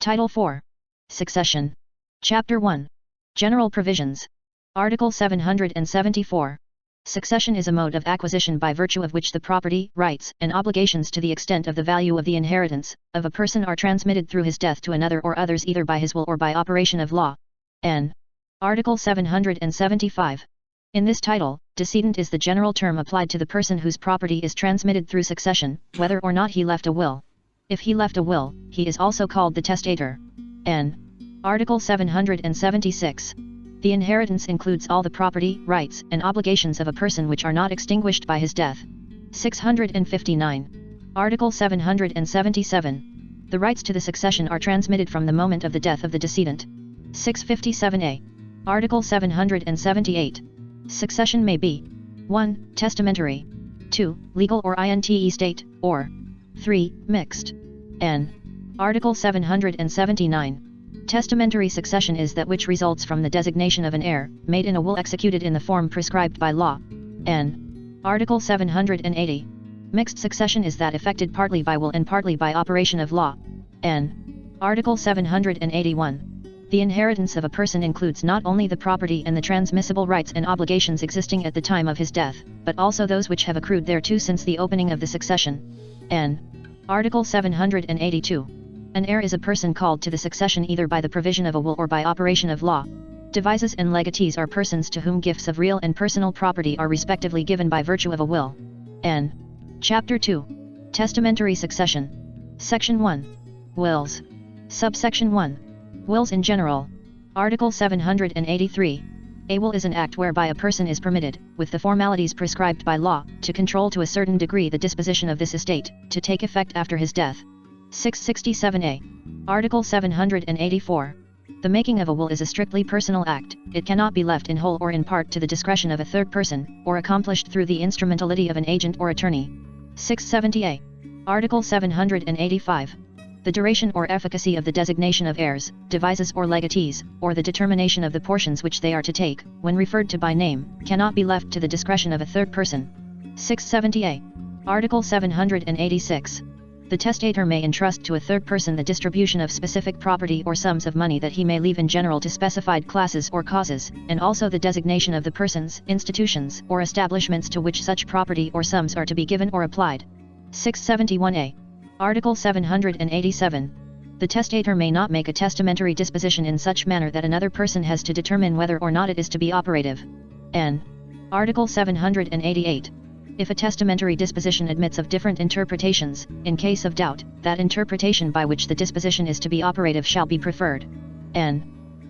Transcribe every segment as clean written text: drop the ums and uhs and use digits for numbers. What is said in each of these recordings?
Title 4. Succession. Chapter 1. General Provisions. Article 774. Succession is a mode of acquisition by virtue of which the property, rights, and obligations to the extent of the value of the inheritance of a person are transmitted through his death to another or others either by his will or by operation of law. N. Article 775. In this title, decedent is the general term applied to the person whose property is transmitted through succession, whether or not he left a will. If he left a will, he is also called the testator. N. Article 776. The inheritance includes all the property, rights, and obligations of a person which are not extinguished by his death. 659. Article 777. The rights to the succession are transmitted from the moment of the death of the decedent. 657a. Article 778. Succession may be 1. Testamentary, 2. Legal or estate, or 3. Mixed. N. Article 779. Testamentary succession is that which results from the designation of an heir, made in a will executed in the form prescribed by law. N. Article 780. Mixed succession is that effected partly by will and partly by operation of law. N. Article 781. The inheritance of a person includes not only the property and the transmissible rights and obligations existing at the time of his death, but also those which have accrued thereto since the opening of the succession. N. Article 782. An heir is a person called to the succession either by the provision of a will or by operation of law. Devises and legatees are persons to whom gifts of real and personal property are respectively given by virtue of a will. N. Chapter 2. Testamentary succession. Section 1. Wills. Subsection 1. Wills in general. Article 783. A will is an act whereby a person is permitted, with the formalities prescribed by law, to control to a certain degree the disposition of this estate, to take effect after his death. 667a. Article 784. The making of a will is a strictly personal act. It cannot be left in whole or in part to the discretion of a third person, or accomplished through the instrumentality of an agent or attorney. 670a. Article 785. The duration or efficacy of the designation of heirs, devises or legatees, or the determination of the portions which they are to take, when referred to by name, cannot be left to the discretion of a third person. 670a. Article 786. The testator may entrust to a third person the distribution of specific property or sums of money that he may leave in general to specified classes or causes, and also the designation of the persons, institutions, or establishments to which such property or sums are to be given or applied. 671a. Article 787. The testator may not make a testamentary disposition in such manner that another person has to determine whether or not it is to be operative. N. Article 788. If a testamentary disposition admits of different interpretations, in case of doubt, that interpretation by which the disposition is to be operative shall be preferred. N.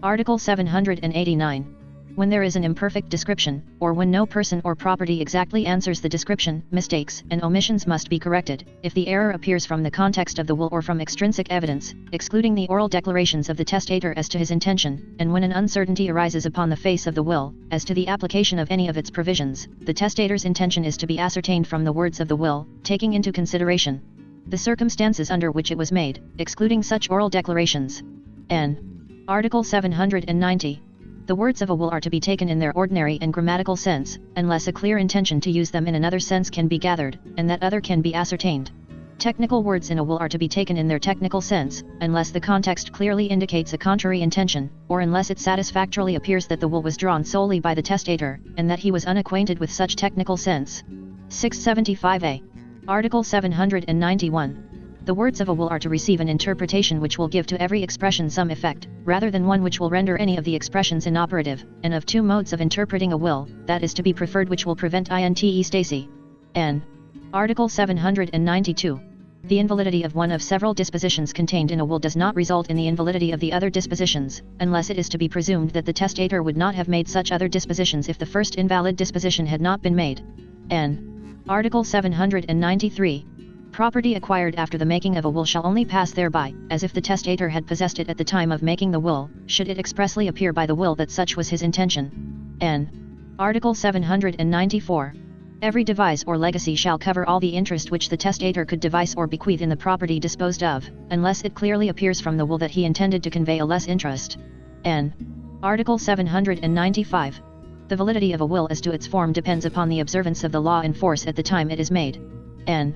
Article 789. When there is an imperfect description, or when no person or property exactly answers the description, mistakes and omissions must be corrected, if the error appears from the context of the will or from extrinsic evidence, excluding the oral declarations of the testator as to his intention, and when an uncertainty arises upon the face of the will, as to the application of any of its provisions, the testator's intention is to be ascertained from the words of the will, taking into consideration the circumstances under which it was made, excluding such oral declarations. N. Article 790. The words of a will are to be taken in their ordinary and grammatical sense, unless a clear intention to use them in another sense can be gathered, and that other can be ascertained. Technical words in a will are to be taken in their technical sense, unless the context clearly indicates a contrary intention, or unless it satisfactorily appears that the will was drawn solely by the testator, and that he was unacquainted with such technical sense. 675a. Article 791. The words of a will are to receive an interpretation which will give to every expression some effect, rather than one which will render any of the expressions inoperative, and of two modes of interpreting a will, that is to be preferred which will prevent intestacy. N. Article 792. The invalidity of one of several dispositions contained in a will does not result in the invalidity of the other dispositions, unless it is to be presumed that the testator would not have made such other dispositions if the first invalid disposition had not been made. N. Article 793. Property acquired after the making of a will shall only pass thereby, as if the testator had possessed it at the time of making the will, should it expressly appear by the will that such was his intention. N. Article 794. Every devise or legacy shall cover all the interest which the testator could devise or bequeath in the property disposed of, unless it clearly appears from the will that he intended to convey a less interest. N. Article 795. The validity of a will as to its form depends upon the observance of the law in force at the time it is made. N.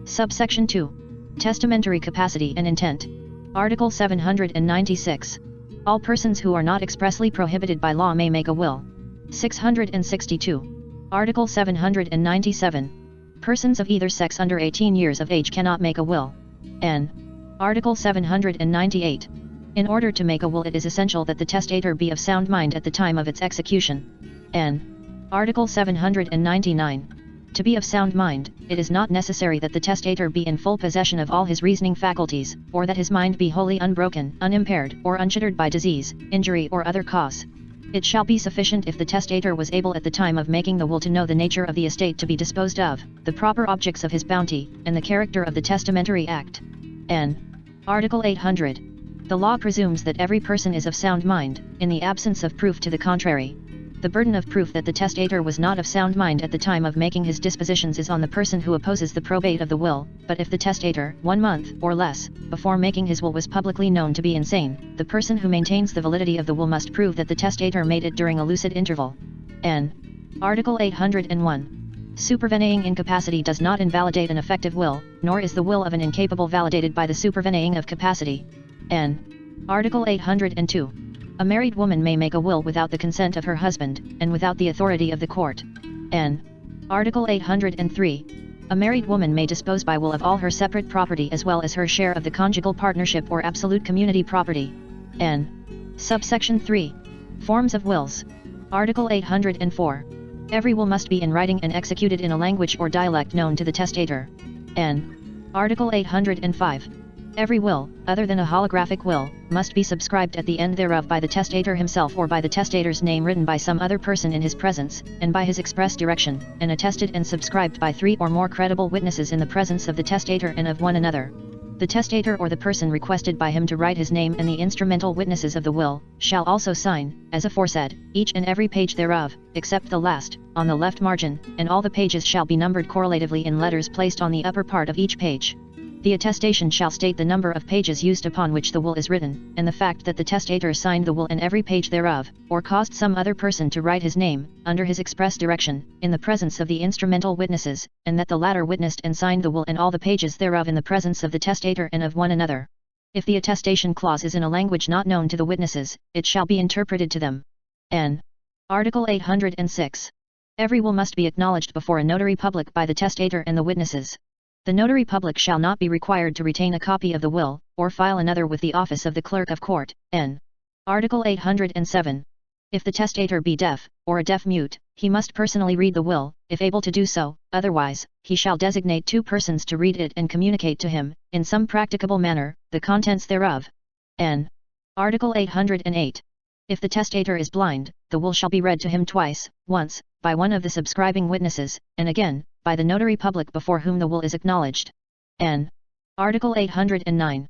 Subsection 2. Testamentary capacity and intent. Article 796. All persons who are not expressly prohibited by law may make a will. 662. Article 797. Persons of either sex under 18 years of age cannot make a will. N. Article 798. In order to make a will, it is essential that the testator be of sound mind at the time of its execution. N. Article 799. To be of sound mind, it is not necessary that the testator be in full possession of all his reasoning faculties, or that his mind be wholly unbroken, unimpaired, or unshadowed by disease, injury, or other cause. It shall be sufficient if the testator was able at the time of making the will to know the nature of the estate to be disposed of, the proper objects of his bounty, and the character of the testamentary act. N. Article 800. The law presumes that every person is of sound mind, in the absence of proof to the contrary. The burden of proof that the testator was not of sound mind at the time of making his dispositions is on the person who opposes the probate of the will, but if the testator, 1 month, or less, before making his will was publicly known to be insane, the person who maintains the validity of the will must prove that the testator made it during a lucid interval. N. Article 801. Supervening incapacity does not invalidate an effective will, nor is the will of an incapable validated by the supervening of capacity. N. Article 802. A married woman may make a will without the consent of her husband, and without the authority of the court. N. Article 803. A married woman may dispose by will of all her separate property as well as her share of the conjugal partnership or absolute community property. N. Subsection 3. Forms of wills. Article 804. Every will must be in writing and executed in a language or dialect known to the testator. N. Article 805. Every will, other than a holographic will, must be subscribed at the end thereof by the testator himself or by the testator's name written by some other person in his presence, and by his express direction, and attested and subscribed by 3 or more credible witnesses in the presence of the testator and of one another. The testator or the person requested by him to write his name and the instrumental witnesses of the will, shall also sign, as aforesaid, each and every page thereof, except the last, on the left margin, and all the pages shall be numbered correlatively in letters placed on the upper part of each page. The attestation shall state the number of pages used upon which the will is written, and the fact that the testator signed the will and every page thereof, or caused some other person to write his name, under his express direction, in the presence of the instrumental witnesses, and that the latter witnessed and signed the will and all the pages thereof in the presence of the testator and of one another. If the attestation clause is in a language not known to the witnesses, it shall be interpreted to them. N. Article 806. Every will must be acknowledged before a notary public by the testator and the witnesses. The notary public shall not be required to retain a copy of the will, or file another with the office of the clerk of court. N. Article 807. If the testator be deaf, or a deaf mute, he must personally read the will, if able to do so, otherwise, he shall designate 2 persons to read it and communicate to him, in some practicable manner, the contents thereof. N. Article 808. If the testator is blind, the will shall be read to him twice, once, by one of the subscribing witnesses, and again, by the notary public before whom the will is acknowledged. N. Article 809.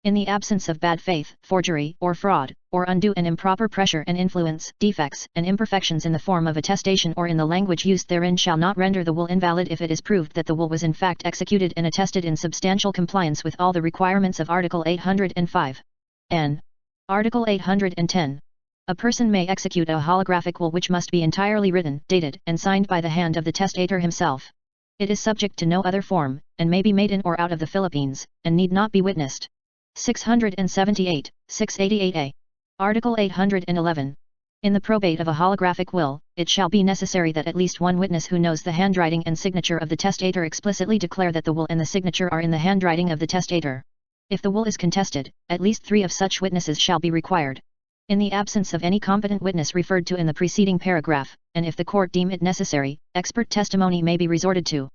In the absence of bad faith, forgery, or fraud, or undue and improper pressure and influence, defects and imperfections in the form of attestation or in the language used therein shall not render the will invalid if it is proved that the will was in fact executed and attested in substantial compliance with all the requirements of Article 805. N. Article 810. A person may execute a holographic will which must be entirely written, dated, and signed by the hand of the testator himself. It is subject to no other form, and may be made in or out of the Philippines, and need not be witnessed. 678, 688a. Article 811. In the probate of a holographic will, it shall be necessary that at least one witness who knows the handwriting and signature of the testator explicitly declare that the will and the signature are in the handwriting of the testator. If the will is contested, at least 3 of such witnesses shall be required. In the absence of any competent witness referred to in the preceding paragraph, and if the court deem it necessary, expert testimony may be resorted to.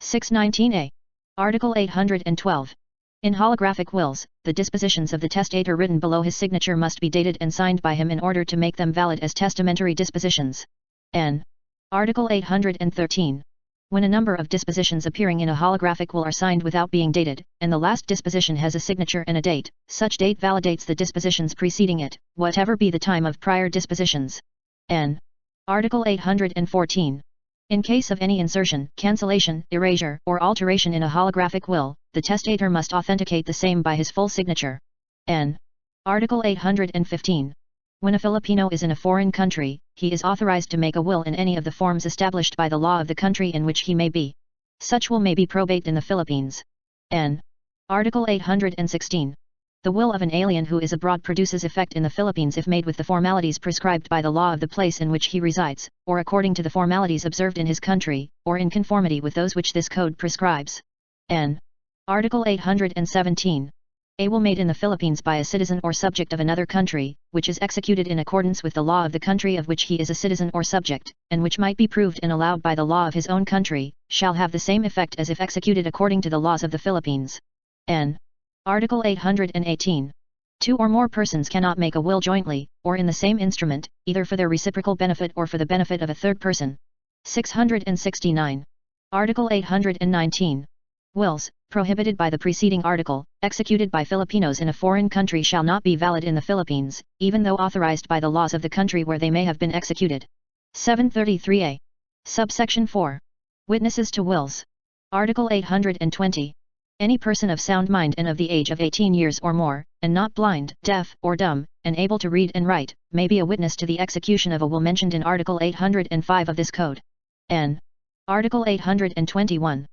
619a. Article 812. In holographic wills, the dispositions of the testator written below his signature must be dated and signed by him in order to make them valid as testamentary dispositions. N. Article 813. When a number of dispositions appearing in a holographic will are signed without being dated, and the last disposition has a signature and a date, such date validates the dispositions preceding it, whatever be the time of prior dispositions. N. Article 814. In case of any insertion, cancellation, erasure, or alteration in a holographic will, the testator must authenticate the same by his full signature. N. Article 815. When a Filipino is in a foreign country, he is authorized to make a will in any of the forms established by the law of the country in which he may be. Such will may be probate in the Philippines. N. Article 816. The will of an alien who is abroad produces effect in the Philippines if made with the formalities prescribed by the law of the place in which he resides, or according to the formalities observed in his country, or in conformity with those which this code prescribes. N. Article 817. A will made in the Philippines by a citizen or subject of another country, which is executed in accordance with the law of the country of which he is a citizen or subject, and which might be proved and allowed by the law of his own country, shall have the same effect as if executed according to the laws of the Philippines. N. Article 818. Two or more persons cannot make a will jointly, or in the same instrument, either for their reciprocal benefit or for the benefit of a third person. 669. Article 819. Wills, prohibited by the preceding article, executed by Filipinos in a foreign country shall not be valid in the Philippines, even though authorized by the laws of the country where they may have been executed. 733a. Subsection 4. Witnesses to wills. Article 820. Any person of sound mind and of the age of 18 years or more, and not blind, deaf, or dumb, and able to read and write, may be a witness to the execution of a will mentioned in Article 805 of this Code. N. Article 821.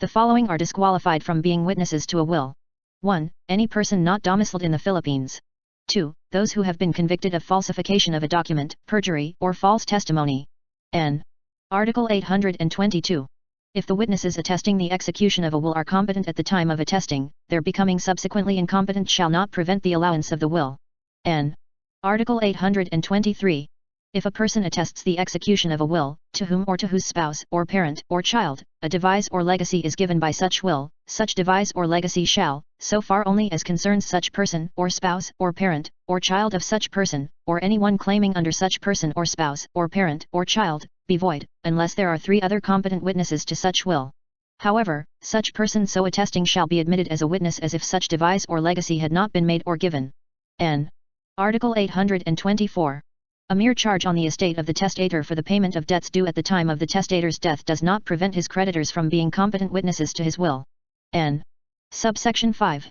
The following are disqualified from being witnesses to a will. 1. Any person not domiciled in the Philippines. 2. Those who have been convicted of falsification of a document, perjury, or false testimony. N. Article 822. If the witnesses attesting the execution of a will are competent at the time of attesting, their becoming subsequently incompetent shall not prevent the allowance of the will. N. Article 823. If a person attests the execution of a will, to whom or to whose spouse, or parent, or child, a devise or legacy is given by such will, such devise or legacy shall, so far only as concerns such person, or spouse, or parent, or child of such person, or anyone claiming under such person or spouse, or parent, or child, be void, unless there are 3 other competent witnesses to such will. However, such person so attesting shall be admitted as a witness as if such devise or legacy had not been made or given. N. Article 824. A mere charge on the estate of the testator for the payment of debts due at the time of the testator's death does not prevent his creditors from being competent witnesses to his will. N. Subsection 5.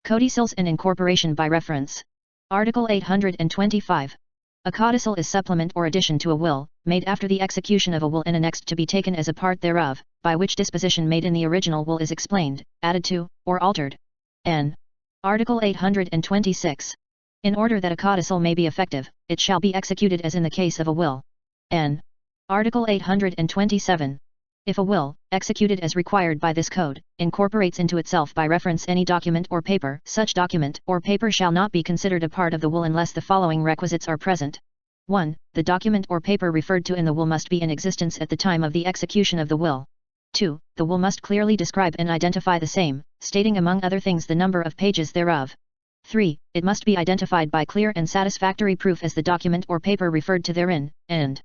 Codicils and incorporation by reference. Article 825. A codicil is supplement or addition to a will, made after the execution of a will and annexed to be taken as a part thereof, by which disposition made in the original will is explained, added to, or altered. N. Article 826. In order that a codicil may be effective, it shall be executed as in the case of a will. N. Article 827. If a will, executed as required by this code, incorporates into itself by reference any document or paper, such document or paper shall not be considered a part of the will unless the following requisites are present. 1. The document or paper referred to in the will must be in existence at the time of the execution of the will. 2. The will must clearly describe and identify the same, stating among other things the number of pages thereof. 3. It must be identified by clear and satisfactory proof as the document or paper referred to therein, and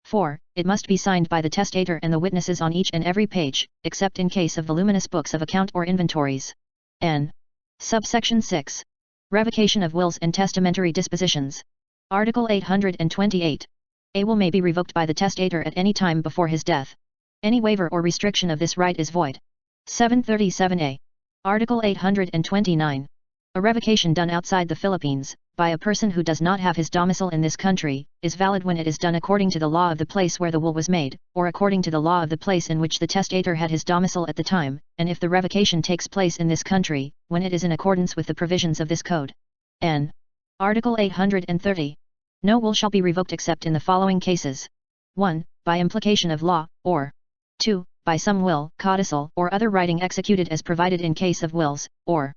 4. It must be signed by the testator and the witnesses on each and every page, except in case of voluminous books of account or inventories. N. Subsection 6. Revocation of wills and testamentary dispositions. Article 828. A will may be revoked by the testator at any time before his death. Any waiver or restriction of this right is void. 737a. Article 829. A revocation done outside the Philippines, by a person who does not have his domicile in this country, is valid when it is done according to the law of the place where the will was made, or according to the law of the place in which the testator had his domicile at the time, and if the revocation takes place in this country, when it is in accordance with the provisions of this code. N. Article 830. No will shall be revoked except in the following cases. 1. By implication of law, or 2. By some will, codicil, or other writing executed as provided in case of wills, or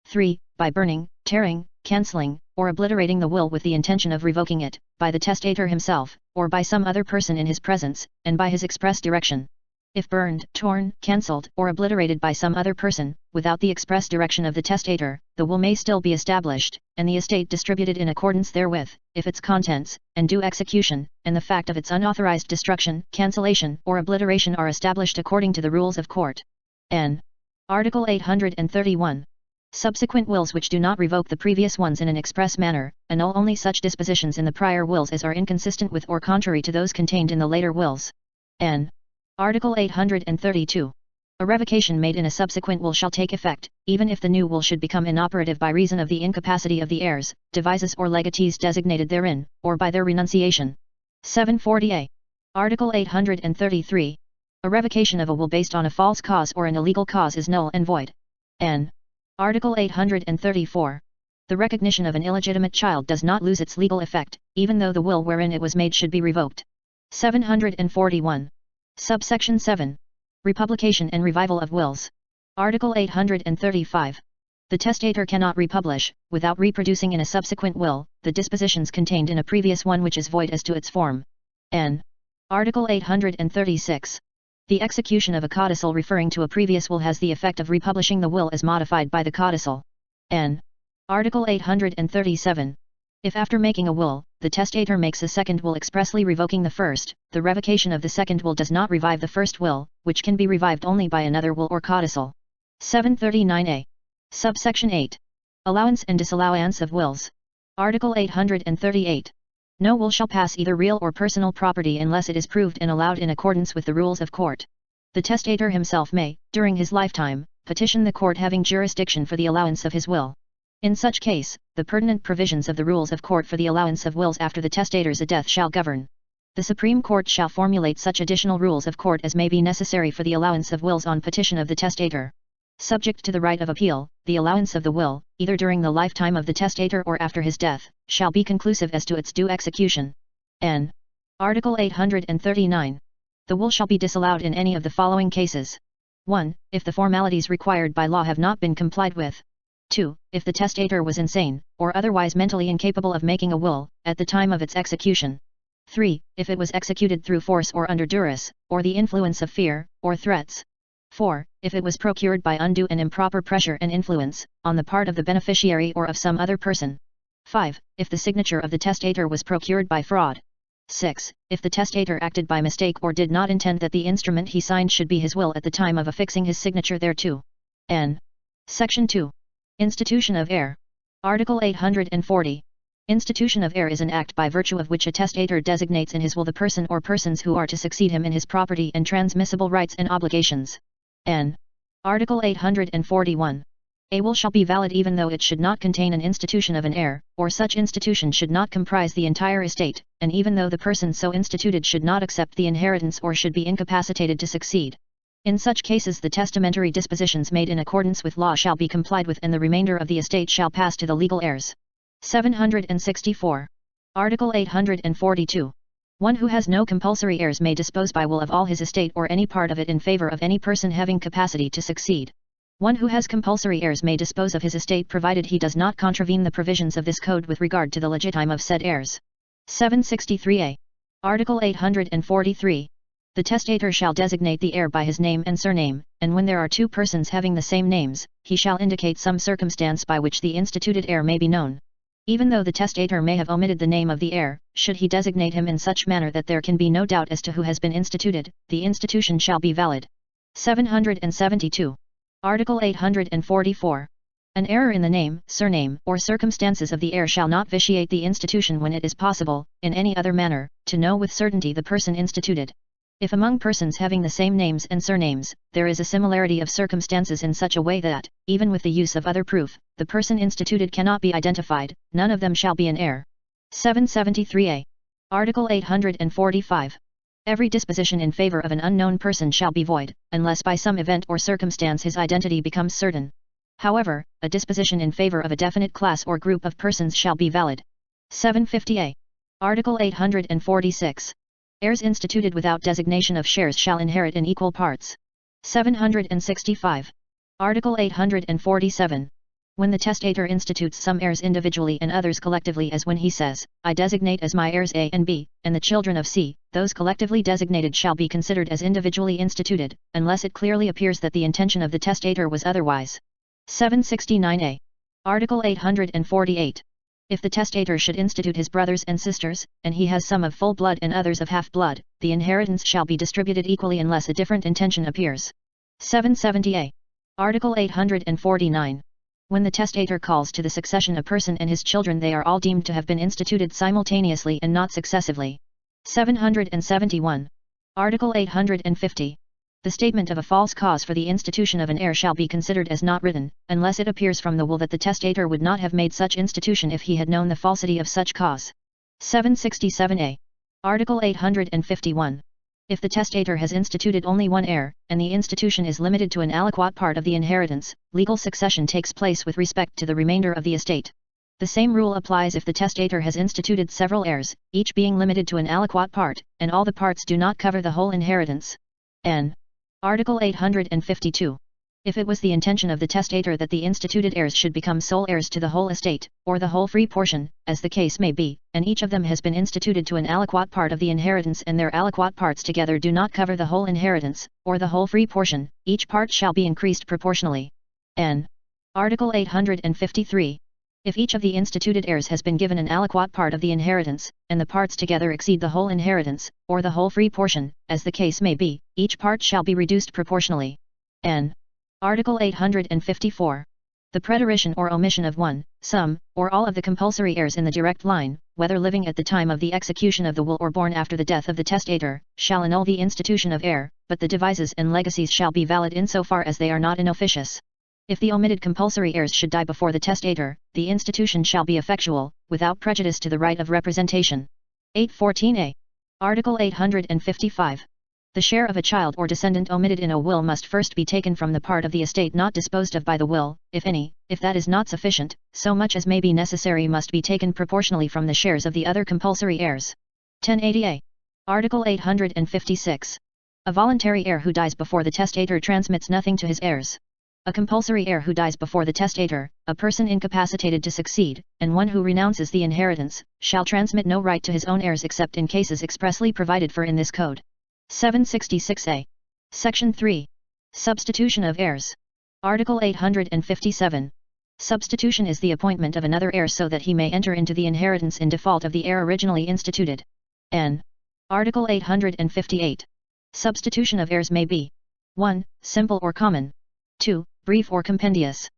3. By burning, tearing, cancelling, or obliterating the will with the intention of revoking it, by the testator himself, or by some other person in his presence, and by his express direction. If burned, torn, cancelled, or obliterated by some other person, without the express direction of the testator, the will may still be established, and the estate distributed in accordance therewith, if its contents, and due execution, and the fact of its unauthorized destruction, cancellation, or obliteration are established according to the rules of court. N. Article 831. Subsequent wills which do not revoke the previous ones in an express manner, annul only such dispositions in the prior wills as are inconsistent with or contrary to those contained in the later wills. N. Article 832. A revocation made in a subsequent will shall take effect, even if the new will should become inoperative by reason of the incapacity of the heirs, devises or legatees designated therein, or by their renunciation. 740a. Article 833. A revocation of a will based on a false cause or an illegal cause is null and void. N. Article 834. The recognition of an illegitimate child does not lose its legal effect, even though the will wherein it was made should be revoked. 741. Subsection 7. Republication and revival of wills. Article 835. The testator cannot republish, without reproducing in a subsequent will, the dispositions contained in a previous one which is void as to its form. N. Article 836. The execution of a codicil referring to a previous will has the effect of republishing the will as modified by the codicil. N. Article 837. If after making a will, the testator makes a second will expressly revoking the first, the revocation of the second will does not revive the first will, which can be revived only by another will or codicil. 739a. Subsection 8. Allowance and disallowance of wills. Article 838. No will shall pass either real or personal property unless it is proved and allowed in accordance with the rules of court. The testator himself may, during his lifetime, petition the court having jurisdiction for the allowance of his will. In such case, the pertinent provisions of the rules of court for the allowance of wills after the testator's death shall govern. The Supreme Court shall formulate such additional rules of court as may be necessary for the allowance of wills on petition of the testator. Subject to the right of appeal, the allowance of the will, either during the lifetime of the testator or after his death, shall be conclusive as to its due execution. N. Article 839. The will shall be disallowed in any of the following cases. 1. If the formalities required by law have not been complied with. 2. If the testator was insane, or otherwise mentally incapable of making a will, at the time of its execution. 3. If it was executed through force or under duress, or the influence of fear, or threats. 4. If it was procured by undue and improper pressure and influence, on the part of the beneficiary or of some other person. 5. If the signature of the testator was procured by fraud. 6. If the testator acted by mistake or did not intend that the instrument he signed should be his will at the time of affixing his signature thereto. N. Section 2. Institution of heir. Article 840. Institution of heir is an act by virtue of which a testator designates in his will the person or persons who are to succeed him in his property and transmissible rights and obligations. N. Article 841. A will shall be valid even though it should not contain an institution of an heir, or such institution should not comprise the entire estate, and even though the person so instituted should not accept the inheritance or should be incapacitated to succeed. In such cases the testamentary dispositions made in accordance with law shall be complied with and the remainder of the estate shall pass to the legal heirs. 764. Article 842. One who has no compulsory heirs may dispose by will of all his estate or any part of it in favor of any person having capacity to succeed. One who has compulsory heirs may dispose of his estate provided he does not contravene the provisions of this code with regard to the legitime of said heirs. 763a. Article 843. The testator shall designate the heir by his name and surname, and when there are two persons having the same names, he shall indicate some circumstance by which the instituted heir may be known. Even though the testator may have omitted the name of the heir, should he designate him in such manner that there can be no doubt as to who has been instituted, the institution shall be valid. 772. Article 844. An error in the name, surname, or circumstances of the heir shall not vitiate the institution when it is possible, in any other manner, to know with certainty the person instituted. If among persons having the same names and surnames, there is a similarity of circumstances in such a way that, even with the use of other proof, the person instituted cannot be identified, none of them shall be an heir. 773a. Article 845. Every disposition in favor of an unknown person shall be void, unless by some event or circumstance his identity becomes certain. However, a disposition in favor of a definite class or group of persons shall be valid. 750a. Article 846. Heirs instituted without designation of shares shall inherit in equal parts. 765. Article 847. When the testator institutes some heirs individually and others collectively, as when he says, I designate as my heirs A and B, and the children of C, those collectively designated shall be considered as individually instituted, unless it clearly appears that the intention of the testator was otherwise. 769a. Article 848. If the testator should institute his brothers and sisters, and he has some of full blood and others of half blood, the inheritance shall be distributed equally unless a different intention appears. 770a. Article 849. When the testator calls to the succession a person and his children, they are all deemed to have been instituted simultaneously and not successively. 771. Article 850. The statement of a false cause for the institution of an heir shall be considered as not written, unless it appears from the will that the testator would not have made such institution if he had known the falsity of such cause. 767a. Article 851. If the testator has instituted only one heir, and the institution is limited to an aliquot part of the inheritance, legal succession takes place with respect to the remainder of the estate. The same rule applies if the testator has instituted several heirs, each being limited to an aliquot part, and all the parts do not cover the whole inheritance. N. Article 852. If it was the intention of the testator that the instituted heirs should become sole heirs to the whole estate, or the whole free portion, as the case may be, and each of them has been instituted to an aliquot part of the inheritance and their aliquot parts together do not cover the whole inheritance, or the whole free portion, each part shall be increased proportionally. N. Article 853. If each of the instituted heirs has been given an aliquot part of the inheritance, and the parts together exceed the whole inheritance, or the whole free portion, as the case may be, each part shall be reduced proportionally. N. Article 854. The preterition or omission of one, some, or all of the compulsory heirs in the direct line, whether living at the time of the execution of the will or born after the death of the testator, shall annul the institution of heir, but the devises and legacies shall be valid insofar as they are not inofficious. If the omitted compulsory heirs should die before the testator, the institution shall be effectual, without prejudice to the right of representation. 814a. Article 855. The share of a child or descendant omitted in a will must first be taken from the part of the estate not disposed of by the will, if any. If that is not sufficient, so much as may be necessary must be taken proportionally from the shares of the other compulsory heirs. 1080a. Article 856. A voluntary heir who dies before the testator transmits nothing to his heirs. A compulsory heir who dies before the testator, a person incapacitated to succeed, and one who renounces the inheritance, shall transmit no right to his own heirs except in cases expressly provided for in this code. 766a. Section 3. Substitution of heirs. Article 857. Substitution is the appointment of another heir so that he may enter into the inheritance in default of the heir originally instituted. N. Article 858. Substitution of heirs may be 1. Simple or common. 2. Brief or compendious.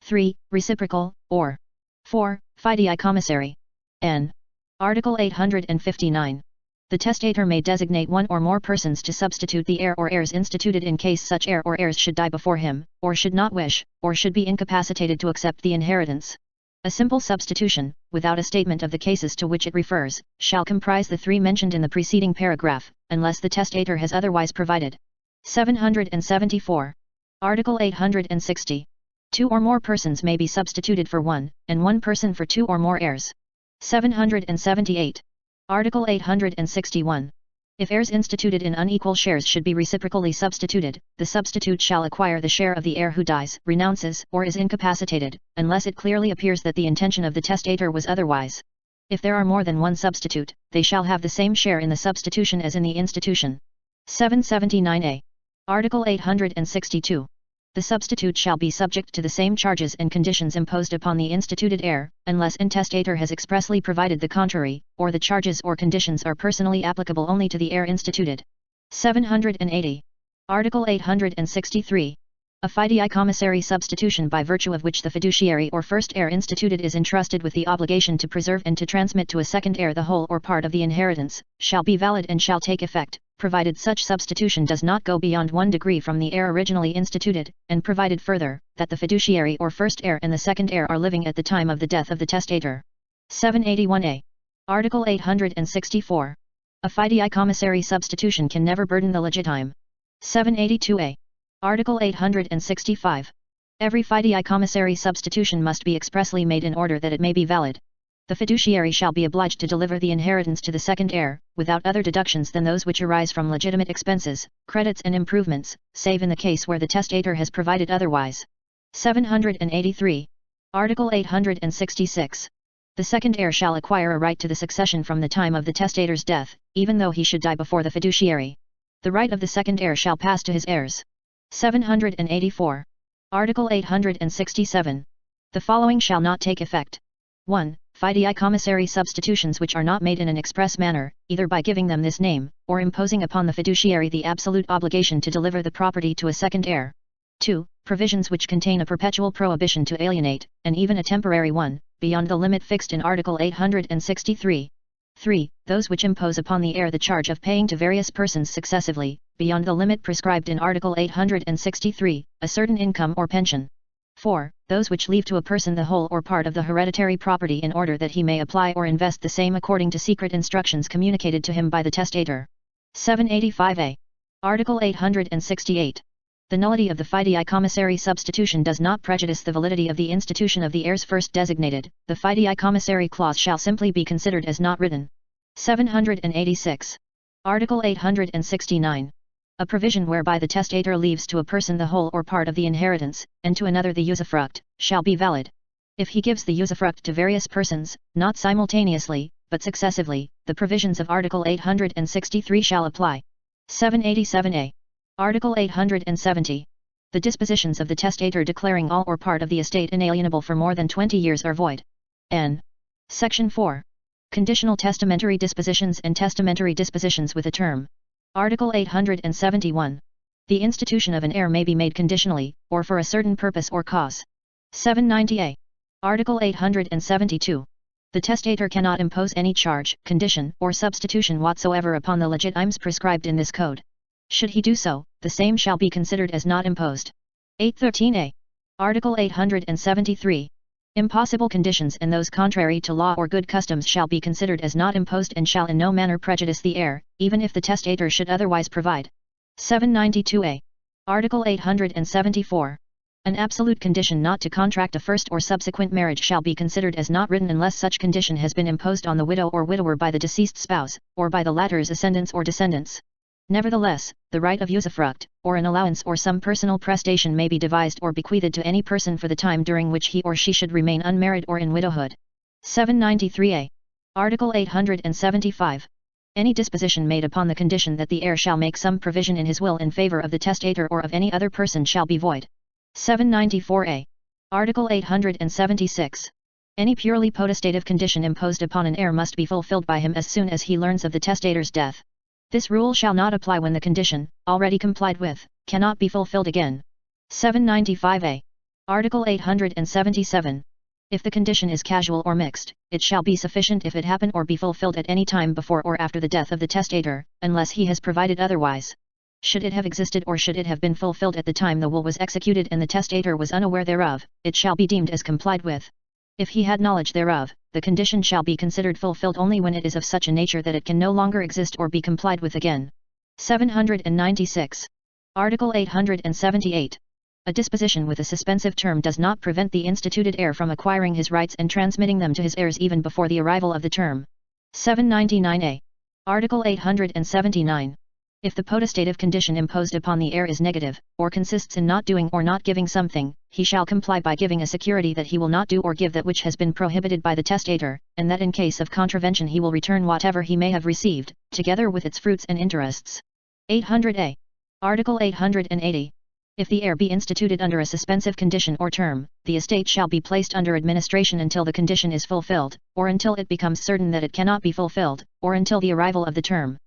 3. Reciprocal, or 4. Fidei commissary. N. Article 859. The testator may designate one or more persons to substitute the heir or heirs instituted in case such heir or heirs should die before him, or should not wish, or should be incapacitated to accept the inheritance. A simple substitution, without a statement of the cases to which it refers, shall comprise the three mentioned in the preceding paragraph, unless the testator has otherwise provided. 774. Article 860. 2 or more persons may be substituted for one, and one person for 2 or more heirs. 778. Article 861. If heirs instituted in unequal shares should be reciprocally substituted, the substitute shall acquire the share of the heir who dies, renounces, or is incapacitated, unless it clearly appears that the intention of the testator was otherwise. If there are more than one substitute, they shall have the same share in the substitution as in the institution. 779a. Article 862. The substitute shall be subject to the same charges and conditions imposed upon the instituted heir, unless intestator has expressly provided the contrary, or the charges or conditions are personally applicable only to the heir instituted. 780. Article 863. A fidei commissary substitution by virtue of which the fiduciary or first heir instituted is entrusted with the obligation to preserve and to transmit to a second heir the whole or part of the inheritance, shall be valid and shall take effect, provided such substitution does not go beyond 1 degree from the heir originally instituted, and provided further, that the fiduciary or first heir and the second heir are living at the time of the death of the testator. 781a. Article 864. A fidei commissary substitution can never burden the legitime. 782a. Article 865. Every fidei commissary substitution must be expressly made in order that it may be valid. The fiduciary shall be obliged to deliver the inheritance to the second heir, without other deductions than those which arise from legitimate expenses, credits and improvements, save in the case where the testator has provided otherwise. 783. Article 866. The second heir shall acquire a right to the succession from the time of the testator's death, even though he should die before the fiduciary. The right of the second heir shall pass to his heirs. 784. Article 867. The following shall not take effect. 1. Fidei commissary substitutions which are not made in an express manner, either by giving them this name, or imposing upon the fiduciary the absolute obligation to deliver the property to a second heir. 2. Provisions which contain a perpetual prohibition to alienate, and even a temporary one, beyond the limit fixed in Article 863. 3. Those which impose upon the heir the charge of paying to various persons successively, beyond the limit prescribed in Article 863, a certain income or pension. 4. Those which leave to a person the whole or part of the hereditary property in order that he may apply or invest the same according to secret instructions communicated to him by the testator. 785a. Article 868. The nullity of the fidei commissary substitution does not prejudice the validity of the institution of the heirs first designated. The fidei commissary clause shall simply be considered as not written. 786. Article 869. A provision whereby the testator leaves to a person the whole or part of the inheritance, and to another the usufruct, shall be valid. If he gives the usufruct to various persons, not simultaneously, but successively, the provisions of Article 863 shall apply. 787a. Article 870. The dispositions of the testator declaring all or part of the estate inalienable for more than 20 years are void. N. Section 4. Conditional testamentary dispositions and testamentary dispositions with a term. Article 871. The institution of an heir may be made conditionally, or for a certain purpose or cause. 790a. Article 872. The testator cannot impose any charge, condition, or substitution whatsoever upon the legitimes prescribed in this code. Should he do so, the same shall be considered as not imposed. 813a. Article 873. Impossible conditions and those contrary to law or good customs shall be considered as not imposed and shall in no manner prejudice the heir, even if the testator should otherwise provide. 792a. Article 874. An absolute condition not to contract a first or subsequent marriage shall be considered as not written unless such condition has been imposed on the widow or widower by the deceased spouse, or by the latter's ascendants or descendants. Nevertheless, the right of usufruct, or an allowance or some personal prestation may be devised or bequeathed to any person for the time during which he or she should remain unmarried or in widowhood. 793a. Article 875. Any disposition made upon the condition that the heir shall make some provision in his will in favor of the testator or of any other person shall be void. 794a. Article 876. Any purely potestative condition imposed upon an heir must be fulfilled by him as soon as he learns of the testator's death. This rule shall not apply when the condition, already complied with, cannot be fulfilled again. 795a. Article 877. If the condition is casual or mixed, it shall be sufficient if it happen or be fulfilled at any time before or after the death of the testator, unless he has provided otherwise. Should it have existed or should it have been fulfilled at the time the will was executed and the testator was unaware thereof, it shall be deemed as complied with. If he had knowledge thereof, the condition shall be considered fulfilled only when it is of such a nature that it can no longer exist or be complied with again. 796. Article 878. A disposition with a suspensive term does not prevent the instituted heir from acquiring his rights and transmitting them to his heirs even before the arrival of the term. 799a. Article 879. If the potestative condition imposed upon the heir is negative, or consists in not doing or not giving something, he shall comply by giving a security that he will not do or give that which has been prohibited by the testator, and that in case of contravention he will return whatever he may have received, together with its fruits and interests. 800a. Article 880. If the heir be instituted under a suspensive condition or term, the estate shall be placed under administration until the condition is fulfilled, or until it becomes certain that it cannot be fulfilled, or until the arrival of the term.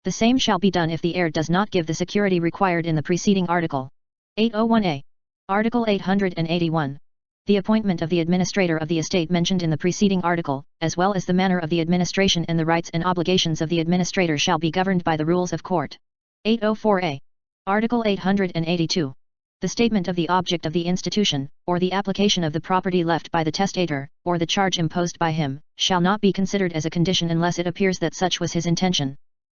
The same shall be done if the heir does not give the security required in the preceding article. 801a. Article 881. The appointment of the administrator of the estate mentioned in the preceding article, as well as the manner of the administration and the rights and obligations of the administrator shall be governed by the rules of court. 804a. Article 882. The statement of the object of the institution, or the application of the property left by the testator, or the charge imposed by him, shall not be considered as a condition unless it appears that such was his intention.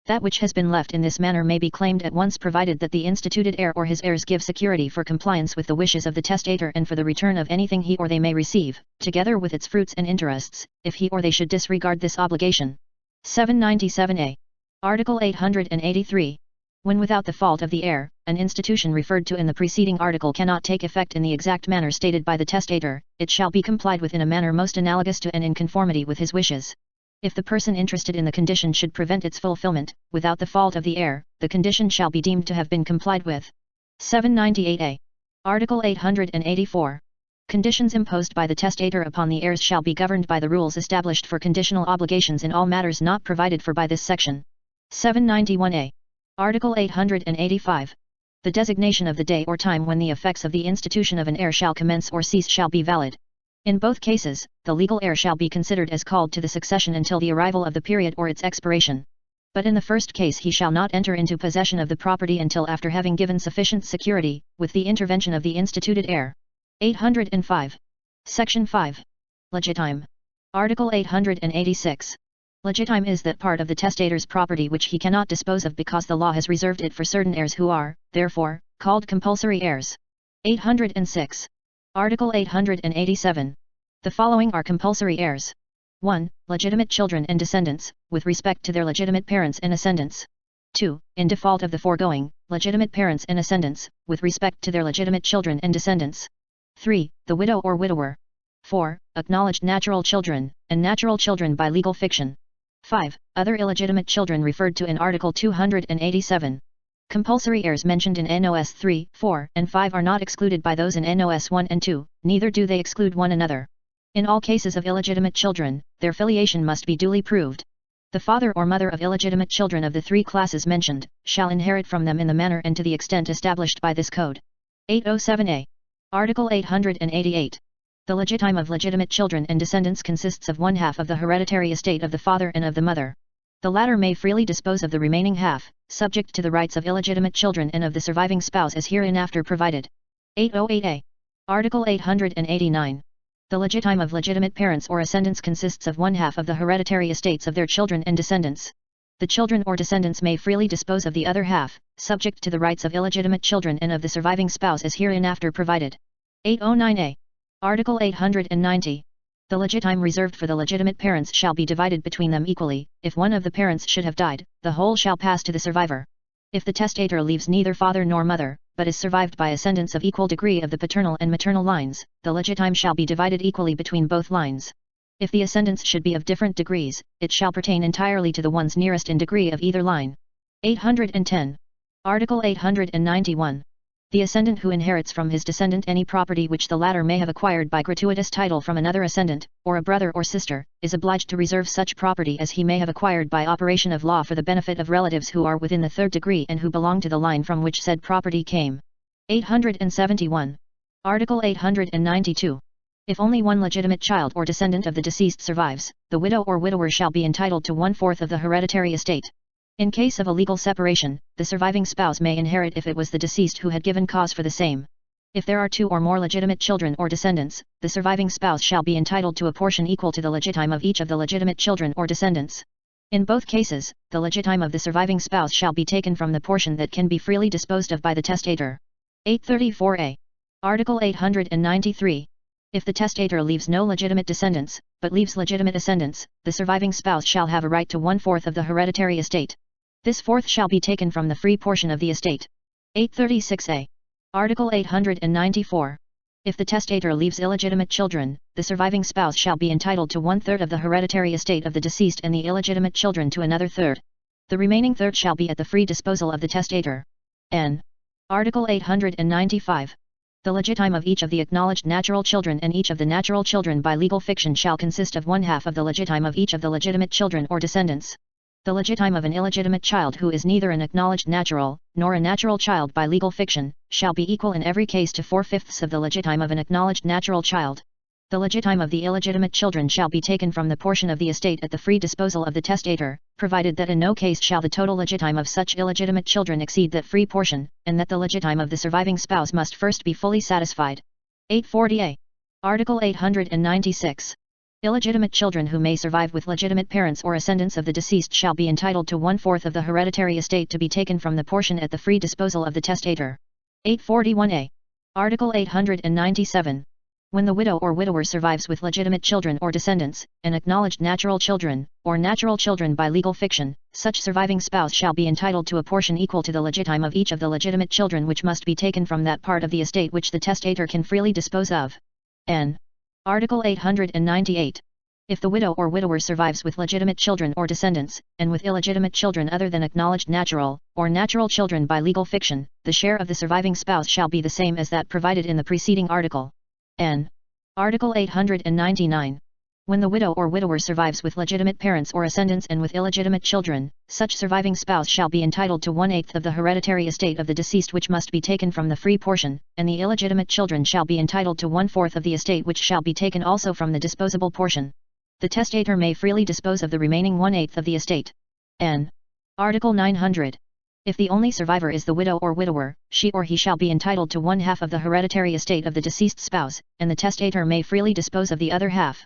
That which has been left in this manner may be claimed at once provided that the instituted heir or his heirs give security for compliance with the wishes of the testator and for the return of anything he or they may receive, together with its fruits and interests, if he or they should disregard this obligation. 797a. Article 883. When without the fault of the heir, an institution referred to in the preceding article cannot take effect in the exact manner stated by the testator, it shall be complied with in a manner most analogous to and in conformity with his wishes. If the person interested in the condition should prevent its fulfillment, without the fault of the heir, the condition shall be deemed to have been complied with. 798a. Article 884. Conditions imposed by the testator upon the heirs shall be governed by the rules established for conditional obligations in all matters not provided for by this section. 791a. Article 885. The designation of the day or time when the effects of the institution of an heir shall commence or cease shall be valid. In both cases, the legal heir shall be considered as called to the succession until the arrival of the period or its expiration. But in the first case he shall not enter into possession of the property until after having given sufficient security, with the intervention of the instituted heir. 805. Section 5. Legitime. Article 886. Legitime is that part of the testator's property which he cannot dispose of because the law has reserved it for certain heirs who are, therefore, called compulsory heirs. 806. Article 887. The following are compulsory heirs. 1. Legitimate children and descendants, with respect to their legitimate parents and ascendants. 2. In default of the foregoing, legitimate parents and ascendants, with respect to their legitimate children and descendants. 3. The widow or widower. 4. Acknowledged natural children, and natural children by legal fiction. 5. Other illegitimate children referred to in Article 287. Compulsory heirs mentioned in NOS 3, 4, and 5 are not excluded by those in NOS 1 and 2, neither do they exclude one another. In all cases of illegitimate children, their filiation must be duly proved. The father or mother of illegitimate children of the three classes mentioned, shall inherit from them in the manner and to the extent established by this code. 807a. Article 888. The legitime of legitimate children and descendants consists of one half of the hereditary estate of the father and of the mother. The latter may freely dispose of the remaining half, subject to the rights of illegitimate children and of the surviving spouse as hereinafter provided. 808a. Article 889. The legitime of legitimate parents or ascendants consists of one half of the hereditary estates of their children and descendants. The children or descendants may freely dispose of the other half, subject to the rights of illegitimate children and of the surviving spouse as hereinafter provided. 809a. Article 890. The legitime reserved for the legitimate parents shall be divided between them equally. If one of the parents should have died, the whole shall pass to the survivor. If the testator leaves neither father nor mother, but is survived by ascendants of equal degree of the paternal and maternal lines, the legitime shall be divided equally between both lines. If the ascendants should be of different degrees, it shall pertain entirely to the ones nearest in degree of either line. 810. Article 891. The ascendant who inherits from his descendant any property which the latter may have acquired by gratuitous title from another ascendant, or a brother or sister, is obliged to reserve such property as he may have acquired by operation of law for the benefit of relatives who are within the third degree and who belong to the line from which said property came. 871. Article 892. If only one legitimate child or descendant of the deceased survives, the widow or widower shall be entitled to 1/4 of the hereditary estate. In case of a legal separation, the surviving spouse may inherit if it was the deceased who had given cause for the same. If there are 2 or more legitimate children or descendants, the surviving spouse shall be entitled to a portion equal to the legitime of each of the legitimate children or descendants. In both cases, the legitime of the surviving spouse shall be taken from the portion that can be freely disposed of by the testator. 834a. Article 893. If the testator leaves no legitimate descendants, but leaves legitimate ascendants, the surviving spouse shall have a right to 1/4 of the hereditary estate. This fourth shall be taken from the free portion of the estate. 836a. Article 894. If the testator leaves illegitimate children, the surviving spouse shall be entitled to 1/3 of the hereditary estate of the deceased and the illegitimate children to another third. The remaining third shall be at the free disposal of the testator. N. Article 895. The legitime of each of the acknowledged natural children and each of the natural children by legal fiction shall consist of 1/2 of the legitime of each of the legitimate children or descendants. The legitime of an illegitimate child who is neither an acknowledged natural, nor a natural child by legal fiction, shall be equal in every case to 4/5 of the legitime of an acknowledged natural child. The legitime of the illegitimate children shall be taken from the portion of the estate at the free disposal of the testator, provided that in no case shall the total legitime of such illegitimate children exceed that free portion, and that the legitime of the surviving spouse must first be fully satisfied. 840a. Article 896. Illegitimate children who may survive with legitimate parents or ascendants of the deceased shall be entitled to 1/4 of the hereditary estate to be taken from the portion at the free disposal of the testator. 841a. Article 897. When the widow or widower survives with legitimate children or descendants, and acknowledged natural children, or natural children by legal fiction, such surviving spouse shall be entitled to a portion equal to the legitime of each of the legitimate children which must be taken from that part of the estate which the testator can freely dispose of. N. Article 898. If the widow or widower survives with legitimate children or descendants, and with illegitimate children other than acknowledged natural, or natural children by legal fiction, the share of the surviving spouse shall be the same as that provided in the preceding article. N. Article 899. When the widow or widower survives with legitimate parents or ascendants and with illegitimate children, such surviving spouse shall be entitled to 1/8 of the hereditary estate of the deceased which must be taken from the free portion, and the illegitimate children shall be entitled to 1/4 of the estate which shall be taken also from the disposable portion. The testator may freely dispose of the remaining 1/8 of the estate. N. Article 900. If the only survivor is the widow or widower, she or he shall be entitled to 1/2 of the hereditary estate of the deceased spouse, and the testator may freely dispose of the other half.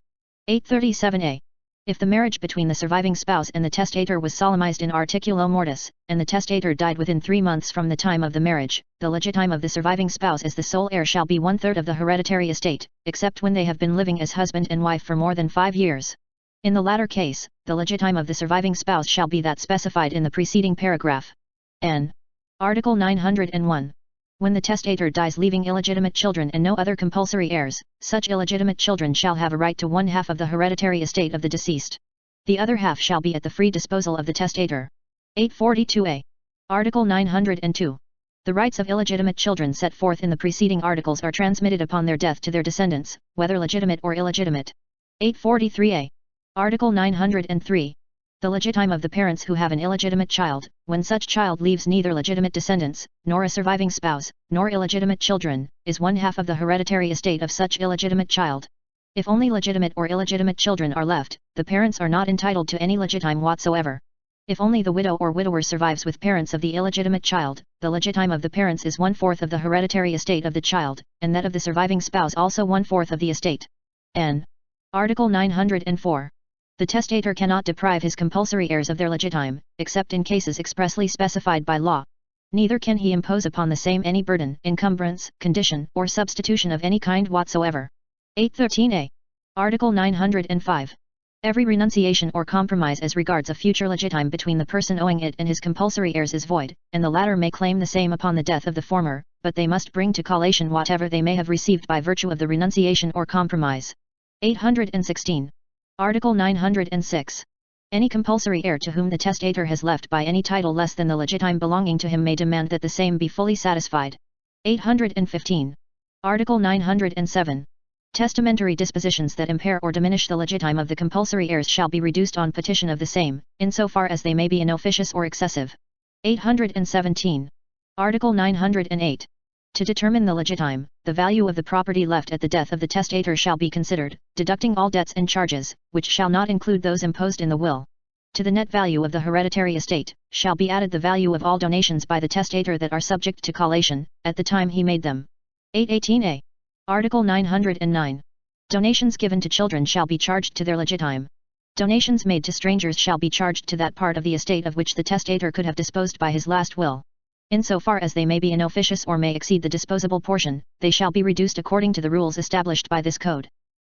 837a. If the marriage between the surviving spouse and the testator was solemnized in articulo mortis, and the testator died within 3 months from the time of the marriage, the legitime of the surviving spouse as the sole heir shall be 1/3 of the hereditary estate, except when they have been living as husband and wife for more than 5 years. In the latter case, the legitime of the surviving spouse shall be that specified in the preceding paragraph. N. Article 901. When the testator dies leaving illegitimate children and no other compulsory heirs, such illegitimate children shall have a right to 1/2 of the hereditary estate of the deceased. The other half shall be at the free disposal of the testator. 842a. Article 902. The rights of illegitimate children set forth in the preceding articles are transmitted upon their death to their descendants, whether legitimate or illegitimate. 843a. Article 903. The legitime of the parents who have an illegitimate child, when such child leaves neither legitimate descendants, nor a surviving spouse, nor illegitimate children, is 1/2 of the hereditary estate of such illegitimate child. If only legitimate or illegitimate children are left, the parents are not entitled to any legitime whatsoever. If only the widow or widower survives with parents of the illegitimate child, the legitime of the parents is 1/4 of the hereditary estate of the child, and that of the surviving spouse also 1/4 of the estate. N. Article 904. The testator cannot deprive his compulsory heirs of their legitime, except in cases expressly specified by law. Neither can he impose upon the same any burden, encumbrance, condition, or substitution of any kind whatsoever. 813a. Article 905. Every renunciation or compromise as regards a future legitime between the person owing it and his compulsory heirs is void, and the latter may claim the same upon the death of the former, but they must bring to collation whatever they may have received by virtue of the renunciation or compromise. 816. Article 906. Any compulsory heir to whom the testator has left by any title less than the legitime belonging to him may demand that the same be fully satisfied. 815. Article 907. Testamentary dispositions that impair or diminish the legitime of the compulsory heirs shall be reduced on petition of the same, insofar as they may be inofficious or excessive. 817. Article 908. To determine the legitime, the value of the property left at the death of the testator shall be considered, deducting all debts and charges, which shall not include those imposed in the will. To the net value of the hereditary estate, shall be added the value of all donations by the testator that are subject to collation, at the time he made them. 818a. Article 909. Donations given to children shall be charged to their legitime. Donations made to strangers shall be charged to that part of the estate of which the testator could have disposed by his last will. Insofar as they may be inofficious or may exceed the disposable portion, they shall be reduced according to the rules established by this code.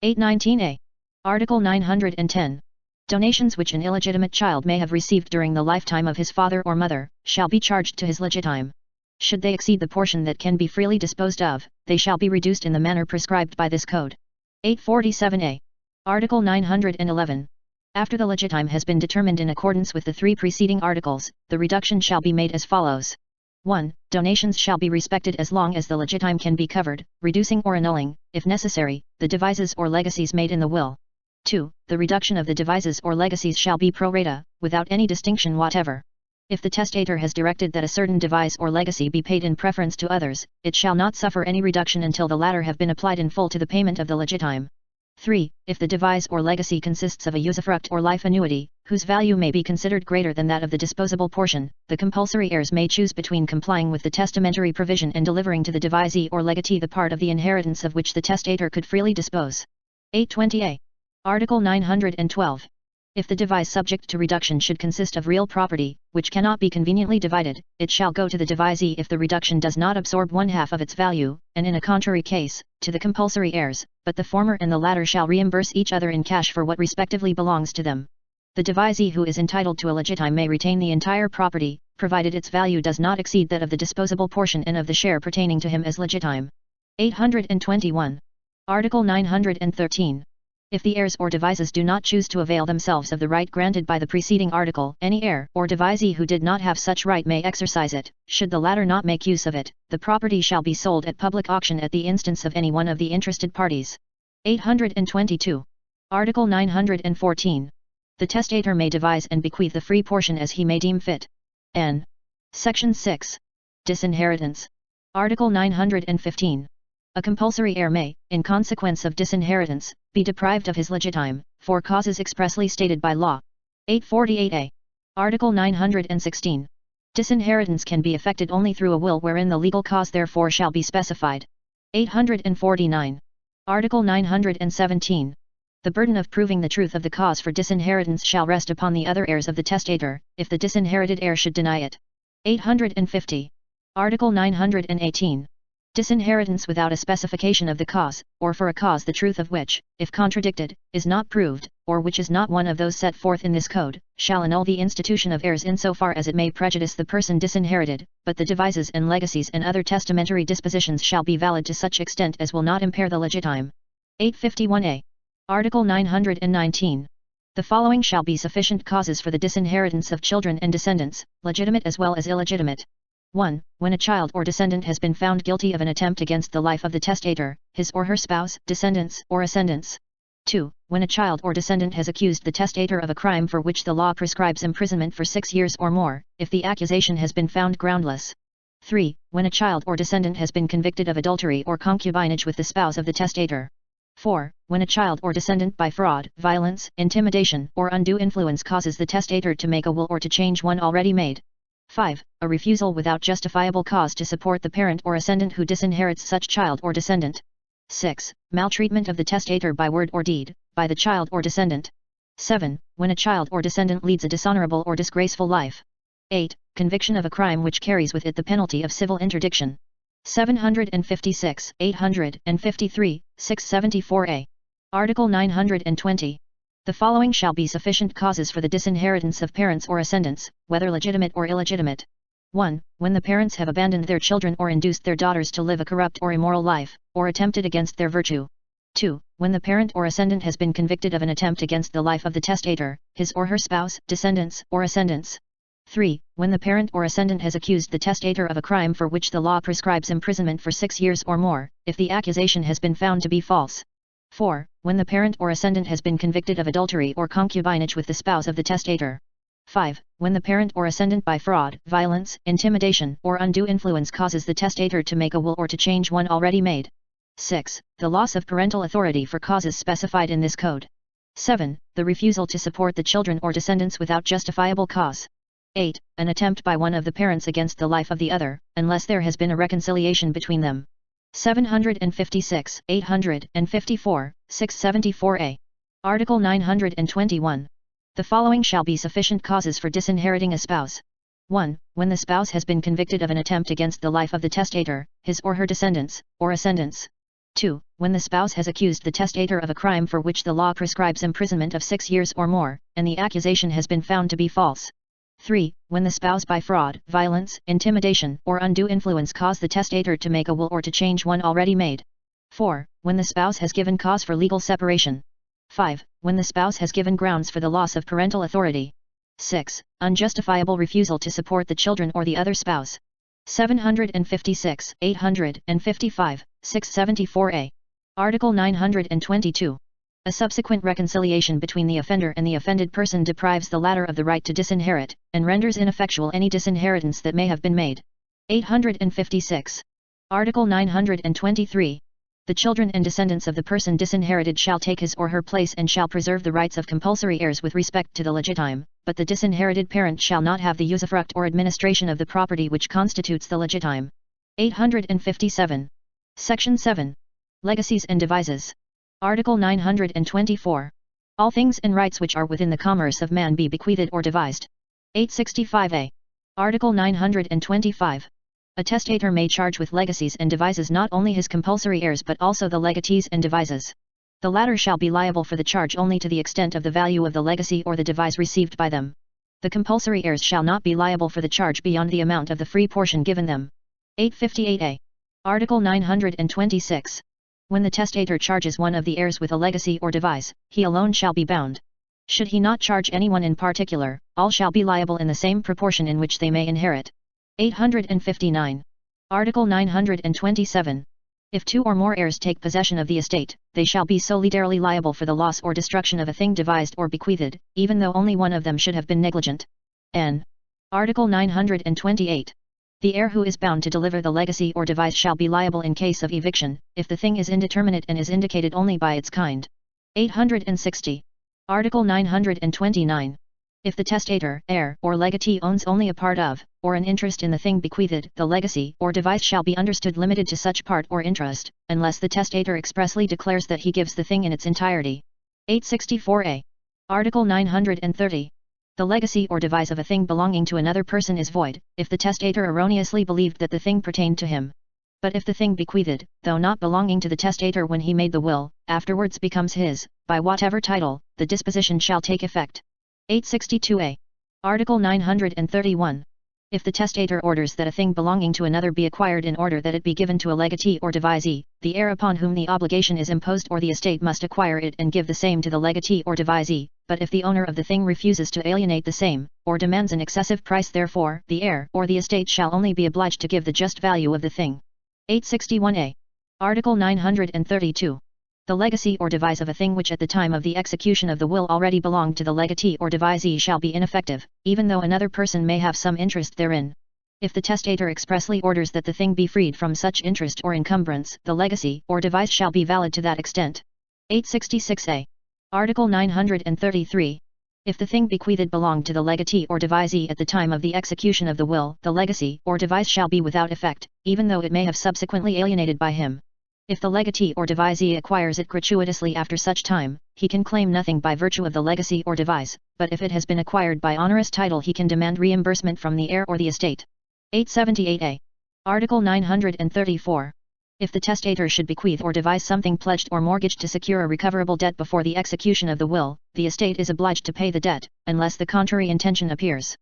819a. Article 910. Donations which an illegitimate child may have received during the lifetime of his father or mother, shall be charged to his legitime. Should they exceed the portion that can be freely disposed of, they shall be reduced in the manner prescribed by this code. 847a. Article 911. After the legitime has been determined in accordance with the 3 preceding articles, the reduction shall be made as follows. 1. Donations shall be respected as long as the legitime can be covered, reducing or annulling, if necessary, the devises or legacies made in the will. 2. The reduction of the devises or legacies shall be pro rata, without any distinction whatever. If the testator has directed that a certain devise or legacy be paid in preference to others, it shall not suffer any reduction until the latter have been applied in full to the payment of the legitime. 3. If the devise or legacy consists of a usufruct or life annuity, whose value may be considered greater than that of the disposable portion, the compulsory heirs may choose between complying with the testamentary provision and delivering to the devisee or legatee the part of the inheritance of which the testator could freely dispose. 820a. Article 912. If the devise subject to reduction should consist of real property, which cannot be conveniently divided, it shall go to the devisee if the reduction does not absorb 1/2 of its value, and in a contrary case, to the compulsory heirs, but the former and the latter shall reimburse each other in cash for what respectively belongs to them. The devisee who is entitled to a legitime may retain the entire property, provided its value does not exceed that of the disposable portion and of the share pertaining to him as legitime. 821. Article 913. If the heirs or devises do not choose to avail themselves of the right granted by the preceding article, any heir or devisee who did not have such right may exercise it. Should the latter not make use of it, the property shall be sold at public auction at the instance of any one of the interested parties. 822. Article 914. The testator may devise and bequeath the free portion as he may deem fit. N. Section 6. Disinheritance. Article 915. A compulsory heir may, in consequence of disinheritance, be deprived of his legitime, for causes expressly stated by law. 848a. Article 916. Disinheritance can be effected only through a will wherein the legal cause therefore shall be specified. 849. Article 917. The burden of proving the truth of the cause for disinheritance shall rest upon the other heirs of the testator, if the disinherited heir should deny it. 850. Article 918. Disinheritance without a specification of the cause, or for a cause the truth of which, if contradicted, is not proved, or which is not one of those set forth in this code, shall annul the institution of heirs insofar as it may prejudice the person disinherited, but the devises and legacies and other testamentary dispositions shall be valid to such extent as will not impair the legitime. 851a. Article 919. The following shall be sufficient causes for the disinheritance of children and descendants, legitimate as well as illegitimate. 1. When a child or descendant has been found guilty of an attempt against the life of the testator, his or her spouse, descendants, or ascendants. 2. When a child or descendant has accused the testator of a crime for which the law prescribes imprisonment for 6 years or more, if the accusation has been found groundless. 3. When a child or descendant has been convicted of adultery or concubinage with the spouse of the testator. 4. When a child or descendant by fraud, violence, intimidation, or undue influence causes the testator to make a will or to change one already made. 5. A refusal without justifiable cause to support the parent or ascendant who disinherits such child or descendant. 6. Maltreatment of the testator by word or deed, by the child or descendant. 7. When a child or descendant leads a dishonorable or disgraceful life. 8. Conviction of a crime which carries with it the penalty of civil interdiction. 756, 853, 674a. Article 920. The following shall be sufficient causes for the disinheritance of parents or ascendants, whether legitimate or illegitimate. 1. When the parents have abandoned their children or induced their daughters to live a corrupt or immoral life, or attempted against their virtue. 2. When the parent or ascendant has been convicted of an attempt against the life of the testator, his or her spouse, descendants, or ascendants. 3. When the parent or ascendant has accused the testator of a crime for which the law prescribes imprisonment for 6 years or more, if the accusation has been found to be false. 4. When the parent or ascendant has been convicted of adultery or concubinage with the spouse of the testator. 5. When the parent or ascendant by fraud, violence, intimidation, or undue influence causes the testator to make a will or to change one already made. 6. The loss of parental authority for causes specified in this code. 7. The refusal to support the children or descendants without justifiable cause. 8. An attempt by one of the parents against the life of the other, unless there has been a reconciliation between them. 756, 854, 674a. Article 921. The following shall be sufficient causes for disinheriting a spouse. 1. When the spouse has been convicted of an attempt against the life of the testator, his or her descendants, or ascendants. 2. When the spouse has accused the testator of a crime for which the law prescribes imprisonment of 6 years or more, and the accusation has been found to be false. 3. When the spouse by fraud, violence, intimidation, or undue influence cause the testator to make a will or to change one already made. 4. When the spouse has given cause for legal separation. 5. When the spouse has given grounds for the loss of parental authority. 6. Unjustifiable refusal to support the children or the other spouse. 756, 855, 674a. Article 922. A subsequent reconciliation between the offender and the offended person deprives the latter of the right to disinherit, and renders ineffectual any disinheritance that may have been made. 856. Article 923. The children and descendants of the person disinherited shall take his or her place and shall preserve the rights of compulsory heirs with respect to the legitime, but the disinherited parent shall not have the usufruct or administration of the property which constitutes the legitime. 857. Section 7. Legacies and devises. Article 924. All things and rights which are within the commerce of man be bequeathed or devised. 865a. Article 925. A testator may charge with legacies and devises not only his compulsory heirs but also the legatees and devises. The latter shall be liable for the charge only to the extent of the value of the legacy or the devise received by them. The compulsory heirs shall not be liable for the charge beyond the amount of the free portion given them. 858a. Article 926. When the testator charges one of the heirs with a legacy or devise, he alone shall be bound. Should he not charge anyone in particular, all shall be liable in the same proportion in which they may inherit. 859. Article 927. If 2 or more heirs take possession of the estate, they shall be solidarily liable for the loss or destruction of a thing devised or bequeathed, even though only one of them should have been negligent. N. Article 928. The heir who is bound to deliver the legacy or devise shall be liable in case of eviction, if the thing is indeterminate and is indicated only by its kind. 860. Article 929. If the testator, heir, or legatee owns only a part of, or an interest in the thing bequeathed, the legacy or devise shall be understood limited to such part or interest, unless the testator expressly declares that he gives the thing in its entirety. 864a. Article 930. The legacy or devise of a thing belonging to another person is void, if the testator erroneously believed that the thing pertained to him. But if the thing bequeathed, though not belonging to the testator when he made the will, afterwards becomes his, by whatever title, the disposition shall take effect. 862a. Article 931. If the testator orders that a thing belonging to another be acquired in order that it be given to a legatee or devisee, the heir upon whom the obligation is imposed or the estate must acquire it and give the same to the legatee or devisee, but if the owner of the thing refuses to alienate the same, or demands an excessive price therefor, the heir or the estate shall only be obliged to give the just value of the thing. 861a. Article 932. The legacy or devise of a thing which at the time of the execution of the will already belonged to the legatee or devisee shall be ineffective, even though another person may have some interest therein. If the testator expressly orders that the thing be freed from such interest or encumbrance, the legacy or devise shall be valid to that extent. 866a. Article 933. If the thing bequeathed belonged to the legatee or devisee at the time of the execution of the will, the legacy or devise shall be without effect, even though it may have subsequently alienated by him. If the legatee or devisee acquires it gratuitously after such time, he can claim nothing by virtue of the legacy or devise, but if it has been acquired by onerous title he can demand reimbursement from the heir or the estate. 878a. Article 934. If the testator should bequeath or devise something pledged or mortgaged to secure a recoverable debt before the execution of the will, the estate is obliged to pay the debt, unless the contrary intention appears.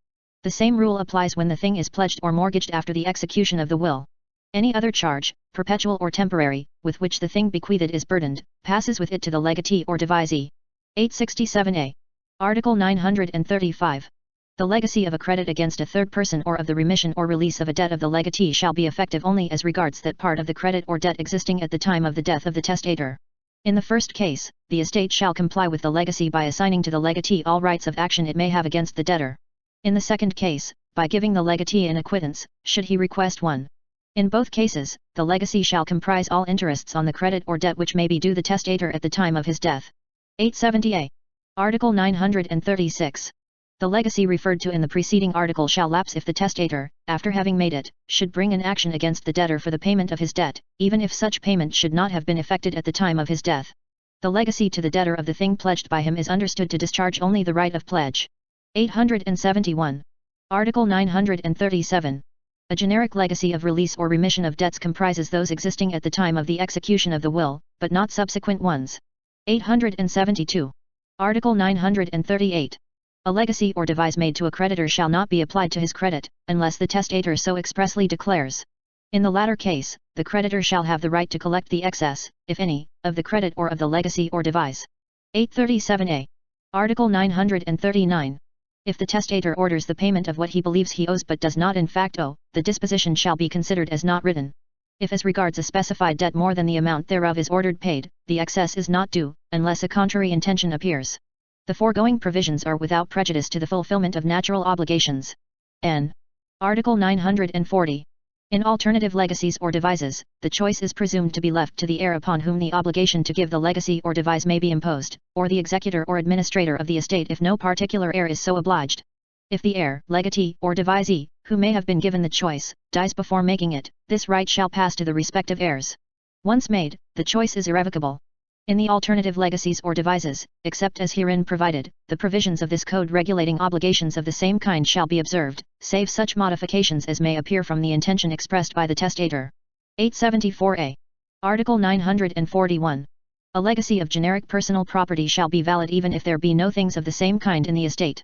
The same rule applies when the thing is pledged or mortgaged after the execution of the will. Any other charge, perpetual or temporary, with which the thing bequeathed is burdened, passes with it to the legatee or devisee. 867a. Article 935. The legacy of a credit against a third person or of the remission or release of a debt of the legatee shall be effective only as regards that part of the credit or debt existing at the time of the death of the testator. In the first case, the estate shall comply with the legacy by assigning to the legatee all rights of action it may have against the debtor. In the second case, by giving the legatee an acquittance, should he request one. In both cases, the legacy shall comprise all interests on the credit or debt which may be due the testator at the time of his death. 870a. Article 936. The legacy referred to in the preceding article shall lapse if the testator, after having made it, should bring an action against the debtor for the payment of his debt, even if such payment should not have been effected at the time of his death. The legacy to the debtor of the thing pledged by him is understood to discharge only the right of pledge. 871. Article 937. A generic legacy of release or remission of debts comprises those existing at the time of the execution of the will, but not subsequent ones. 872. Article 938. A legacy or devise made to a creditor shall not be applied to his credit, unless the testator so expressly declares. In the latter case, the creditor shall have the right to collect the excess, if any, of the credit or of the legacy or devise. 837a. Article 939. If the testator orders the payment of what he believes he owes but does not in fact owe, the disposition shall be considered as not written. If as regards a specified debt more than the amount thereof is ordered paid, the excess is not due, unless a contrary intention appears. The foregoing provisions are without prejudice to the fulfillment of natural obligations. N. Article 940. In alternative legacies or devises, the choice is presumed to be left to the heir upon whom the obligation to give the legacy or devise may be imposed, or the executor or administrator of the estate if no particular heir is so obliged. If the heir, legatee, or devisee, who may have been given the choice, dies before making it, this right shall pass to the respective heirs. Once made, the choice is irrevocable. In the alternative legacies or devises, except as herein provided, the provisions of this code regulating obligations of the same kind shall be observed, save such modifications as may appear from the intention expressed by the testator. 874a. Article 941. A legacy of generic personal property shall be valid even if there be no things of the same kind in the estate.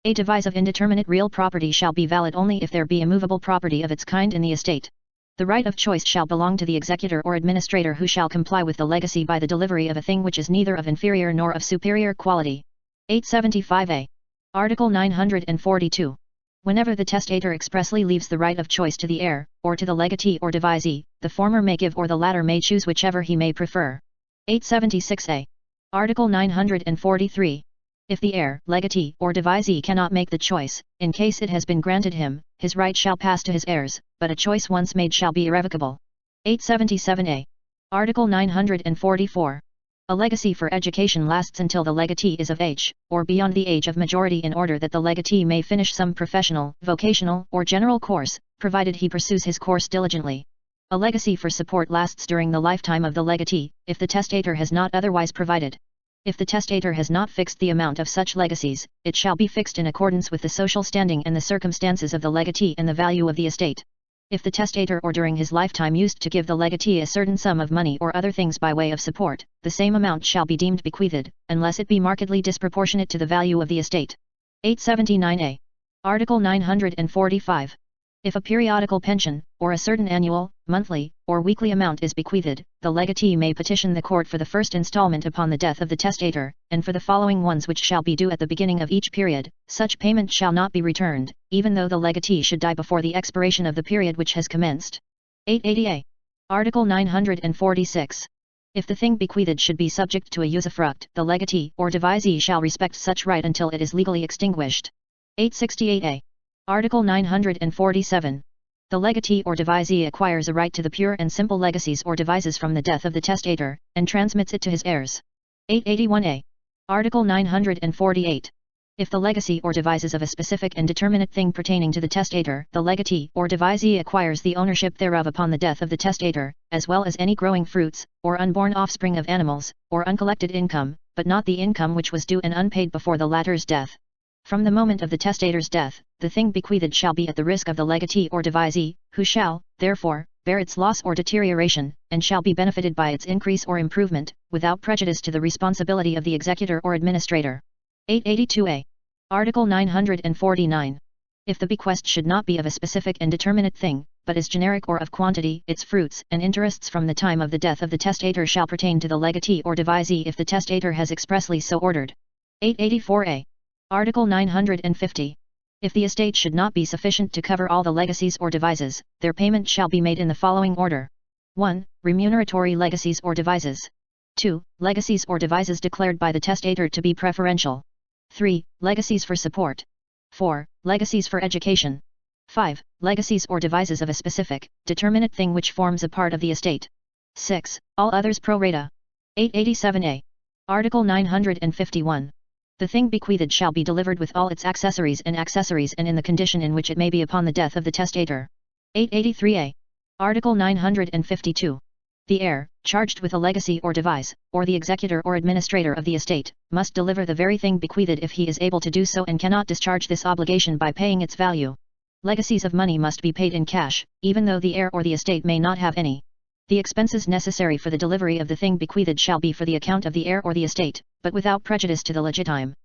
A devise of indeterminate real property shall be valid only if there be immovable property of its kind in the estate. The right of choice shall belong to the executor or administrator who shall comply with the legacy by the delivery of a thing which is neither of inferior nor of superior quality. 875a. Article 942. Whenever the testator expressly leaves the right of choice to the heir, or to the legatee or devisee, the former may give or the latter may choose whichever he may prefer. 876a. Article 943. If the heir, legatee, or devisee cannot make the choice, in case it has been granted him, his right shall pass to his heirs, but a choice once made shall be irrevocable. 877a. Article 944. A legacy for education lasts until the legatee is of age, or beyond the age of majority in order that the legatee may finish some professional, vocational, or general course, provided he pursues his course diligently. A legacy for support lasts during the lifetime of the legatee, if the testator has not otherwise provided. If the testator has not fixed the amount of such legacies, it shall be fixed in accordance with the social standing and the circumstances of the legatee and the value of the estate. If the testator or during his lifetime used to give the legatee a certain sum of money or other things by way of support, the same amount shall be deemed bequeathed, unless it be markedly disproportionate to the value of the estate. 879a. Article 945. If a periodical pension, or a certain annual, monthly, or weekly amount is bequeathed, the legatee may petition the court for the first installment upon the death of the testator, and for the following ones which shall be due at the beginning of each period. Such payment shall not be returned, even though the legatee should die before the expiration of the period which has commenced. 880a. Article 946. If the thing bequeathed should be subject to a usufruct, the legatee or devisee shall respect such right until it is legally extinguished. 868a. Article 947. The legatee or devisee acquires a right to the pure and simple legacies or devises from the death of the testator, and transmits it to his heirs. 881a. Article 948. If the legacy or devises of a specific and determinate thing pertaining to the testator, the legatee or devisee acquires the ownership thereof upon the death of the testator, as well as any growing fruits, or unborn offspring of animals, or uncollected income, but not the income which was due and unpaid before the latter's death. From the moment of the testator's death, the thing bequeathed shall be at the risk of the legatee or devisee, who shall, therefore, bear its loss or deterioration, and shall be benefited by its increase or improvement, without prejudice to the responsibility of the executor or administrator. 882a. Article 949. If the bequest should not be of a specific and determinate thing, but is generic or of quantity, its fruits and interests from the time of the death of the testator shall pertain to the legatee or devisee if the testator has expressly so ordered. 884a. Article 950. If the estate should not be sufficient to cover all the legacies or devises, their payment shall be made in the following order. 1. Remuneratory legacies or devises. 2. Legacies or devises declared by the testator to be preferential. 3. Legacies for support. 4. Legacies for education. 5. Legacies or devises of a specific, determinate thing which forms a part of the estate. 6. All others pro rata. 887a. Article 951. The thing bequeathed shall be delivered with all its accessories and in the condition in which it may be upon the death of the testator. 883a. Article 952. The heir, charged with a legacy or devise, or the executor or administrator of the estate, must deliver the very thing bequeathed if he is able to do so and cannot discharge this obligation by paying its value. Legacies of money must be paid in cash, even though the heir or the estate may not have any. The expenses necessary for the delivery of the thing bequeathed shall be for the account of the heir or the estate, but without prejudice to the legitime.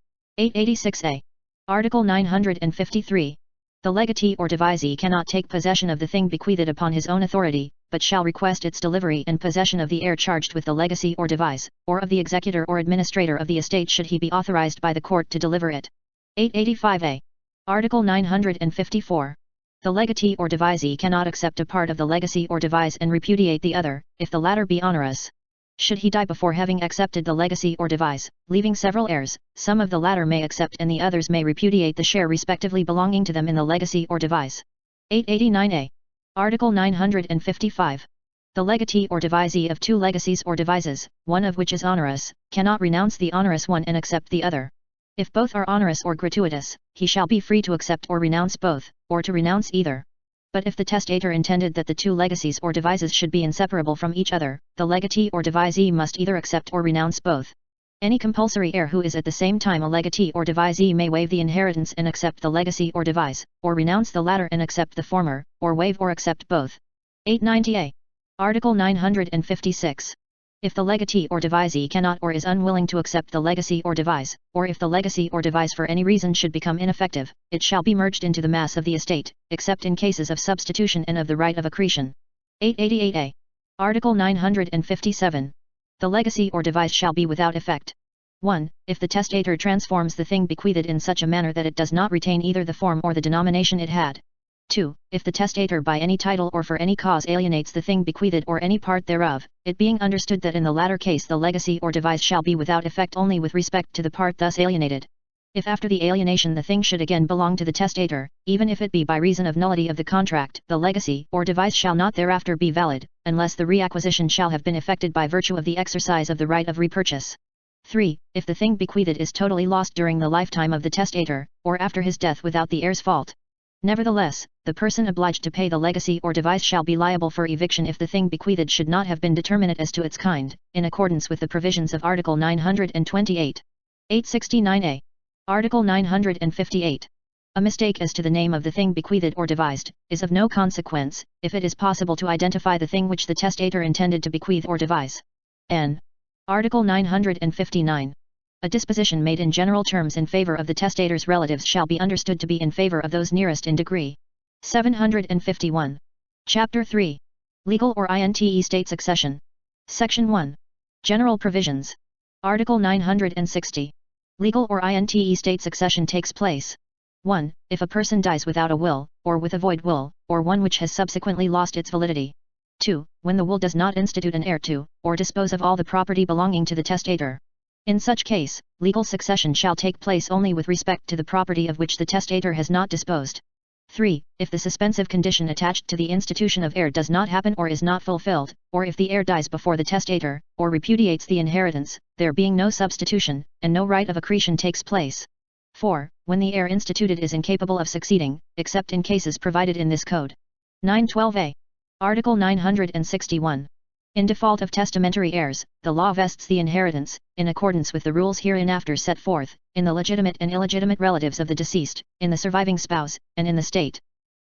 886a. Article 953. The legatee or devisee cannot take possession of the thing bequeathed upon his own authority, but shall request its delivery and possession of the heir charged with the legacy or devise, or of the executor or administrator of the estate should he be authorized by the court to deliver it. 885a. Article 954. The legatee or devisee cannot accept a part of the legacy or devise and repudiate the other, if the latter be onerous. Should he die before having accepted the legacy or devise, leaving several heirs, some of the latter may accept and the others may repudiate the share respectively belonging to them in the legacy or devise. 889a. Article 955. The legatee or devisee of two legacies or devises, one of which is onerous, cannot renounce the onerous one and accept the other. If both are onerous or gratuitous, he shall be free to accept or renounce both, or to renounce either. But if the testator intended that the two legacies or devises should be inseparable from each other, the legatee or devisee must either accept or renounce both. Any compulsory heir who is at the same time a legatee or devisee may waive the inheritance and accept the legacy or devise, or renounce the latter and accept the former, or waive or accept both. 890a. Article 956. If the legatee or devisee cannot or is unwilling to accept the legacy or devise, or if the legacy or devise for any reason should become ineffective, it shall be merged into the mass of the estate, except in cases of substitution and of the right of accretion. 888a. Article 957. The legacy or devise shall be without effect. 1. If the testator transforms the thing bequeathed in such a manner that it does not retain either the form or the denomination it had. 2. If the testator by any title or for any cause alienates the thing bequeathed or any part thereof, it being understood that in the latter case the legacy or devise shall be without effect only with respect to the part thus alienated. If after the alienation the thing should again belong to the testator, even if it be by reason of nullity of the contract, the legacy or devise shall not thereafter be valid, unless the reacquisition shall have been effected by virtue of the exercise of the right of repurchase. 3. If the thing bequeathed is totally lost during the lifetime of the testator, or after his death without the heir's fault. Nevertheless, the person obliged to pay the legacy or device shall be liable for eviction if the thing bequeathed should not have been determinate as to its kind, in accordance with the provisions of Article 928. 869a. Article 958. A mistake as to the name of the thing bequeathed or devised, is of no consequence, if it is possible to identify the thing which the testator intended to bequeath or devise. N. Article 959. A disposition made in general terms in favor of the testator's relatives shall be understood to be in favor of those nearest in degree. 751. Chapter 3. Legal or inte state succession. Section 1. General provisions. Article 960. Legal or inte state succession takes place. 1. If a person dies without a will, or with a void will, or one which has subsequently lost its validity. 2. When the will does not institute an heir to, or dispose of all the property belonging to the testator. In such case, legal succession shall take place only with respect to the property of which the testator has not disposed. 3. If the suspensive condition attached to the institution of heir does not happen or is not fulfilled, or if the heir dies before the testator, or repudiates the inheritance, there being no substitution, and no right of accretion takes place. 4. When the heir instituted is incapable of succeeding, except in cases provided in this Code. 912a. Article 961. In default of testamentary heirs, the law vests the inheritance, in accordance with the rules hereinafter set forth, in the legitimate and illegitimate relatives of the deceased, in the surviving spouse, and in the state.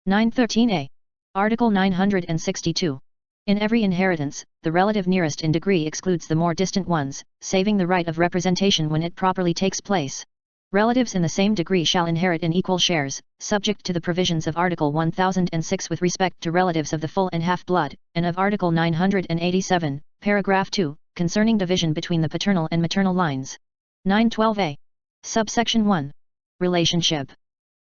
913a. Article 962. In every inheritance, the relative nearest in degree excludes the more distant ones, saving the right of representation when it properly takes place. Relatives in the same degree shall inherit in equal shares, subject to the provisions of Article 1006 with respect to relatives of the full and half-blood, and of Article 987, paragraph 2, concerning division between the paternal and maternal lines. 912a. Subsection 1. Relationship.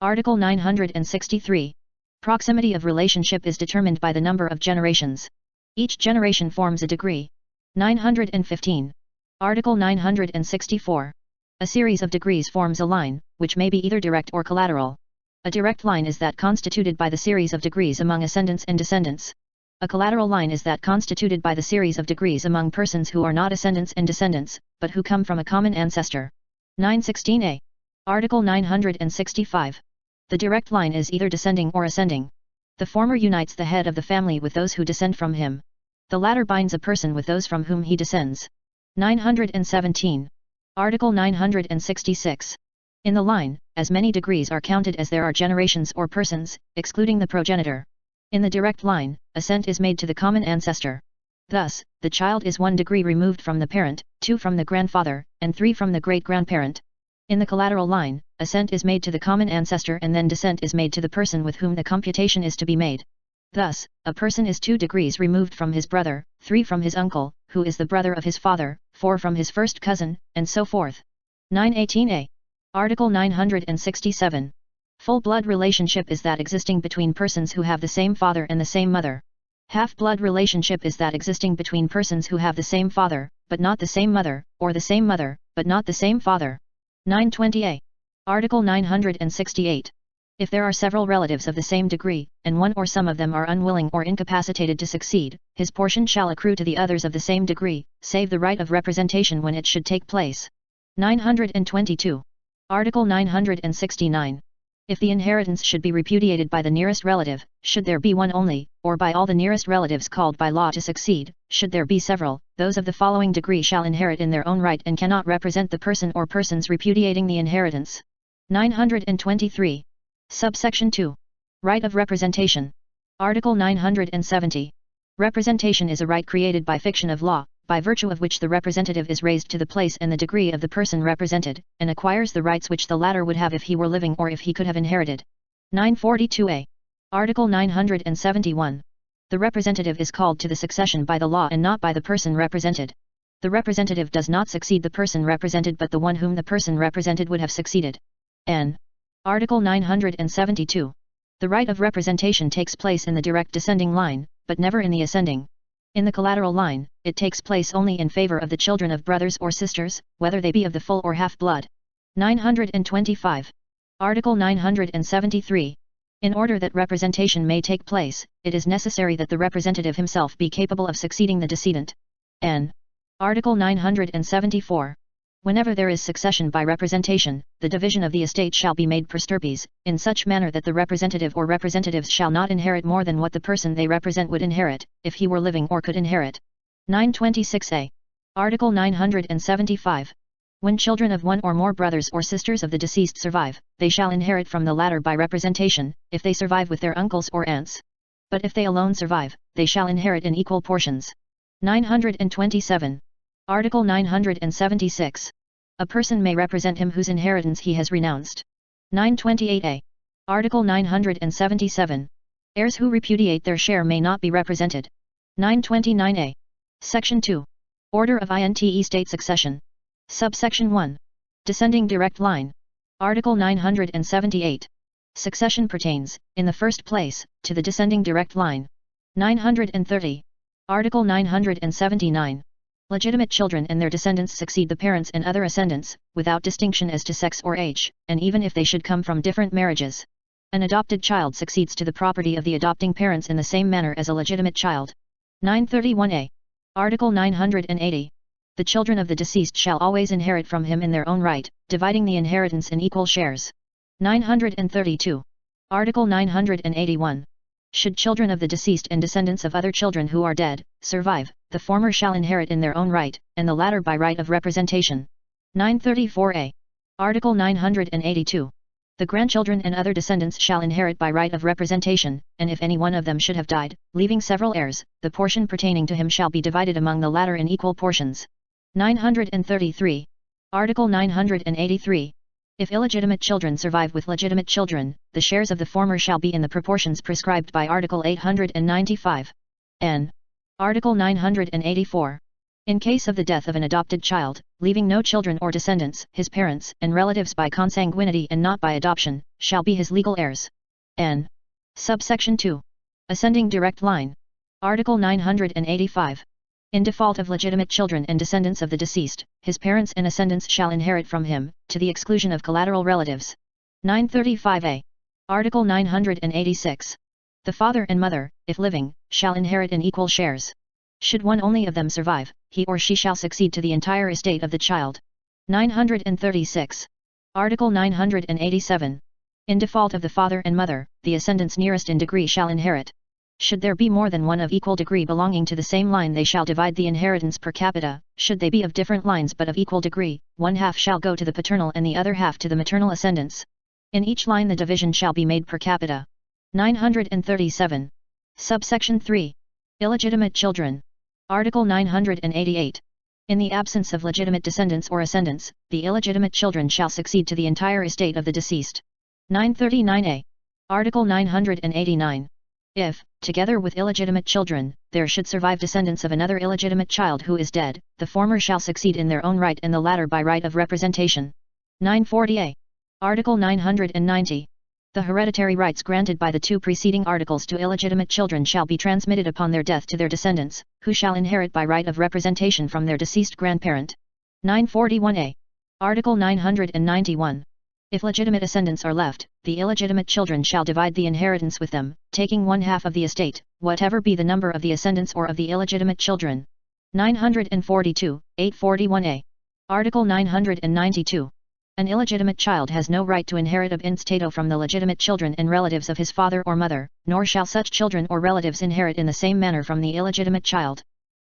Article 963. Proximity of relationship is determined by the number of generations. Each generation forms a degree. 915. Article 964. A series of degrees forms a line, which may be either direct or collateral. A direct line is that constituted by the series of degrees among ascendants and descendants. A collateral line is that constituted by the series of degrees among persons who are not ascendants and descendants, but who come from a common ancestor. 916a. Article 965. The direct line is either descending or ascending. The former unites the head of the family with those who descend from him. The latter binds a person with those from whom he descends. 917. Article 966. In the line, as many degrees are counted as there are generations or persons, excluding the progenitor. In the direct line, ascent is made to the common ancestor. Thus, the child is 1 degree removed from the parent, 2 from the grandfather, and 3 from the great-grandparent. In the collateral line, ascent is made to the common ancestor and then descent is made to the person with whom the computation is to be made. Thus, a person is 2 degrees removed from his brother, 3 from his uncle, who is the brother of his father, 4 from his first cousin, and so forth. 918a. Article 967. Full-blood relationship is that existing between persons who have the same father and the same mother. Half-blood relationship is that existing between persons who have the same father, but not the same mother, or the same mother, but not the same father. 920a. Article 968. If there are several relatives of the same degree, and one or some of them are unwilling or incapacitated to succeed, his portion shall accrue to the others of the same degree, save the right of representation when it should take place. 922. Article 969. If the inheritance should be repudiated by the nearest relative, should there be one only, or by all the nearest relatives called by law to succeed, should there be several, those of the following degree shall inherit in their own right and cannot represent the person or persons repudiating the inheritance. 923. Subsection 2. Right of representation. Article 970. Representation is a right created by fiction of law, by virtue of which the representative is raised to the place and the degree of the person represented, and acquires the rights which the latter would have if he were living or if he could have inherited. 942a. Article 971. The representative is called to the succession by the law and not by the person represented. The representative does not succeed the person represented but the one whom the person represented would have succeeded. N. Article 972. The right of representation takes place in the direct descending line, but never in the ascending. In the collateral line, it takes place only in favor of the children of brothers or sisters, whether they be of the full or half-blood. 925. Article 973. In order that representation may take place, it is necessary that the representative himself be capable of succeeding the decedent. N. Article 974. Whenever there is succession by representation, the division of the estate shall be made per stirpes, in such manner that the representative or representatives shall not inherit more than what the person they represent would inherit, if he were living or could inherit. 926a. Article 975. When children of one or more brothers or sisters of the deceased survive, they shall inherit from the latter by representation, if they survive with their uncles or aunts. But if they alone survive, they shall inherit in equal portions. 927. Article 976. A person may represent him whose inheritance he has renounced. 928a. Article 977. Heirs who repudiate their share may not be represented. 929a. Section 2. Order of INTE State Succession. Subsection 1. Descending direct line. Article 978. Succession pertains, in the first place, to the descending direct line. 930. Article 979. Legitimate children and their descendants succeed the parents and other ascendants, without distinction as to sex or age, and even if they should come from different marriages. An adopted child succeeds to the property of the adopting parents in the same manner as a legitimate child. 931a. Article 980. The children of the deceased shall always inherit from him in their own right, dividing the inheritance in equal shares. 932. Article 981. Should children of the deceased and descendants of other children who are dead, survive, the former shall inherit in their own right, and the latter by right of representation. 934a. Article 982. The grandchildren and other descendants shall inherit by right of representation, and if any one of them should have died, leaving several heirs, the portion pertaining to him shall be divided among the latter in equal portions. 933. Article 983. If illegitimate children survive with legitimate children, the shares of the former shall be in the proportions prescribed by Article 895. N. Article 984. In case of the death of an adopted child, leaving no children or descendants, his parents and relatives by consanguinity and not by adoption, shall be his legal heirs. N. Subsection 2. Ascending direct line. Article 985. In default of legitimate children and descendants of the deceased, his parents and ascendants shall inherit from him, to the exclusion of collateral relatives. 935a. Article 986. The father and mother, if living, shall inherit in equal shares. Should one only of them survive, he or she shall succeed to the entire estate of the child. 936. Article 987. In default of the father and mother, the ascendants nearest in degree shall inherit. Should there be more than one of equal degree belonging to the same line, they shall divide the inheritance per capita. Should they be of different lines but of equal degree, one half shall go to the paternal and the other half to the maternal ascendants. In each line the division shall be made per capita. 937. Subsection 3. Illegitimate children. Article 988. In the absence of legitimate descendants or ascendants, the illegitimate children shall succeed to the entire estate of the deceased. 939a. Article 989. If, together with illegitimate children, there should survive descendants of another illegitimate child who is dead, the former shall succeed in their own right and the latter by right of representation. 940a. Article 990. The hereditary rights granted by the two preceding articles to illegitimate children shall be transmitted upon their death to their descendants, who shall inherit by right of representation from their deceased grandparent. 941a. Article 991. If legitimate ascendants are left, the illegitimate children shall divide the inheritance with them, taking one half of the estate, whatever be the number of the ascendants or of the illegitimate children. 942, 841a. Article 992. An illegitimate child has no right to inherit ab instato from the legitimate children and relatives of his father or mother, nor shall such children or relatives inherit in the same manner from the illegitimate child.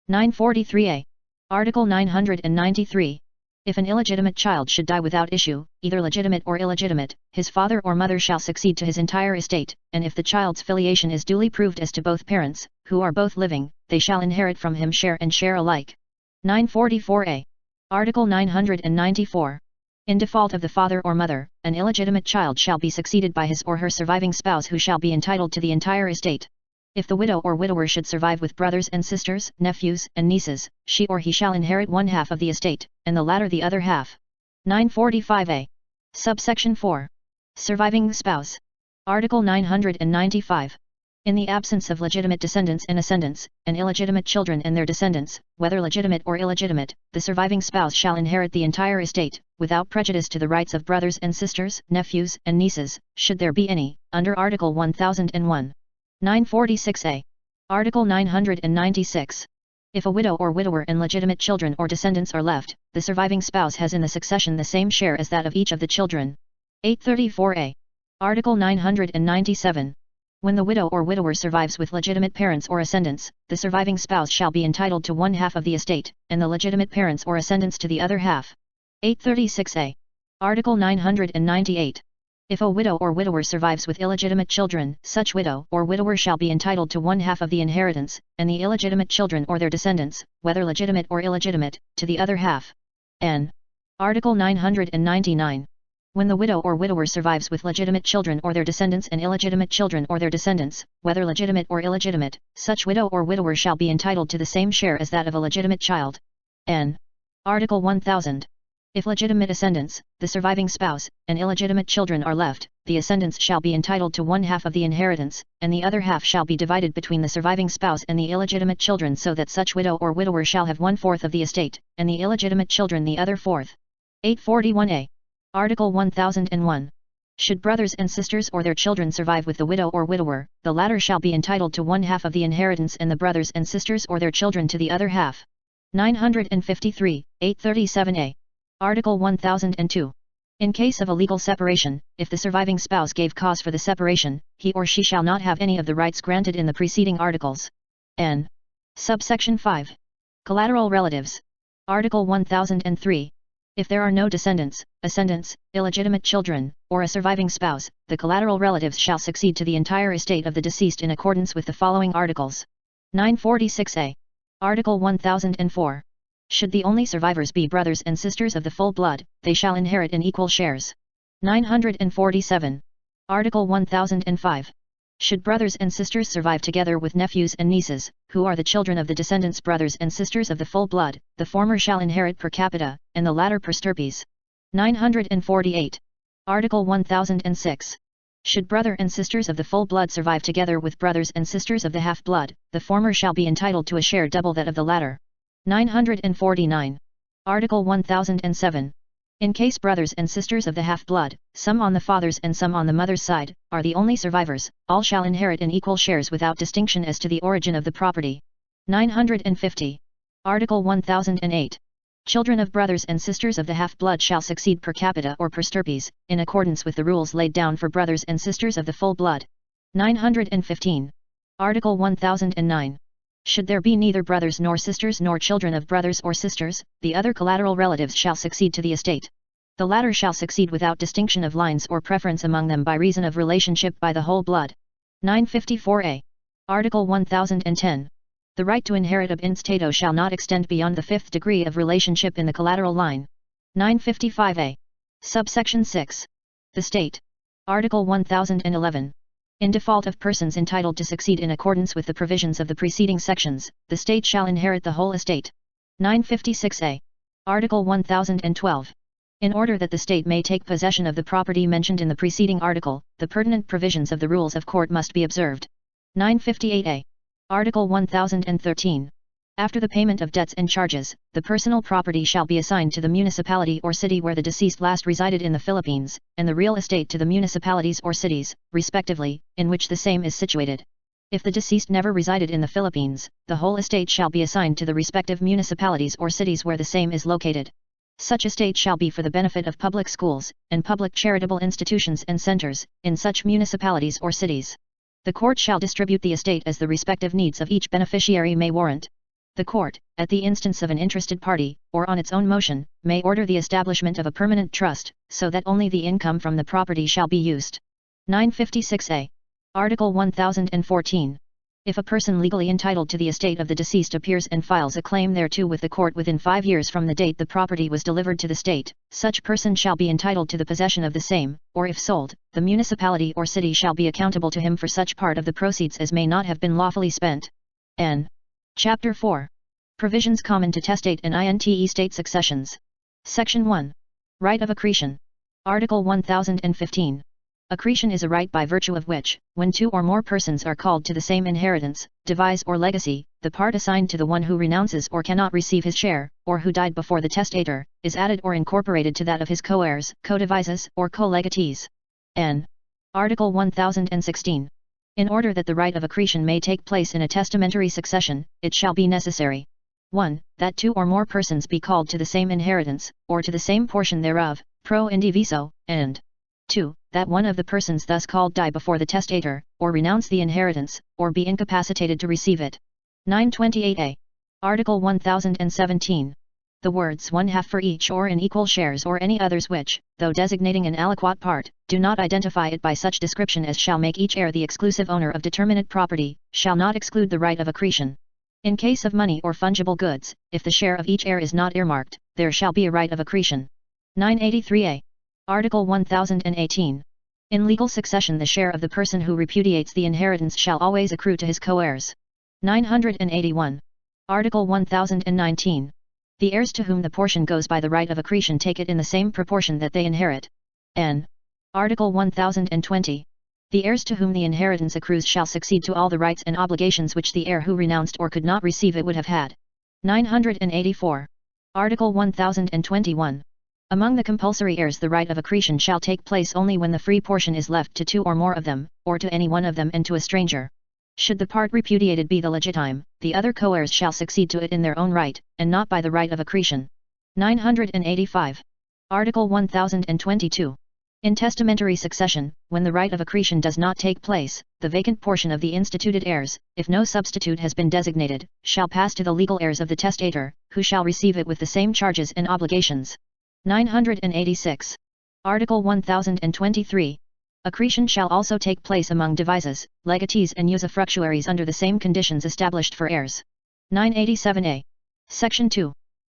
943a. Article 993. If an illegitimate child should die without issue, either legitimate or illegitimate, his father or mother shall succeed to his entire estate, and if the child's filiation is duly proved as to both parents, who are both living, they shall inherit from him share and share alike. 944a. Article 994. In default of the father or mother, an illegitimate child shall be succeeded by his or her surviving spouse who shall be entitled to the entire estate. If the widow or widower should survive with brothers and sisters, nephews and nieces, she or he shall inherit one half of the estate, and the latter the other half. 945a. Subsection 4. Surviving spouse. Article 995. In the absence of legitimate descendants and ascendants, and illegitimate children and their descendants, whether legitimate or illegitimate, the surviving spouse shall inherit the entire estate, without prejudice to the rights of brothers and sisters, nephews and nieces, should there be any, under Article 1001. 946a. Article 996. If a widow or widower and legitimate children or descendants are left, the surviving spouse has in the succession the same share as that of each of the children. 834a. Article 997. When the widow or widower survives with legitimate parents or ascendants, the surviving spouse shall be entitled to one half of the estate, and the legitimate parents or ascendants to the other half. 836a. Article 998. If a widow or widower survives with illegitimate children, such widow or widower shall be entitled to one half of the inheritance, and the illegitimate children or their descendants, whether legitimate or illegitimate, to the other half. N. Article 999. When the widow or widower survives with legitimate children or their descendants and illegitimate children or their descendants, whether legitimate or illegitimate, such widow or widower shall be entitled to the same share as that of a legitimate child. N. Article 1000. If legitimate ascendants, the surviving spouse, and illegitimate children are left, the ascendants shall be entitled to one half of the inheritance, and the other half shall be divided between the surviving spouse and the illegitimate children so that such widow or widower shall have 1/4 of the estate, and the illegitimate children the other 1/4. 841a. Article 1001. Should brothers and sisters or their children survive with the widow or widower, the latter shall be entitled to one half of the inheritance and the brothers and sisters or their children to the other half. 953, 837a. Article 1002. In case of a legal separation, if the surviving spouse gave cause for the separation, he or she shall not have any of the rights granted in the preceding articles. N. Subsection 5. Collateral relatives. Article 1003. If there are no descendants, ascendants, illegitimate children, or a surviving spouse, the collateral relatives shall succeed to the entire estate of the deceased in accordance with the following articles. 946a. Article 1004. Should the only survivors be brothers and sisters of the full blood, they shall inherit in equal shares. 947. Article 1005. Should brothers and sisters survive together with nephews and nieces, who are the children of the descendants brothers and sisters of the full blood, the former shall inherit per capita, and the latter per stirpes. 948. Article 1006. Should brother and sisters of the full blood survive together with brothers and sisters of the half blood, the former shall be entitled to a share double that of the latter. 949. Article 1007. In case brothers and sisters of the half-blood, some on the father's and some on the mother's side, are the only survivors, all shall inherit in equal shares without distinction as to the origin of the property. 950. Article 1008. Children of brothers and sisters of the half-blood shall succeed per capita or per stirpes, in accordance with the rules laid down for brothers and sisters of the full blood. 915. Article 1009. Should there be neither brothers nor sisters nor children of brothers or sisters, the other collateral relatives shall succeed to the estate. The latter shall succeed without distinction of lines or preference among them by reason of relationship by the whole blood. 954a. Article 1010. The right to inherit ab instato shall not extend beyond the 5th degree of relationship in the collateral line. 955a. Subsection 6. The state. Article 1011. In default of persons entitled to succeed in accordance with the provisions of the preceding sections, the state shall inherit the whole estate. 956a. Article 1012. In order that the state may take possession of the property mentioned in the preceding article, the pertinent provisions of the rules of court must be observed. 958a. Article 1013. After the payment of debts and charges, the personal property shall be assigned to the municipality or city where the deceased last resided in the Philippines, and the real estate to the municipalities or cities, respectively, in which the same is situated. If the deceased never resided in the Philippines, the whole estate shall be assigned to the respective municipalities or cities where the same is located. Such estate shall be for the benefit of public schools, and public charitable institutions and centers, in such municipalities or cities. The court shall distribute the estate as the respective needs of each beneficiary may warrant. The court, at the instance of an interested party, or on its own motion, may order the establishment of a permanent trust, so that only the income from the property shall be used. 956a. Article 1014. If a person legally entitled to the estate of the deceased appears and files a claim thereto with the court within 5 years from the date the property was delivered to the state, such person shall be entitled to the possession of the same, or if sold, the municipality or city shall be accountable to him for such part of the proceeds as may not have been lawfully spent. N. Chapter 4. Provisions common to testate and estate successions. Section 1. Right of accretion. Article 1015. Accretion is a right by virtue of which, when two or more persons are called to the same inheritance, devise or legacy, the part assigned to the one who renounces or cannot receive his share, or who died before the testator, is added or incorporated to that of his co-heirs, co-devises, or co-legatees. N. Article 1016. In order that the right of accretion may take place in a testamentary succession, it shall be necessary 1. That 2 or more persons be called to the same inheritance, or to the same portion thereof, pro indiviso, and 2. That one of the persons thus called die before the testator, or renounce the inheritance, or be incapacitated to receive it. 928a. Article 1017. The words one half for each or in equal shares or any others which, though designating an aliquot part, do not identify it by such description as shall make each heir the exclusive owner of determinate property, shall not exclude the right of accretion. In case of money or fungible goods, if the share of each heir is not earmarked, there shall be a right of accretion. 983a. Article 1018. In legal succession the share of the person who repudiates the inheritance shall always accrue to his co-heirs. 981. Article 1019. The heirs to whom the portion goes by the right of accretion take it in the same proportion that they inherit. N. Article 1020. The heirs to whom the inheritance accrues shall succeed to all the rights and obligations which the heir who renounced or could not receive it would have had. 984. Article 1021. Among the compulsory heirs the right of accretion shall take place only when the free portion is left to 2 or more of them, or to any one of them and to a stranger. Should the part repudiated be the legitime, the other co-heirs shall succeed to it in their own right, and not by the right of accretion. 985. Article 1022. In testamentary succession, when the right of accretion does not take place, the vacant portion of the instituted heirs, if no substitute has been designated, shall pass to the legal heirs of the testator, who shall receive it with the same charges and obligations. 986. Article 1023. Accretion shall also take place among devises, legatees and usufructuaries under the same conditions established for heirs. 987a. Section 2.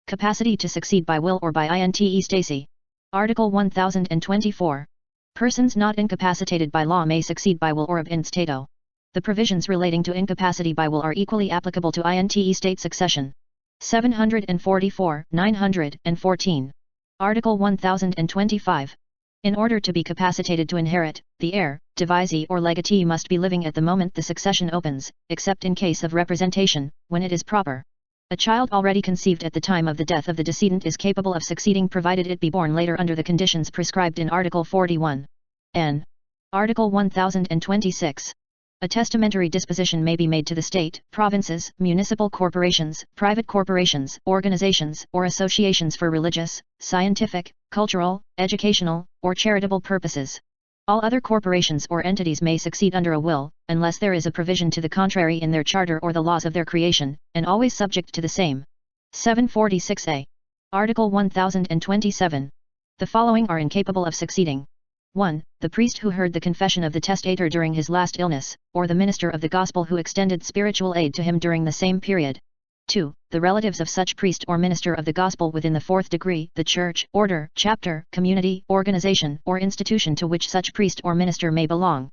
Capacity to succeed by will or by inte stacy. Article 1024. Persons not incapacitated by law may succeed by will or ab in stato. The provisions relating to incapacity by will are equally applicable to inte state succession. 744, 914. Article 1025. In order to be capacitated to inherit, the heir, devisee or legatee must be living at the moment the succession opens, except in case of representation, when it is proper. A child already conceived at the time of the death of the decedent is capable of succeeding provided it be born later under the conditions prescribed in Article 41. N. Article 1026. A testamentary disposition may be made to the state, provinces, municipal corporations, private corporations, organizations, or associations for religious, scientific, cultural, educational, or charitable purposes. All other corporations or entities may succeed under a will, unless there is a provision to the contrary in their charter or the laws of their creation, and always subject to the same. 746a. Article 1027. The following are incapable of succeeding. 1. The priest who heard the confession of the testator during his last illness, or the minister of the gospel who extended spiritual aid to him during the same period. 2. The relatives of such priest or minister of the gospel within the 4th degree, the church, order, chapter, community, organization, or institution to which such priest or minister may belong.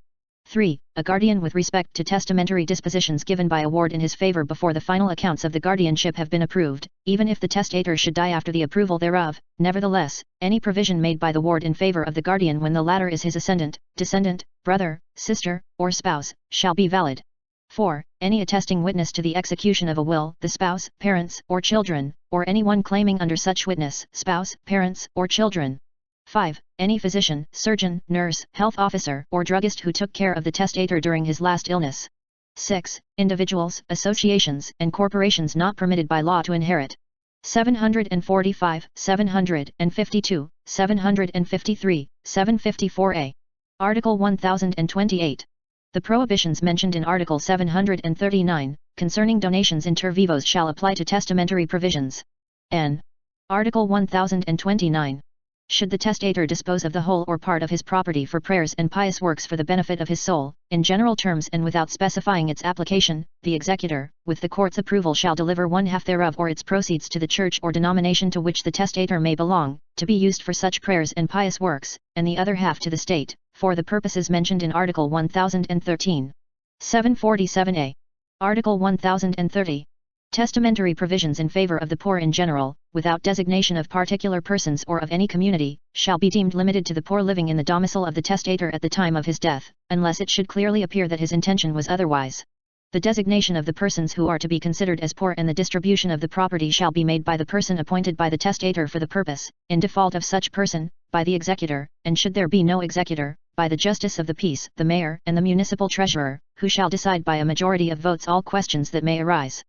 3. A guardian with respect to testamentary dispositions given by a ward in his favor before the final accounts of the guardianship have been approved, even if the testator should die after the approval thereof. Nevertheless, any provision made by the ward in favor of the guardian when the latter is his ascendant, descendant, brother, sister, or spouse, shall be valid. 4. Any attesting witness to the execution of a will, the spouse, parents, or children, or anyone claiming under such witness, spouse, parents, or children. 5. Any physician, surgeon, nurse, health officer, or druggist who took care of the testator during his last illness. 6. Individuals, associations, and corporations not permitted by law to inherit. 745, 752, 753, 754a. Article 1028. The prohibitions mentioned in Article 739, concerning donations inter vivos shall apply to testamentary provisions. N. Article 1029. Should the testator dispose of the whole or part of his property for prayers and pious works for the benefit of his soul, in general terms and without specifying its application, the executor, with the court's approval shall deliver 1/2 thereof or its proceeds to the church or denomination to which the testator may belong, to be used for such prayers and pious works, and the other half to the state, for the purposes mentioned in Article 1013. 747a. Article 1030. Testamentary provisions in favor of the poor in general, without designation of particular persons or of any community, shall be deemed limited to the poor living in the domicile of the testator at the time of his death, unless it should clearly appear that his intention was otherwise. The designation of the persons who are to be considered as poor and the distribution of the property shall be made by the person appointed by the testator for the purpose, in default of such person, by the executor, and should there be no executor, by the justice of the peace, the mayor, and the municipal treasurer, who shall decide by a majority of votes all questions that may arise.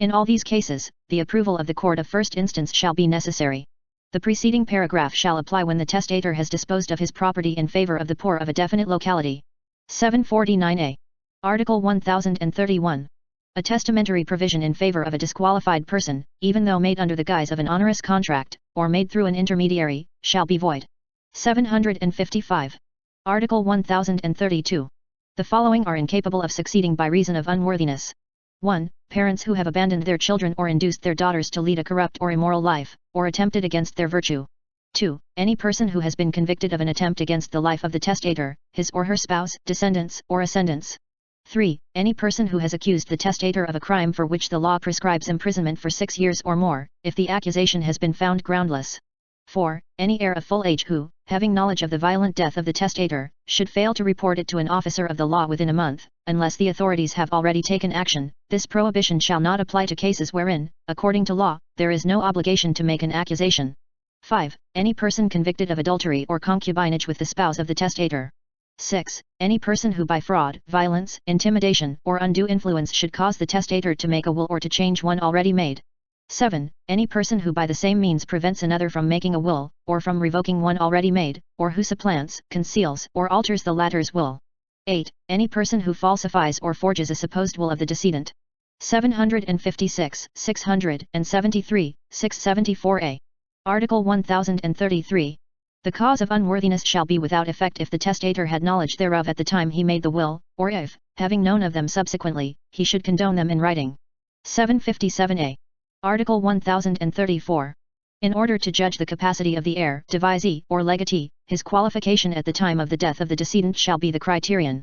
In all these cases, the approval of the court of first instance shall be necessary. The preceding paragraph shall apply when the testator has disposed of his property in favor of the poor of a definite locality. 749a. Article 1031. A testamentary provision in favor of a disqualified person, even though made under the guise of an onerous contract, or made through an intermediary, shall be void. 755. Article 1032. The following are incapable of succeeding by reason of unworthiness. 1. Parents who have abandoned their children or induced their daughters to lead a corrupt or immoral life, or attempted against their virtue. 2. Any person who has been convicted of an attempt against the life of the testator, his or her spouse, descendants, or ascendants. 3. Any person who has accused the testator of a crime for which the law prescribes imprisonment for 6 years or more, if the accusation has been found groundless. 4. Any heir of full age who, having knowledge of the violent death of the testator, should fail to report it to an officer of the law within a month, unless the authorities have already taken action. This prohibition shall not apply to cases wherein, according to law, there is no obligation to make an accusation. 5. Any person convicted of adultery or concubinage with the spouse of the testator. 6. Any person who by fraud, violence, intimidation, or undue influence should cause the testator to make a will or to change one already made. 7. Any person who by the same means prevents another from making a will, or from revoking one already made, or who supplants, conceals, or alters the latter's will. 8. Any person who falsifies or forges a supposed will of the decedent. 756, 673, 674a. Article 1033. The cause of unworthiness shall be without effect if the testator had knowledge thereof at the time he made the will, or if, having known of them subsequently, he should condone them in writing. 757a. Article 1034. In order to judge the capacity of the heir, devisee, or legatee, his qualification at the time of the death of the decedent shall be the criterion.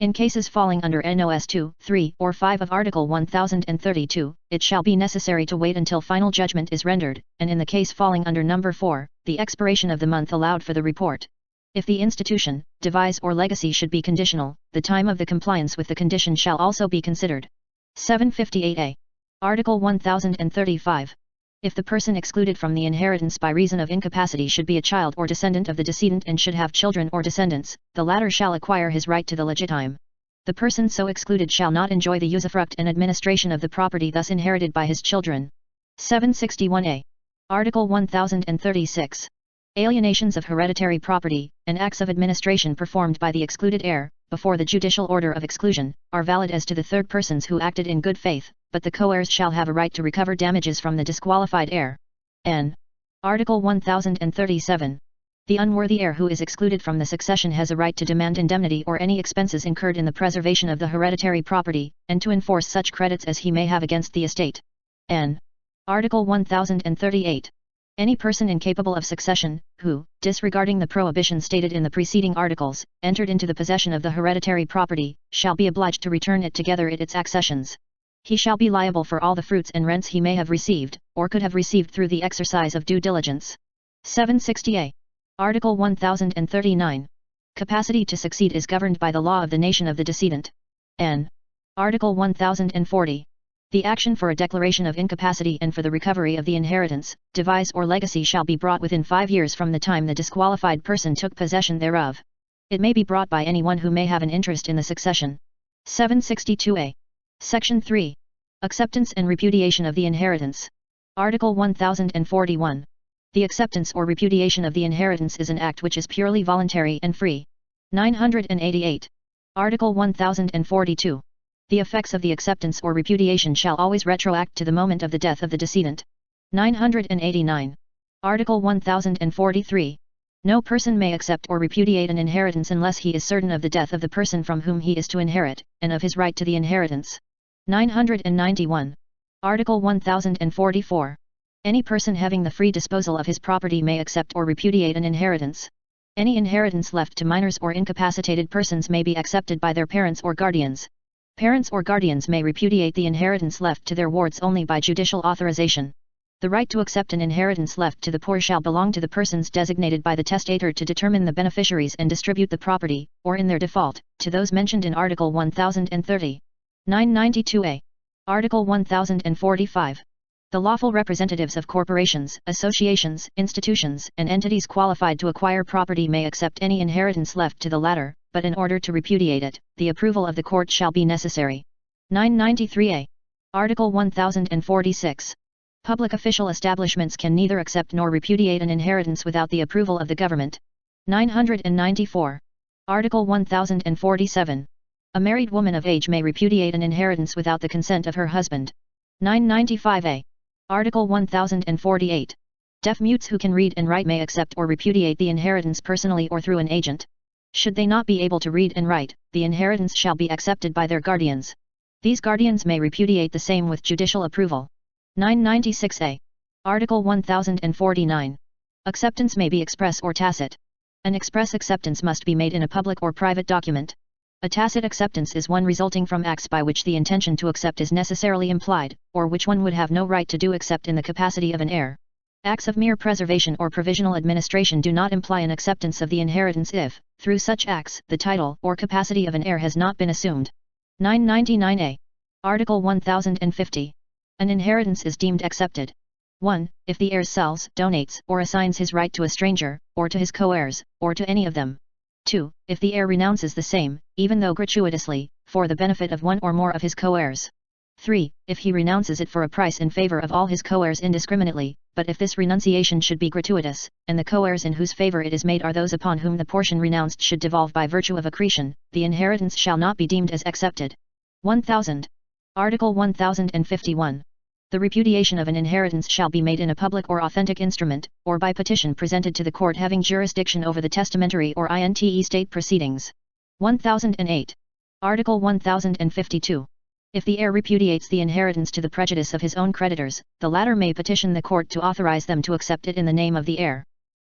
In cases falling under NOS 2, 3, or 5 of Article 1032, it shall be necessary to wait until final judgment is rendered, and in the case falling under number 4, the expiration of the month allowed for the report. If the institution, devise or legacy should be conditional, the time of the compliance with the condition shall also be considered. 758a. Article 1035. If the person excluded from the inheritance by reason of incapacity should be a child or descendant of the decedent and should have children or descendants, the latter shall acquire his right to the legitime. The person so excluded shall not enjoy the usufruct and administration of the property thus inherited by his children. 761a. Article 1036. Alienations of hereditary property, and acts of administration performed by the excluded heir, before the judicial order of exclusion, are valid as to the third persons who acted in good faith, but the co-heirs shall have a right to recover damages from the disqualified heir. N. Article 1037. The unworthy heir who is excluded from the succession has a right to demand indemnity or any expenses incurred in the preservation of the hereditary property, and to enforce such credits as he may have against the estate. N. Article 1038. Any person incapable of succession, who, disregarding the prohibition stated in the preceding articles, entered into the possession of the hereditary property, shall be obliged to return it together at its accessions. He shall be liable for all the fruits and rents he may have received, or could have received through the exercise of due diligence. 760a. Article 1039. Capacity to succeed is governed by the law of the nation of the decedent. N. Article 1040. The action for a declaration of incapacity and for the recovery of the inheritance, devise or legacy shall be brought within 5 years from the time the disqualified person took possession thereof. It may be brought by anyone who may have an interest in the succession. 762a. Section 3. Acceptance and repudiation of the inheritance. Article 1041. The acceptance or repudiation of the inheritance is an act which is purely voluntary and free. 988. Article 1042. The effects of the acceptance or repudiation shall always retroact to the moment of the death of the decedent. 989. Article 1043. No person may accept or repudiate an inheritance unless he is certain of the death of the person from whom he is to inherit, and of his right to the inheritance. 991. Article 1044. Any person having the free disposal of his property may accept or repudiate an inheritance. Any inheritance left to minors or incapacitated persons may be accepted by their parents or guardians. Parents or guardians may repudiate the inheritance left to their wards only by judicial authorization. The right to accept an inheritance left to the poor shall belong to the persons designated by the testator to determine the beneficiaries and distribute the property, or in their default, to those mentioned in Article 1030. 992a. Article 1045. The lawful representatives of corporations, associations, institutions, and entities qualified to acquire property may accept any inheritance left to the latter, but in order to repudiate it, the approval of the court shall be necessary. 993a. Article 1046. Public official establishments can neither accept nor repudiate an inheritance without the approval of the government. 994. Article 1047. A married woman of age may repudiate an inheritance without the consent of her husband. 995a. Article 1048. Deaf mutes who can read and write may accept or repudiate the inheritance personally or through an agent. Should they not be able to read and write, the inheritance shall be accepted by their guardians. These guardians may repudiate the same with judicial approval. 996a. Article 1049. Acceptance may be express or tacit. An express acceptance must be made in a public or private document. A tacit acceptance is one resulting from acts by which the intention to accept is necessarily implied, or which one would have no right to do except in the capacity of an heir. Acts of mere preservation or provisional administration do not imply an acceptance of the inheritance if, through such acts, the title or capacity of an heir has not been assumed. 999a. Article 1050. An inheritance is deemed accepted. 1. If the heir sells, donates, or assigns his right to a stranger, or to his co-heirs, or to any of them. 2. If the heir renounces the same, even though gratuitously, for the benefit of one or more of his co-heirs. 3. If he renounces it for a price in favor of all his co-heirs indiscriminately, but if this renunciation should be gratuitous, and the co-heirs in whose favor it is made are those upon whom the portion renounced should devolve by virtue of accretion, the inheritance shall not be deemed as accepted. 1000. Article 1051. The repudiation of an inheritance shall be made in a public or authentic instrument, or by petition presented to the court having jurisdiction over the testamentary or estate proceedings. 1008. Article 1052. If the heir repudiates the inheritance to the prejudice of his own creditors, the latter may petition the court to authorize them to accept it in the name of the heir.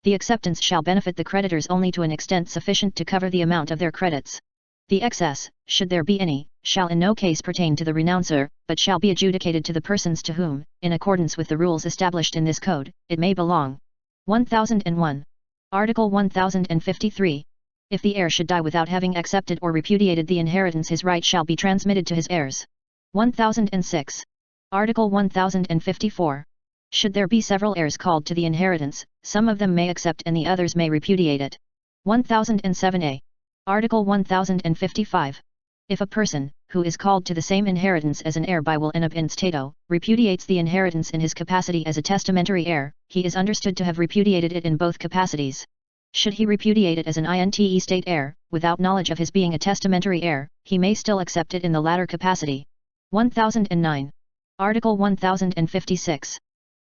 The acceptance shall benefit the creditors only to an extent sufficient to cover the amount of their credits. The excess, should there be any, shall in no case pertain to the renouncer, but shall be adjudicated to the persons to whom, in accordance with the rules established in this code, it may belong. 1001. Article 1053. If the heir should die without having accepted or repudiated the inheritance, his right shall be transmitted to his heirs. 1006. Article 1054. Should there be several heirs called to the inheritance, some of them may accept and the others may repudiate it. 1007a. Article 1055. If a person, who is called to the same inheritance as an heir by will and ab instato, repudiates the inheritance in his capacity as a testamentary heir, he is understood to have repudiated it in both capacities. Should he repudiate it as an estate heir, without knowledge of his being a testamentary heir, he may still accept it in the latter capacity. 1009. Article 1056.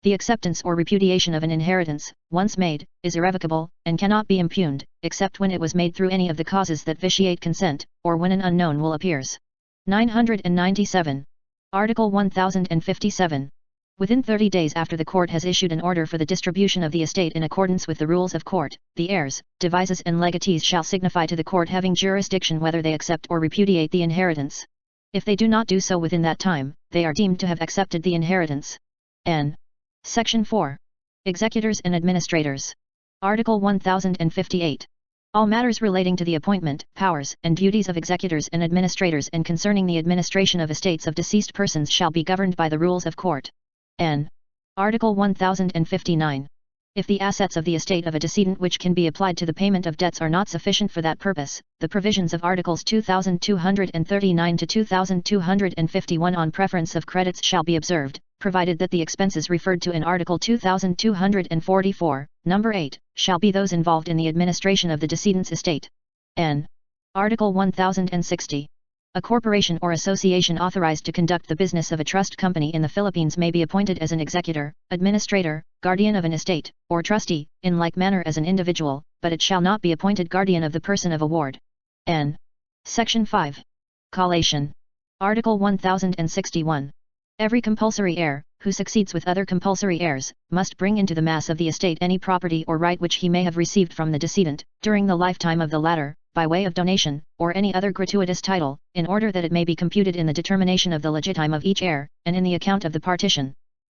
The acceptance or repudiation of an inheritance, once made, is irrevocable, and cannot be impugned, except when it was made through any of the causes that vitiate consent, or when an unknown will appears. 997. Article 1057. Within 30 days after the court has issued an order for the distribution of the estate in accordance with the rules of court, the heirs, devises and legatees shall signify to the court having jurisdiction whether they accept or repudiate the inheritance. If they do not do so within that time, they are deemed to have accepted the inheritance. N. Section 4. Executors and Administrators. Article 1058. All matters relating to the appointment, powers, and duties of executors and administrators and concerning the administration of estates of deceased persons shall be governed by the rules of court. N. Article 1059. If the assets of the estate of a decedent which can be applied to the payment of debts are not sufficient for that purpose, the provisions of Articles 2239 to 2251 on preference of credits shall be observed, provided that the expenses referred to in Article 2244, Number 8, shall be those involved in the administration of the decedent's estate. N. Article 1060. A corporation or association authorized to conduct the business of a trust company in the Philippines may be appointed as an executor, administrator, guardian of an estate, or trustee, in like manner as an individual, but it shall not be appointed guardian of the person of award. N. Section 5. Collation. Article 1061. Every compulsory heir, who succeeds with other compulsory heirs, must bring into the mass of the estate any property or right which he may have received from the decedent, during the lifetime of the latter, by way of donation, or any other gratuitous title, in order that it may be computed in the determination of the legitime of each heir, and in the account of the partition.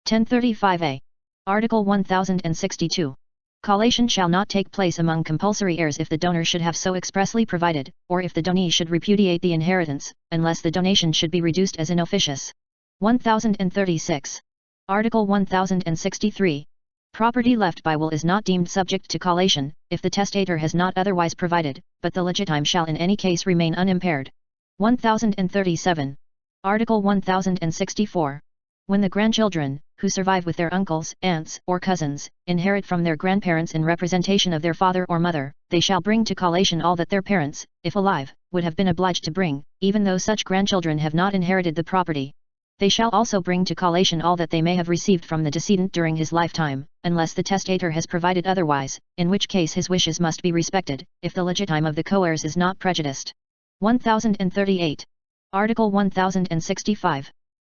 1035a. Article 1062. Collation shall not take place among compulsory heirs if the donor should have so expressly provided, or if the donee should repudiate the inheritance, unless the donation should be reduced as in officious. 1036. Article 1063. Property left by will is not deemed subject to collation, if the testator has not otherwise provided, but the legitime shall in any case remain unimpaired. 1037. Article 1064. When the grandchildren, who survive with their uncles, aunts, or cousins, inherit from their grandparents in representation of their father or mother, they shall bring to collation all that their parents, if alive, would have been obliged to bring, even though such grandchildren have not inherited the property. They shall also bring to collation all that they may have received from the decedent during his lifetime, unless the testator has provided otherwise, in which case his wishes must be respected, if the legitime of the co-heirs is not prejudiced. 1038. Article 1065.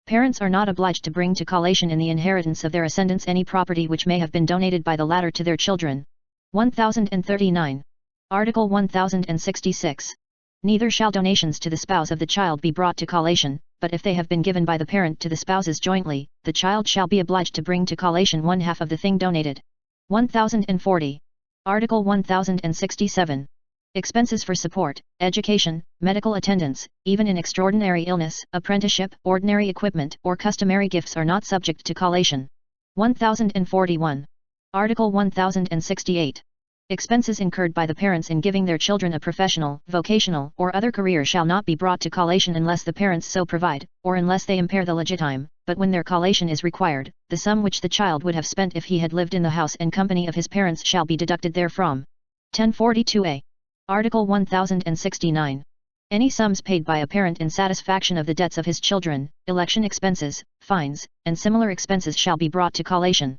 Parents are not obliged to bring to collation in the inheritance of their ascendants any property which may have been donated by the latter to their children. 1039. Article 1066. Neither shall donations to the spouse of the child be brought to collation, but if they have been given by the parent to the spouses jointly, the child shall be obliged to bring to collation one half of the thing donated. 1040. Article 1067. Expenses for support, education, medical attendance, even in extraordinary illness, apprenticeship, ordinary equipment, or customary gifts are not subject to collation. 1041. Article 1068. Expenses incurred by the parents in giving their children a professional, vocational, or other career shall not be brought to collation unless the parents so provide, or unless they impair the legitime, but when their collation is required, the sum which the child would have spent if he had lived in the house and company of his parents shall be deducted therefrom. 1042a. Article 1069. Any sums paid by a parent in satisfaction of the debts of his children, election expenses, fines, and similar expenses shall be brought to collation.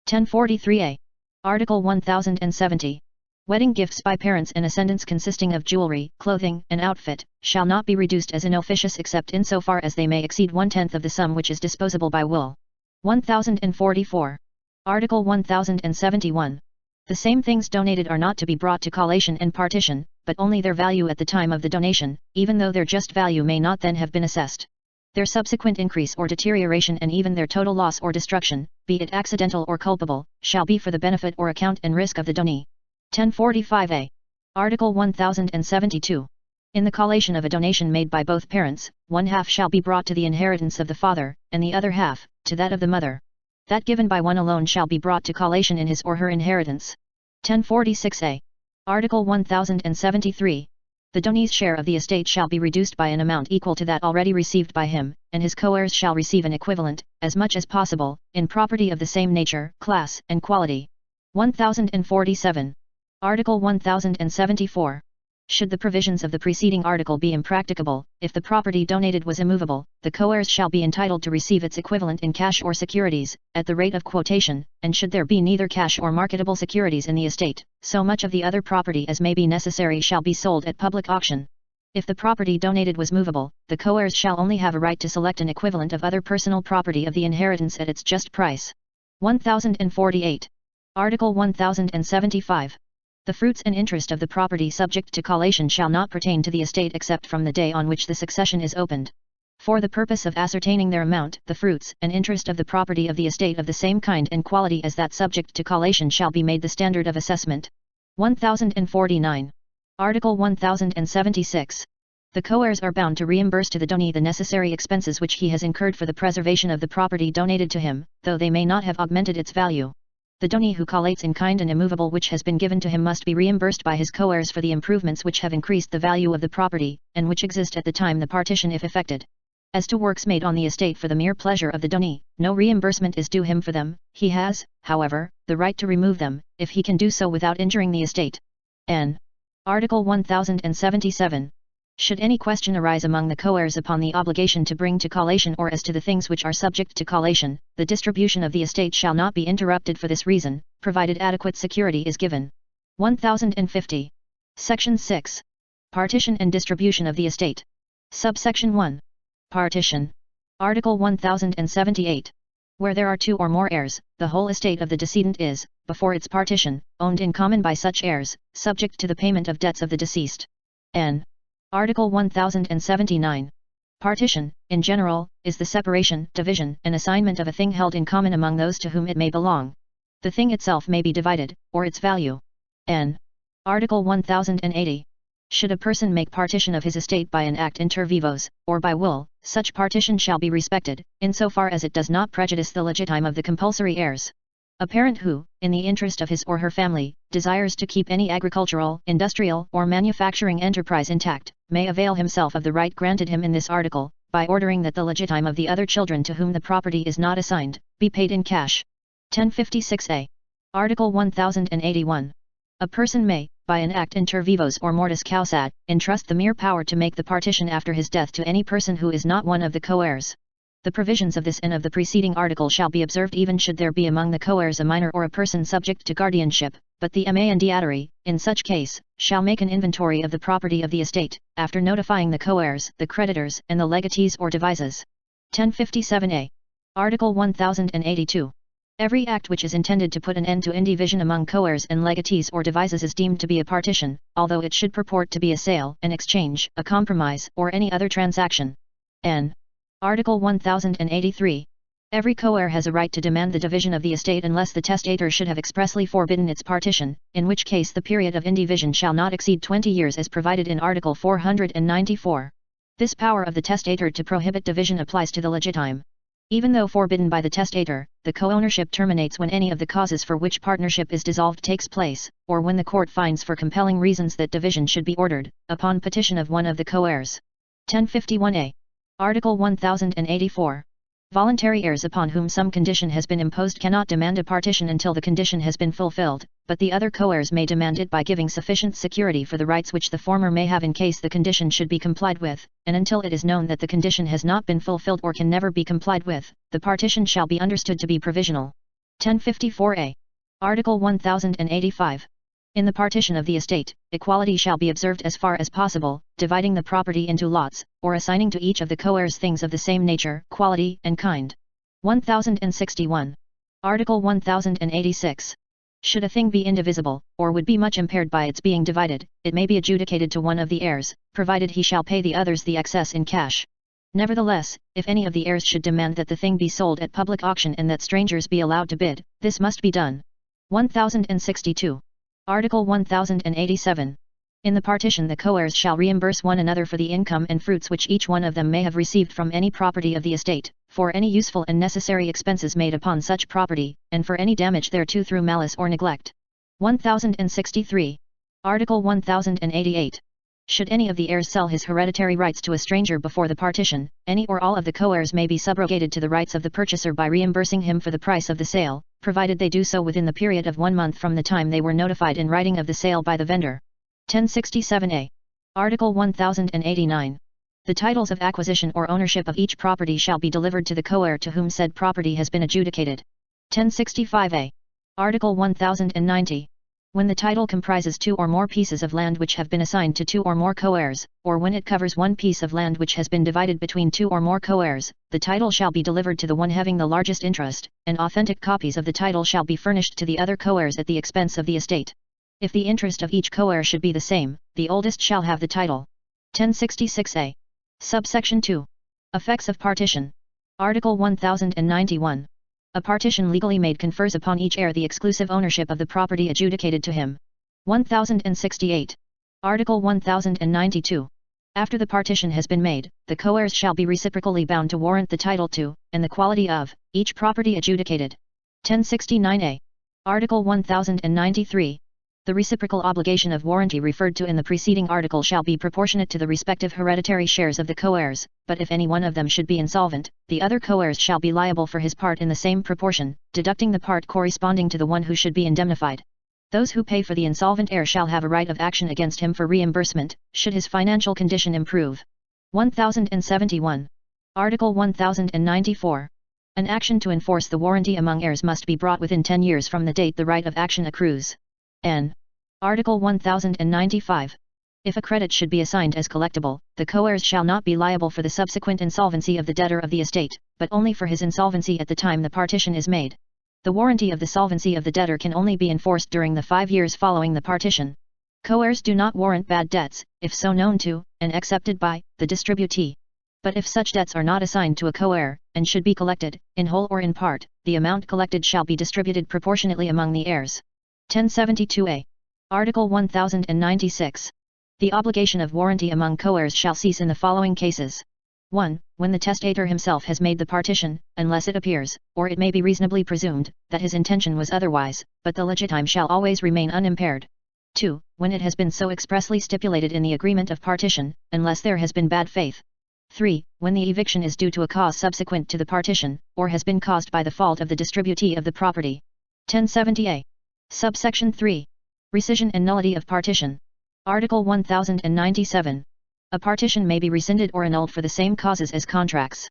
1043a. Article 1070. Wedding gifts by parents and ascendants consisting of jewelry, clothing, and outfit, shall not be reduced as inofficious except insofar as they may exceed 1/10 of the sum which is disposable by will. 1044. Article 1071. The same things donated are not to be brought to collation and partition, but only their value at the time of the donation, even though their just value may not then have been assessed. Their subsequent increase or deterioration and even their total loss or destruction, be it accidental or culpable, shall be for the benefit or account and risk of the donee. 1045a. Article 1072. In the collation of a donation made by both parents, one half shall be brought to the inheritance of the father, and the other half, to that of the mother. That given by one alone shall be brought to collation in his or her inheritance. 1046a. Article 1073. The donee's share of the estate shall be reduced by an amount equal to that already received by him, and his co-heirs shall receive an equivalent, as much as possible, in property of the same nature, class, and quality. 1047. Article 1074. Should the provisions of the preceding article be impracticable, if the property donated was immovable, the co-heirs shall be entitled to receive its equivalent in cash or securities, at the rate of quotation, and should there be neither cash or marketable securities in the estate, so much of the other property as may be necessary shall be sold at public auction. If the property donated was movable, the co-heirs shall only have a right to select an equivalent of other personal property of the inheritance at its just price. 1048. Article 1075. The fruits and interest of the property subject to collation shall not pertain to the estate except from the day on which the succession is opened. For the purpose of ascertaining their amount, the fruits and interest of the property of the estate of the same kind and quality as that subject to collation shall be made the standard of assessment. 1049. Article 1076. The co-heirs are bound to reimburse to the donee the necessary expenses which he has incurred for the preservation of the property donated to him, though they may not have augmented its value. The donee who collates in kind an immovable which has been given to him must be reimbursed by his co-heirs for the improvements which have increased the value of the property, and which exist at the time the partition if effected. As to works made on the estate for the mere pleasure of the donee, no reimbursement is due him for them. He has, however, the right to remove them, if he can do so without injuring the estate. N. Article 1077. Should any question arise among the co-heirs upon the obligation to bring to collation or as to the things which are subject to collation, the distribution of the estate shall not be interrupted for this reason, provided adequate security is given. 1050. Section 6. Partition and distribution of the estate. Subsection 1. Partition. Article 1078. Where there are two or more heirs, the whole estate of the decedent is, before its partition, owned in common by such heirs, subject to the payment of debts of the deceased. N. Article 1079. Partition, in general, is the separation, division, and assignment of a thing held in common among those to whom it may belong. The thing itself may be divided, or its value. N. Article 1080. Should a person make partition of his estate by an act inter vivos, or by will, such partition shall be respected, insofar as it does not prejudice the legitime of the compulsory heirs. A parent who, in the interest of his or her family, desires to keep any agricultural, industrial, or manufacturing enterprise intact, may avail himself of the right granted him in this article, by ordering that the legitime of the other children to whom the property is not assigned, be paid in cash. 1056a. Article 1081. A person may, by an act inter vivos or mortis causat, entrust the mere power to make the partition after his death to any person who is not one of the co-heirs. The provisions of this and of the preceding article shall be observed even should there be among the co-heirs a minor or a person subject to guardianship, but the mandatary, in such case, shall make an inventory of the property of the estate, after notifying the co-heirs, the creditors, and the legatees or devises. 1057a. Article 1082. Every act which is intended to put an end to indivision among co-heirs and legatees or devises is deemed to be a partition, although it should purport to be a sale, an exchange, a compromise, or any other transaction. N. Article 1083. Every co-heir has a right to demand the division of the estate unless the testator should have expressly forbidden its partition, in which case the period of indivision shall not exceed 20 years as provided in Article 494. This power of the testator to prohibit division applies to the legitime. Even though forbidden by the testator, the co-ownership terminates when any of the causes for which partnership is dissolved takes place, or when the court finds for compelling reasons that division should be ordered, upon petition of one of the co-heirs. 1051a. Article 1084. Voluntary heirs upon whom some condition has been imposed cannot demand a partition until the condition has been fulfilled, but the other co-heirs may demand it by giving sufficient security for the rights which the former may have in case the condition should be complied with, and until it is known that the condition has not been fulfilled or can never be complied with, the partition shall be understood to be provisional. 1054a. Article 1085. In the partition of the estate, equality shall be observed as far as possible, dividing the property into lots, or assigning to each of the co-heirs things of the same nature, quality, and kind. 1061. Article 1086. Should a thing be indivisible, or would be much impaired by its being divided, it may be adjudicated to one of the heirs, provided he shall pay the others the excess in cash. Nevertheless, if any of the heirs should demand that the thing be sold at public auction and that strangers be allowed to bid, this must be done. 1062. Article 1087. In the partition the co-heirs shall reimburse one another for the income and fruits which each one of them may have received from any property of the estate, for any useful and necessary expenses made upon such property, and for any damage thereto through malice or neglect. 1063. Article 1088. Should any of the heirs sell his hereditary rights to a stranger before the partition, any or all of the co-heirs may be subrogated to the rights of the purchaser by reimbursing him for the price of the sale, provided they do so within the period of 1 month from the time they were notified in writing of the sale by the vendor. 1067a. Article 1089. The titles of acquisition or ownership of each property shall be delivered to the co-heir to whom said property has been adjudicated. 1065a. Article 1090. When the title comprises 2 or more pieces of land which have been assigned to 2 or more co-heirs, or when it covers 1 piece of land which has been divided between 2 or more co-heirs, the title shall be delivered to the one having the largest interest, and authentic copies of the title shall be furnished to the other co-heirs at the expense of the estate. If the interest of each co-heir should be the same, the oldest shall have the title. 1066a. Subsection 2. Effects of partition. Article 1091. A partition legally made confers upon each heir the exclusive ownership of the property adjudicated to him. 1068. Article 1092. After the partition has been made, the co-heirs shall be reciprocally bound to warrant the title to, and the quality of, each property adjudicated. 1069a. Article 1093. The reciprocal obligation of warranty referred to in the preceding article shall be proportionate to the respective hereditary shares of the co-heirs, but if any one of them should be insolvent, the other co-heirs shall be liable for his part in the same proportion, deducting the part corresponding to the one who should be indemnified. Those who pay for the insolvent heir shall have a right of action against him for reimbursement, should his financial condition improve. 1071. Article 1094. An action to enforce the warranty among heirs must be brought within 10 years from the date the right of action accrues. N. Article 1095. If a credit should be assigned as collectible, the co-heirs shall not be liable for the subsequent insolvency of the debtor of the estate, but only for his insolvency at the time the partition is made. The warranty of the solvency of the debtor can only be enforced during the 5 years following the partition. Co-heirs do not warrant bad debts, if so known to, and accepted by, the distributee. But if such debts are not assigned to a co-heir, and should be collected, in whole or in part, the amount collected shall be distributed proportionately among the heirs. 1072a. Article 1096. The obligation of warranty among co-heirs shall cease in the following cases. 1. When the testator himself has made the partition, unless it appears, or it may be reasonably presumed, that his intention was otherwise, but the legitime shall always remain unimpaired. 2. When it has been so expressly stipulated in the agreement of partition, unless there has been bad faith. 3. When the eviction is due to a cause subsequent to the partition, or has been caused by the fault of the distributee of the property. 1070a. Subsection 3. Rescission and nullity of partition. Article 1097. A partition may be rescinded or annulled for the same causes as contracts.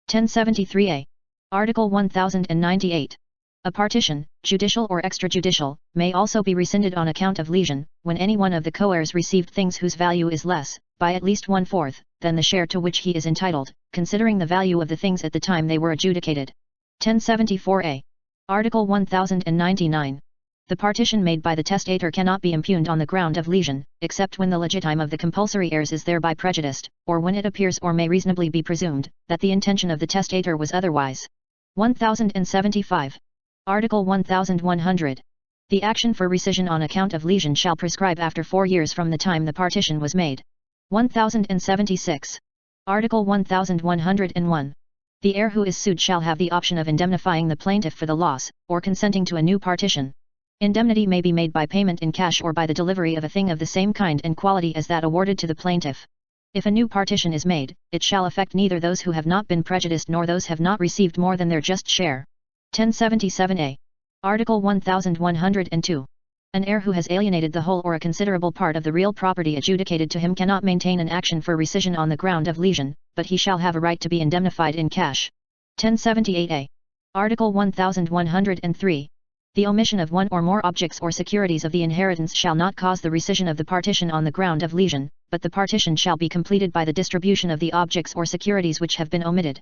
1073a. Article 1098. A partition, judicial or extrajudicial, may also be rescinded on account of lesion, when any one of the co-heirs received things whose value is less, by at least 1/4, than the share to which he is entitled, considering the value of the things at the time they were adjudicated. 1074a. Article 1099. The partition made by the testator cannot be impugned on the ground of lesion, except when the legitime of the compulsory heirs is thereby prejudiced, or when it appears or may reasonably be presumed, that the intention of the testator was otherwise. 1075. Article 1100. The action for rescission on account of lesion shall prescribe after 4 years from the time the partition was made. 1076. Article 1101. The heir who is sued shall have the option of indemnifying the plaintiff for the loss, or consenting to a new partition. Indemnity may be made by payment in cash or by the delivery of a thing of the same kind and quality as that awarded to the plaintiff. If a new partition is made, it shall affect neither those who have not been prejudiced nor those have not received more than their just share. 1077a. Article 1102. An heir who has alienated the whole or a considerable part of the real property adjudicated to him cannot maintain an action for rescission on the ground of lesion, but he shall have a right to be indemnified in cash. 1078a. Article 1103. The omission of one or more objects or securities of the inheritance shall not cause the rescission of the partition on the ground of lesion, but the partition shall be completed by the distribution of the objects or securities which have been omitted.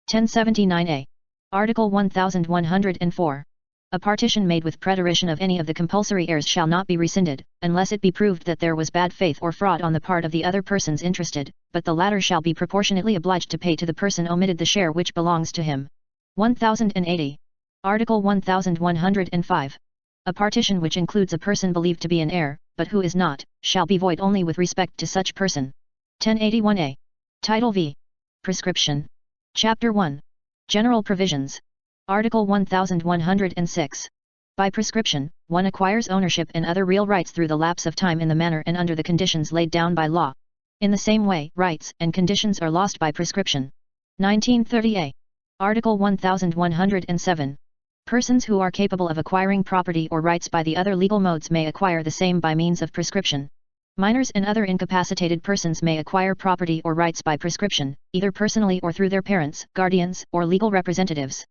1079a. Article 1104. A partition made with preterition of any of the compulsory heirs shall not be rescinded, unless it be proved that there was bad faith or fraud on the part of the other persons interested, but the latter shall be proportionately obliged to pay to the person omitted the share which belongs to him. 1080. Article 1105. A partition which includes a person believed to be an heir, but who is not, shall be void only with respect to such person. 1081a. Title V. Prescription. Chapter 1. General Provisions. Article 1106. By prescription, one acquires ownership and other real rights through the lapse of time in the manner and under the conditions laid down by law. In the same way, rights and conditions are lost by prescription. 1930a. Article 1107. Persons who are capable of acquiring property or rights by the other legal modes may acquire the same by means of prescription. Minors and other incapacitated persons may acquire property or rights by prescription, either personally or through their parents, guardians, or legal representatives.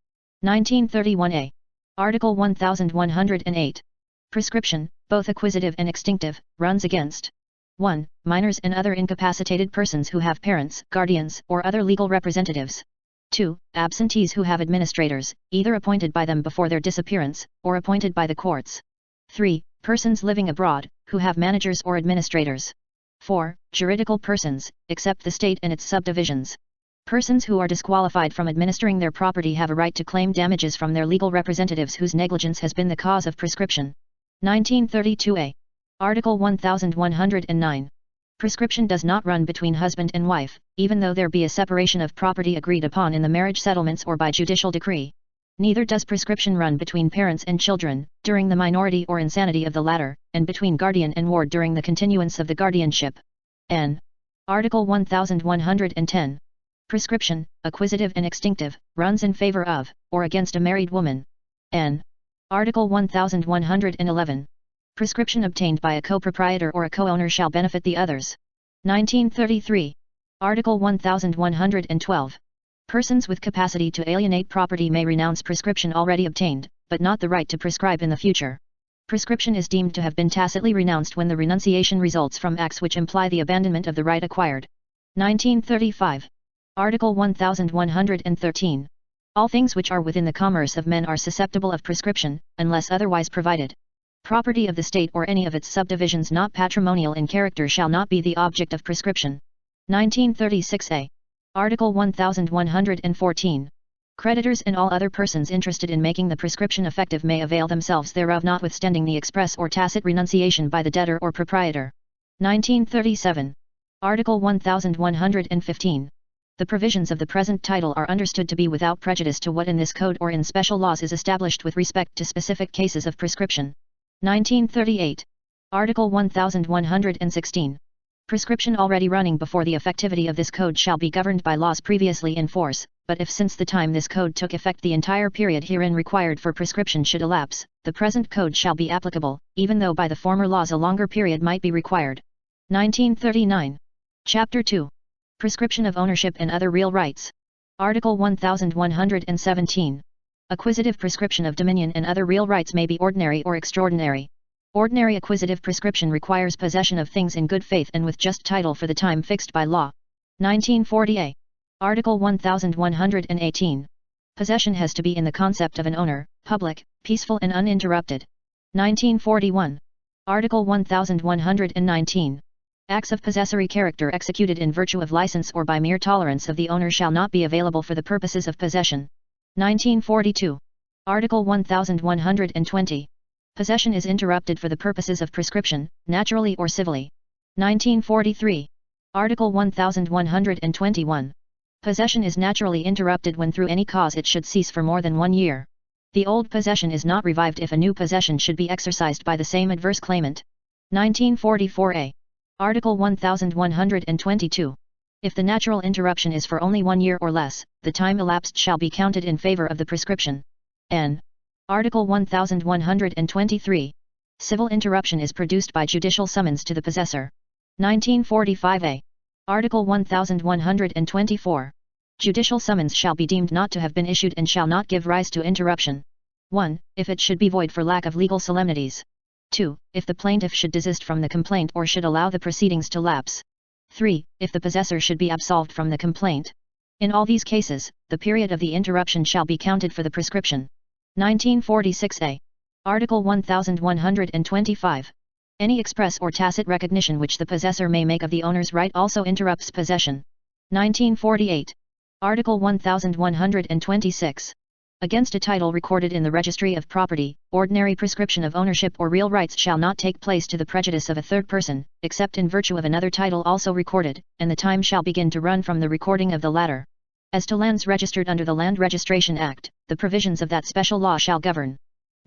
1931a. Article 1108. Prescription, both acquisitive and extinctive, runs against 1. Minors and other incapacitated persons who have parents, guardians, or other legal representatives. 2. Absentees who have administrators, either appointed by them before their disappearance, or appointed by the courts. 3. Persons living abroad, who have managers or administrators. 4. Juridical persons, except the state and its subdivisions. Persons who are disqualified from administering their property have a right to claim damages from their legal representatives whose negligence has been the cause of prescription. 1932a. Article 1109. Prescription does not run between husband and wife, even though there be a separation of property agreed upon in the marriage settlements or by judicial decree. Neither does prescription run between parents and children, during the minority or insanity of the latter, and between guardian and ward during the continuance of the guardianship. N. Article 1110. Prescription, acquisitive and extinctive, runs in favor of, or against a married woman. N. Article 1111. Prescription obtained by a co-proprietor or a co-owner shall benefit the others. 1933. Article 1112. Persons with capacity to alienate property may renounce prescription already obtained, but not the right to prescribe in the future. Prescription is deemed to have been tacitly renounced when the renunciation results from acts which imply the abandonment of the right acquired. 1935. Article 1113. All things which are within the commerce of men are susceptible of prescription, unless otherwise provided. Property of the state or any of its subdivisions not patrimonial in character shall not be the object of prescription. 1936a. Article 1114. Creditors and all other persons interested in making the prescription effective may avail themselves thereof notwithstanding the express or tacit renunciation by the debtor or proprietor. 1937. Article 1115. The provisions of the present title are understood to be without prejudice to what in this code or in special laws is established with respect to specific cases of prescription. 1938. Article 1116. Prescription already running before the effectivity of this code shall be governed by laws previously in force, but if since the time this code took effect the entire period herein required for prescription should elapse, the present code shall be applicable, even though by the former laws a longer period might be required. 1939. Chapter 2. Prescription of ownership and other real rights. Article 1117. Acquisitive prescription of dominion and other real rights may be ordinary or extraordinary. Ordinary acquisitive prescription requires possession of things in good faith and with just title for the time fixed by law. 1940a. Article 1118. Possession has to be in the concept of an owner, public, peaceful and uninterrupted. 1941. Article 1119. Acts of possessory character executed in virtue of license or by mere tolerance of the owner shall not be available for the purposes of possession. 1942. Article 1120. Possession is interrupted for the purposes of prescription, naturally or civilly. 1943. Article 1121. Possession is naturally interrupted when through any cause it should cease for more than 1 year. The old possession is not revived if a new possession should be exercised by the same adverse claimant. 1944a. Article 1122. If the natural interruption is for only 1 year or less, the time elapsed shall be counted in favor of the prescription. N. Article 1123. Civil interruption is produced by judicial summons to the possessor. 1945a. Article 1124. Judicial summons shall be deemed not to have been issued and shall not give rise to interruption. 1. If it should be void for lack of legal solemnities. 2. If the plaintiff should desist from the complaint or should allow the proceedings to lapse. 3. If the possessor should be absolved from the complaint. In all these cases, the period of the interruption shall be counted for the prescription. 1946a. Article 1125. Any express or tacit recognition which the possessor may make of the owner's right also interrupts possession. 1948. Article 1126. Against a title recorded in the Registry of Property, ordinary prescription of ownership or real rights shall not take place to the prejudice of a third person, except in virtue of another title also recorded, and the time shall begin to run from the recording of the latter. As to lands registered under the Land Registration Act, the provisions of that special law shall govern.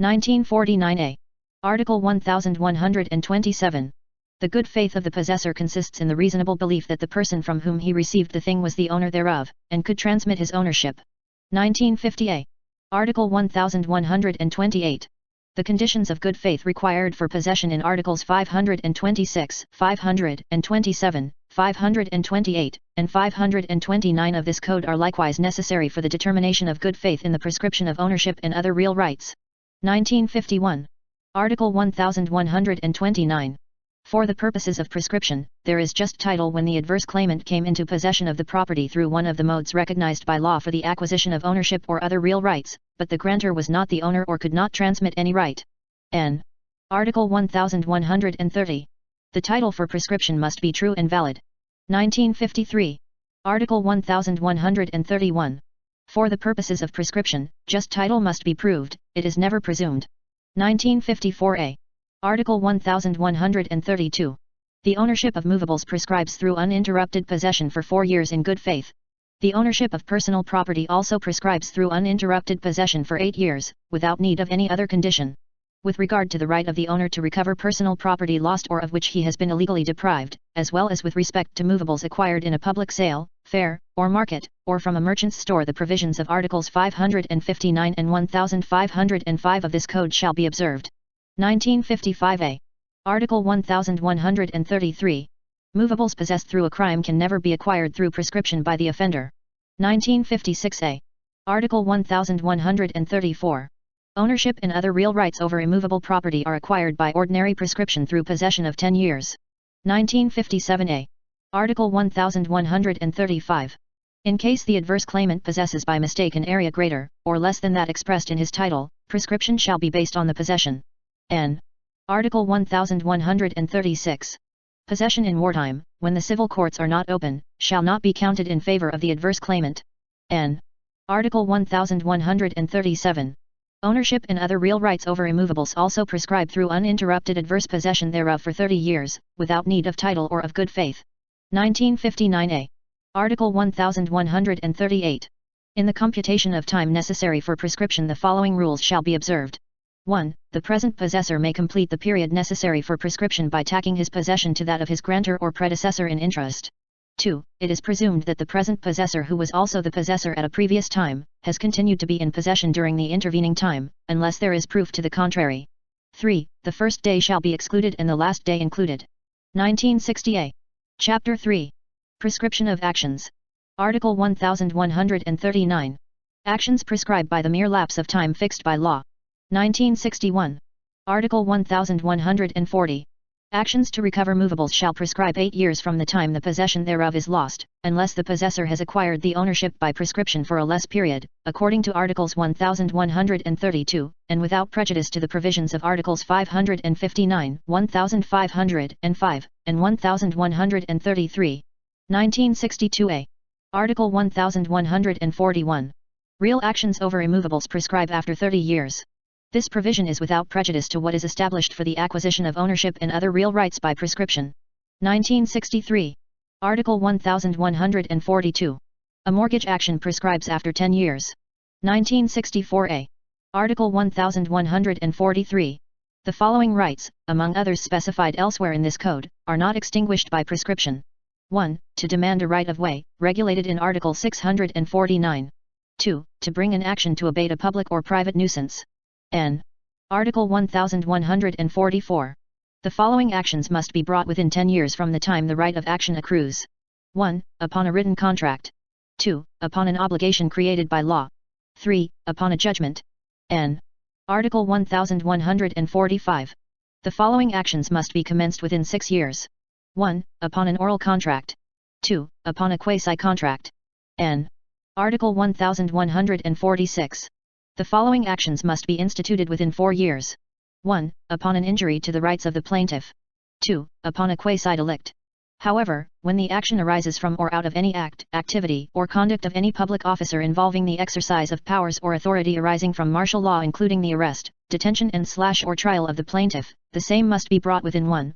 1949a. Article 1127. The good faith of the possessor consists in the reasonable belief that the person from whom he received the thing was the owner thereof, and could transmit his ownership. 1950a. Article 1128. The conditions of good faith required for possession in Articles 526, 527, 528, and 529 of this code are likewise necessary for the determination of good faith in the prescription of ownership and other real rights. 1951. Article 1129. For the purposes of prescription, there is just title when the adverse claimant came into possession of the property through one of the modes recognized by law for the acquisition of ownership or other real rights, but the grantor was not the owner or could not transmit any right. N. Article 1130. The title for prescription must be true and valid. 1953. Article 1131. For the purposes of prescription, just title must be proved, it is never presumed. 1954a. Article 1132. The ownership of movables prescribes through uninterrupted possession for 4 years in good faith. The ownership of personal property also prescribes through uninterrupted possession for 8 years, without need of any other condition. With regard to the right of the owner to recover personal property lost or of which he has been illegally deprived, as well as with respect to movables acquired in a public sale, fair, or market, or from a merchant's store, the provisions of Articles 559 and 1505 of this code shall be observed. 1955a. Article 1133. Movables possessed through a crime can never be acquired through prescription by the offender. 1956a. Article 1134. Ownership and other real rights over immovable property are acquired by ordinary prescription through possession of 10 years. 1957a. Article 1135. In case the adverse claimant possesses by mistake an area greater, or less than that expressed in his title, prescription shall be based on the possession. N. Article 1136. Possession in wartime, when the civil courts are not open, shall not be counted in favor of the adverse claimant. N. Article 1137. Ownership and other real rights over immovables also prescribe through uninterrupted adverse possession thereof for 30 years, without need of title or of good faith. 1959a. Article 1138. In the computation of time necessary for prescription the following rules shall be observed. 1. The present possessor may complete the period necessary for prescription by tacking his possession to that of his grantor or predecessor in interest. 2. It is presumed that the present possessor, who was also the possessor at a previous time, has continued to be in possession during the intervening time, unless there is proof to the contrary. 3. The first day shall be excluded and the last day included. 1960a. Chapter 3. Prescription of actions. Article 1139. Actions prescribed by the mere lapse of time fixed by law. 1961. Article 1140. Actions to recover movables shall prescribe 8 years from the time the possession thereof is lost, unless the possessor has acquired the ownership by prescription for a less period, according to Articles 1132, and without prejudice to the provisions of Articles 559, 1505, and 1133. 1962a. Article 1141. Real actions over immovables prescribe after 30 years. This provision is without prejudice to what is established for the acquisition of ownership and other real rights by prescription. 1963. Article 1142. A mortgage action prescribes after 10 years. 1964a. Article 1143. The following rights, among others specified elsewhere in this code, are not extinguished by prescription. 1. To demand a right of way, regulated in Article 649. 2. To bring an action to abate a public or private nuisance. N. Article 1144. The following actions must be brought within 10 years from the time the right of action accrues. 1. Upon a written contract. 2. Upon an obligation created by law. 3. Upon a judgment. N. Article 1145. The following actions must be commenced within 6 years. 1. Upon an oral contract. 2. Upon a quasi-contract. N. Article 1146. The following actions must be instituted within 4 years. 1. Upon an injury to the rights of the plaintiff. 2. Upon a quasi-delict. However, when the action arises from or out of any act, activity, or conduct of any public officer involving the exercise of powers or authority arising from martial law, including the arrest, detention and/or trial of the plaintiff, the same must be brought within 1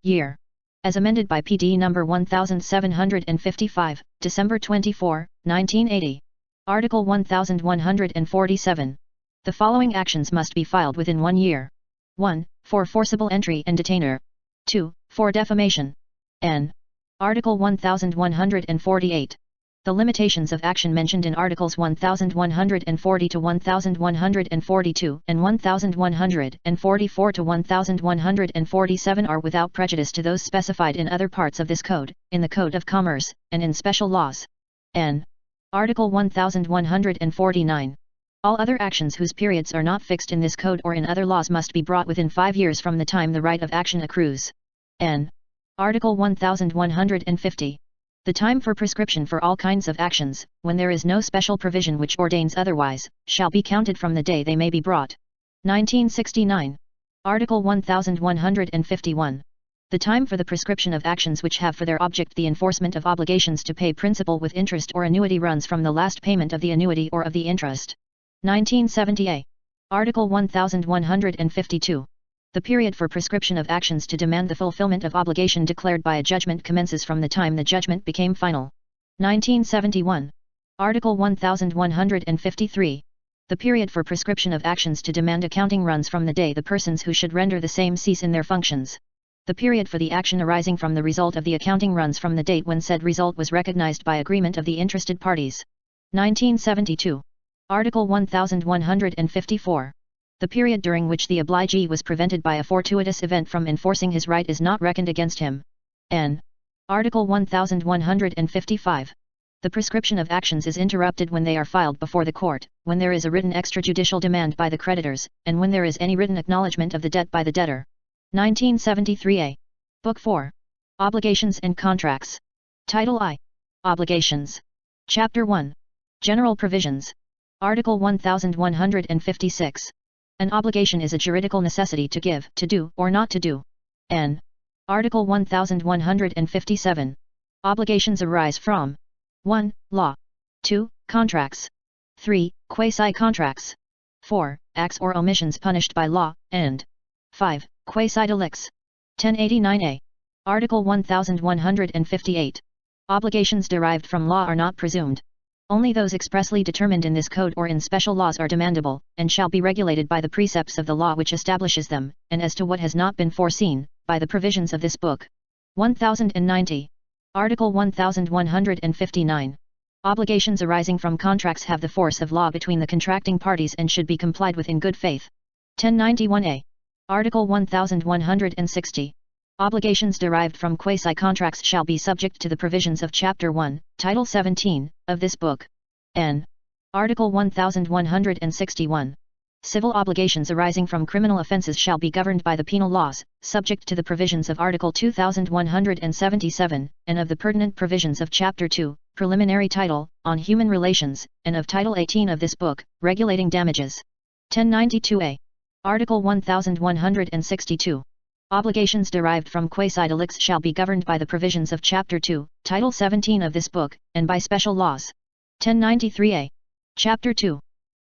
year. As amended by PD number 1755, December 24, 1980. Article 1147. The following actions must be filed within 1 year. 1. For forcible entry and detainer. 2. For defamation. N. Article 1148. The limitations of action mentioned in Articles 1140 to 1142 and 1144 to 1147 are without prejudice to those specified in other parts of this code, in the Code of Commerce, and in special laws. N. Article 1149. All other actions whose periods are not fixed in this code or in other laws must be brought within 5 years from the time the right of action accrues. N. Article 1150. The time for prescription for all kinds of actions, when there is no special provision which ordains otherwise, shall be counted from the day they may be brought. 1969. Article 1151. The time for the prescription of actions which have for their object the enforcement of obligations to pay principal with interest or annuity runs from the last payment of the annuity or of the interest. 1970a. Article 1152. The period for prescription of actions to demand the fulfillment of obligation declared by a judgment commences from the time the judgment became final. 1971. Article 1153. The period for prescription of actions to demand accounting runs from the day the persons who should render the same cease in their functions. The period for the action arising from the result of the accounting runs from the date when said result was recognized by agreement of the interested parties. 1972. Article 1154. The period during which the obligee was prevented by a fortuitous event from enforcing his right is not reckoned against him. N. Article 1155. The prescription of actions is interrupted when they are filed before the court, when there is a written extrajudicial demand by the creditors, and when there is any written acknowledgement of the debt by the debtor. 1973a. Book 4. Obligations and Contracts. Title I. Obligations. Chapter 1. General Provisions. Article 1156. An obligation is a juridical necessity to give, to do, or not to do. N. Article 1157. Obligations arise from 1. Law. 2. Contracts. 3. Quasi-contracts. 4. Acts or omissions punished by law, and 5. Quasi-delicts. 1089a. Article 1158. Obligations derived from law are not presumed. Only those expressly determined in this code or in special laws are demandable, and shall be regulated by the precepts of the law which establishes them, and as to what has not been foreseen, by the provisions of this book. 1090. Article 1159. Obligations arising from contracts have the force of law between the contracting parties and should be complied with in good faith. 1091a. Article 1160. Obligations derived from quasi-contracts shall be subject to the provisions of Chapter 1, Title 17, of this book. N. Article 1161. Civil obligations arising from criminal offences shall be governed by the penal laws, subject to the provisions of Article 2177, and of the pertinent provisions of Chapter 2, Preliminary Title, on Human Relations, and of Title 18 of this book, regulating damages. 1092a. Article 1162. Obligations derived from quasi-delicts shall be governed by the provisions of Chapter 2, Title 17 of this book, and by special laws. 1093a. Chapter 2.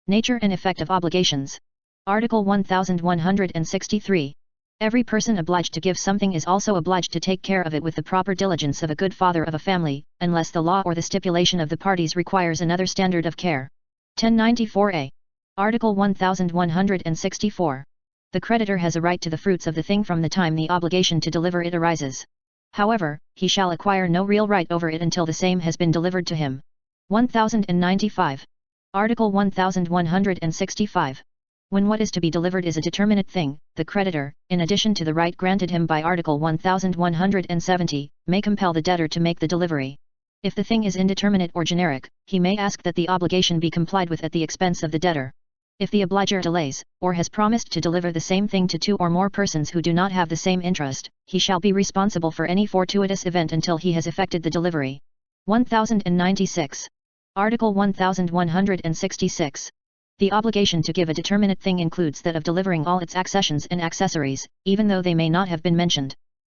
Nature and effect of obligations. Article 1163. Every person obliged to give something is also obliged to take care of it with the proper diligence of a good father of a family, unless the law or the stipulation of the parties requires another standard of care. 1094a. Article 1164. The creditor has a right to the fruits of the thing from the time the obligation to deliver it arises. However, he shall acquire no real right over it until the same has been delivered to him. 1095. Article 1165. When what is to be delivered is a determinate thing, the creditor, in addition to the right granted him by Article 1170, may compel the debtor to make the delivery. If the thing is indeterminate or generic, he may ask that the obligation be complied with at the expense of the debtor. If the obliger delays, or has promised to deliver the same thing to two or more persons who do not have the same interest, he shall be responsible for any fortuitous event until he has effected the delivery. 1096. Article 1166. The obligation to give a determinate thing includes that of delivering all its accessions and accessories, even though they may not have been mentioned.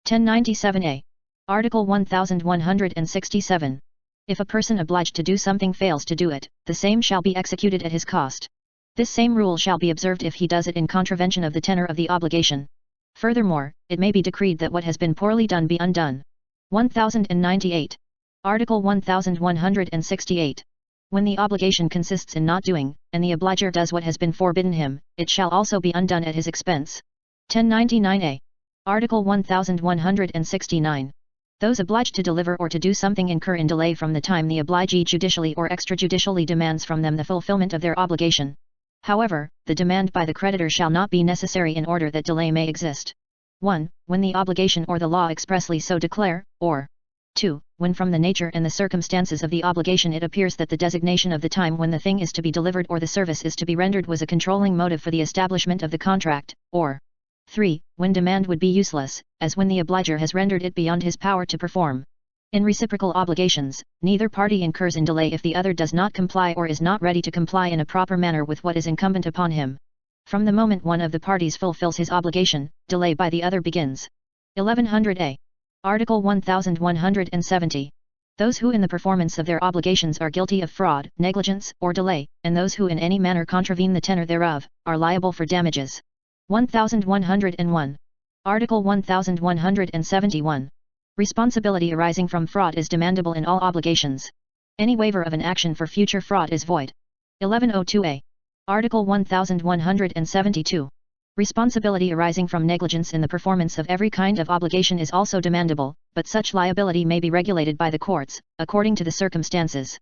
1097a. Article 1167. If a person obliged to do something fails to do it, the same shall be executed at his cost. This same rule shall be observed if he does it in contravention of the tenor of the obligation. Furthermore, it may be decreed that what has been poorly done be undone. 1098. Article 1168. When the obligation consists in not doing, and the obliger does what has been forbidden him, it shall also be undone at his expense. 1099a. Article 1169. Those obliged to deliver or to do something incur in delay from the time the obligee judicially or extrajudicially demands from them the fulfillment of their obligation. However, the demand by the creditor shall not be necessary in order that delay may exist. 1. When the obligation or the law expressly so declare, or 2. When from the nature and the circumstances of the obligation it appears that the designation of the time when the thing is to be delivered or the service is to be rendered was a controlling motive for the establishment of the contract, or 3. When demand would be useless, as when the obliger has rendered it beyond his power to perform. In reciprocal obligations, neither party incurs in delay if the other does not comply or is not ready to comply in a proper manner with what is incumbent upon him. From the moment one of the parties fulfills his obligation, delay by the other begins. 1100a. Article 1170. Those who in the performance of their obligations are guilty of fraud, negligence, or delay, and those who in any manner contravene the tenor thereof, are liable for damages. 1101. Article 1171. Responsibility arising from fraud is demandable in all obligations. Any waiver of an action for future fraud is void. 1102a. Article 1172. Responsibility arising from negligence in the performance of every kind of obligation is also demandable, but such liability may be regulated by the courts, according to the circumstances.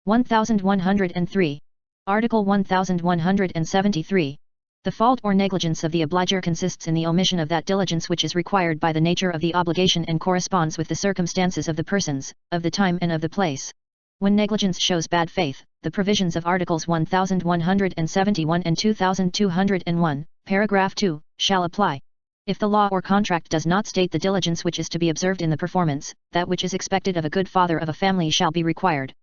1103. Article 1173. The fault or negligence of the obliger consists in the omission of that diligence which is required by the nature of the obligation and corresponds with the circumstances of the persons, of the time and of the place. When negligence shows bad faith, the provisions of Articles 1171 and 2201, paragraph 2, shall apply. If the law or contract does not state the diligence which is to be observed in the performance, that which is expected of a good father of a family shall be required.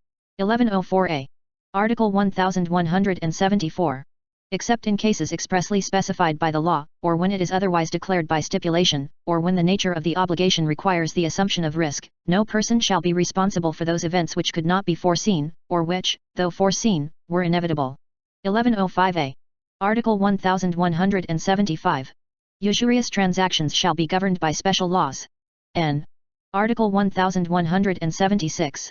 1104a. Article 1174. Except in cases expressly specified by the law, or when it is otherwise declared by stipulation, or when the nature of the obligation requires the assumption of risk, no person shall be responsible for those events which could not be foreseen, or which, though foreseen, were inevitable. 1105a. Article 1175. Usurious transactions shall be governed by special laws. N. Article 1176.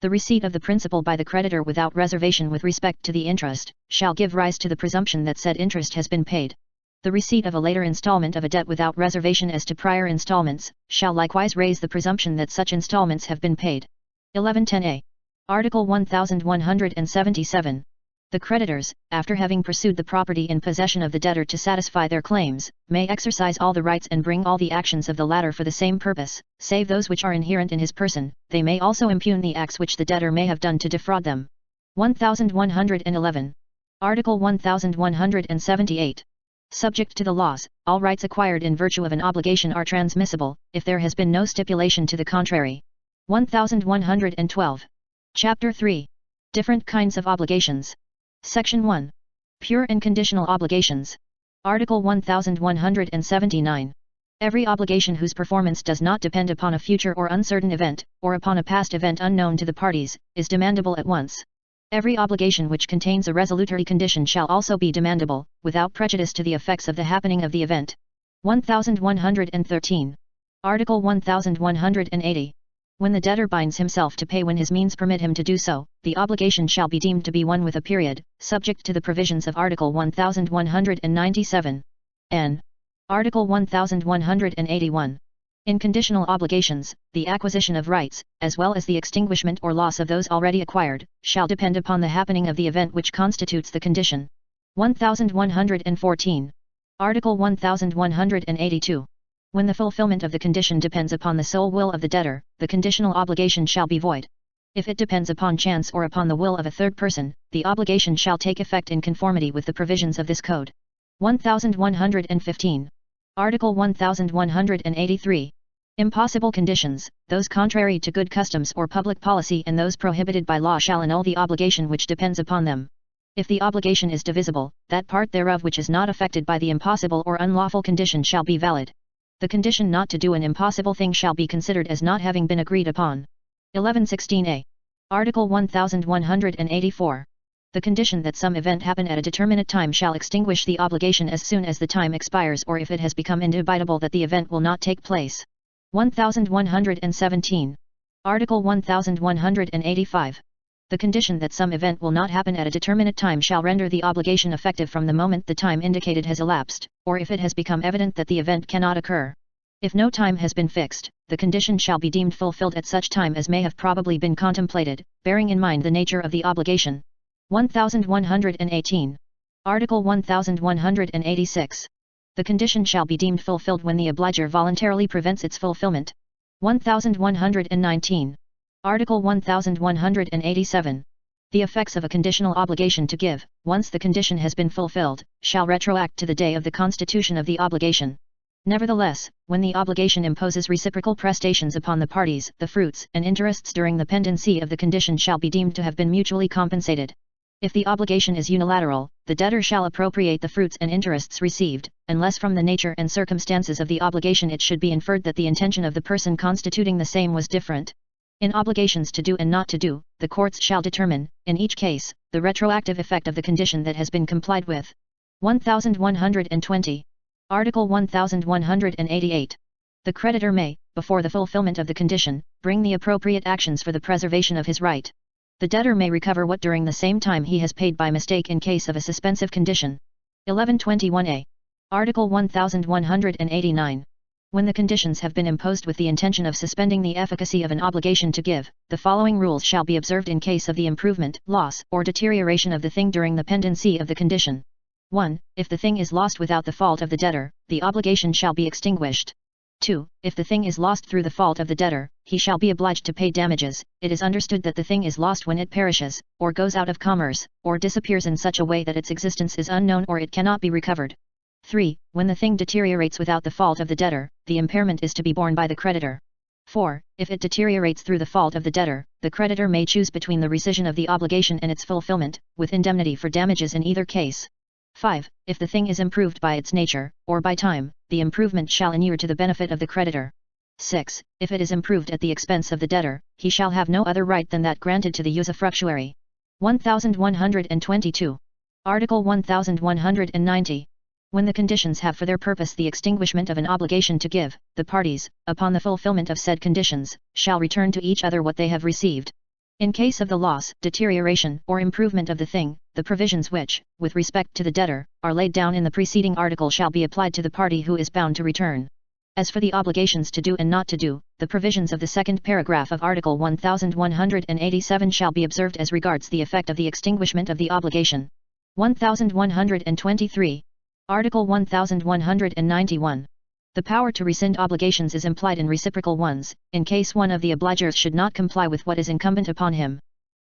The receipt of the principal by the creditor without reservation with respect to the interest, shall give rise to the presumption that said interest has been paid. The receipt of a later installment of a debt without reservation as to prior installments, shall likewise raise the presumption that such installments have been paid. 1110a. Article 1177. The creditors, after having pursued the property in possession of the debtor to satisfy their claims, may exercise all the rights and bring all the actions of the latter for the same purpose, save those which are inherent in his person. They may also impugn the acts which the debtor may have done to defraud them. 1111. Article 1178. Subject to the laws, all rights acquired in virtue of an obligation are transmissible, if there has been no stipulation to the contrary. 1112. Chapter 3. Different kinds of obligations. Section 1. Pure and conditional obligations. Article 1179. Every obligation whose performance does not depend upon a future or uncertain event, or upon a past event unknown to the parties, is demandable at once. Every obligation which contains a resolutory condition shall also be demandable, without prejudice to the effects of the happening of the event. 1113. Article 1180. When the debtor binds himself to pay when his means permit him to do so, the obligation shall be deemed to be one with a period, subject to the provisions of Article 1197. N. Article 1181. In conditional obligations, the acquisition of rights, as well as the extinguishment or loss of those already acquired, shall depend upon the happening of the event which constitutes the condition. 1114. Article 1182. When the fulfillment of the condition depends upon the sole will of the debtor, the conditional obligation shall be void. If it depends upon chance or upon the will of a third person, the obligation shall take effect in conformity with the provisions of this code. 1115. Article 1183. Impossible conditions, those contrary to good customs or public policy and those prohibited by law shall annul the obligation which depends upon them. If the obligation is divisible, that part thereof which is not affected by the impossible or unlawful condition shall be valid. The condition not to do an impossible thing shall be considered as not having been agreed upon. 1116a. Article 1184. The condition that some event happen at a determinate time shall extinguish the obligation as soon as the time expires or if it has become indubitable that the event will not take place. 1117. Article 1185. The condition that some event will not happen at a determinate time shall render the obligation effective from the moment the time indicated has elapsed, or if it has become evident that the event cannot occur. If no time has been fixed, the condition shall be deemed fulfilled at such time as may have probably been contemplated, bearing in mind the nature of the obligation. 1118. Article 1186. The condition shall be deemed fulfilled when the obliger voluntarily prevents its fulfillment. 1119. Article 1187. The effects of a conditional obligation to give, once the condition has been fulfilled, shall retroact to the day of the constitution of the obligation. Nevertheless, when the obligation imposes reciprocal prestations upon the parties, the fruits and interests during the pendency of the condition shall be deemed to have been mutually compensated. If the obligation is unilateral, the debtor shall appropriate the fruits and interests received, unless from the nature and circumstances of the obligation it should be inferred that the intention of the person constituting the same was different. In obligations to do and not to do, the courts shall determine, in each case, the retroactive effect of the condition that has been complied with. 1120. Article 1188. The creditor may, before the fulfillment of the condition, bring the appropriate actions for the preservation of his right. The debtor may recover what during the same time he has paid by mistake in case of a suspensive condition. 1121a. Article 1189. When the conditions have been imposed with the intention of suspending the efficacy of an obligation to give, the following rules shall be observed in case of the improvement, loss, or deterioration of the thing during the pendency of the condition. 1. If the thing is lost without the fault of the debtor, the obligation shall be extinguished. 2. If the thing is lost through the fault of the debtor, he shall be obliged to pay damages. It is understood that the thing is lost when it perishes, or goes out of commerce, or disappears in such a way that its existence is unknown or it cannot be recovered. 3. When the thing deteriorates without the fault of the debtor, the impairment is to be borne by the creditor. 4. If it deteriorates through the fault of the debtor, the creditor may choose between the rescission of the obligation and its fulfillment, with indemnity for damages in either case. 5. If the thing is improved by its nature, or by time, the improvement shall inure to the benefit of the creditor. 6. If it is improved at the expense of the debtor, he shall have no other right than that granted to the usufructuary. 1122. Article 1190. When the conditions have for their purpose the extinguishment of an obligation to give, the parties, upon the fulfillment of said conditions, shall return to each other what they have received. In case of the loss, deterioration, or improvement of the thing, the provisions which, with respect to the debtor, are laid down in the preceding article shall be applied to the party who is bound to return. As for the obligations to do and not to do, the provisions of the second paragraph of Article 1187 shall be observed as regards the effect of the extinguishment of the obligation. 1123. Article 1191. The power to rescind obligations is implied in reciprocal ones, in case one of the obligers should not comply with what is incumbent upon him.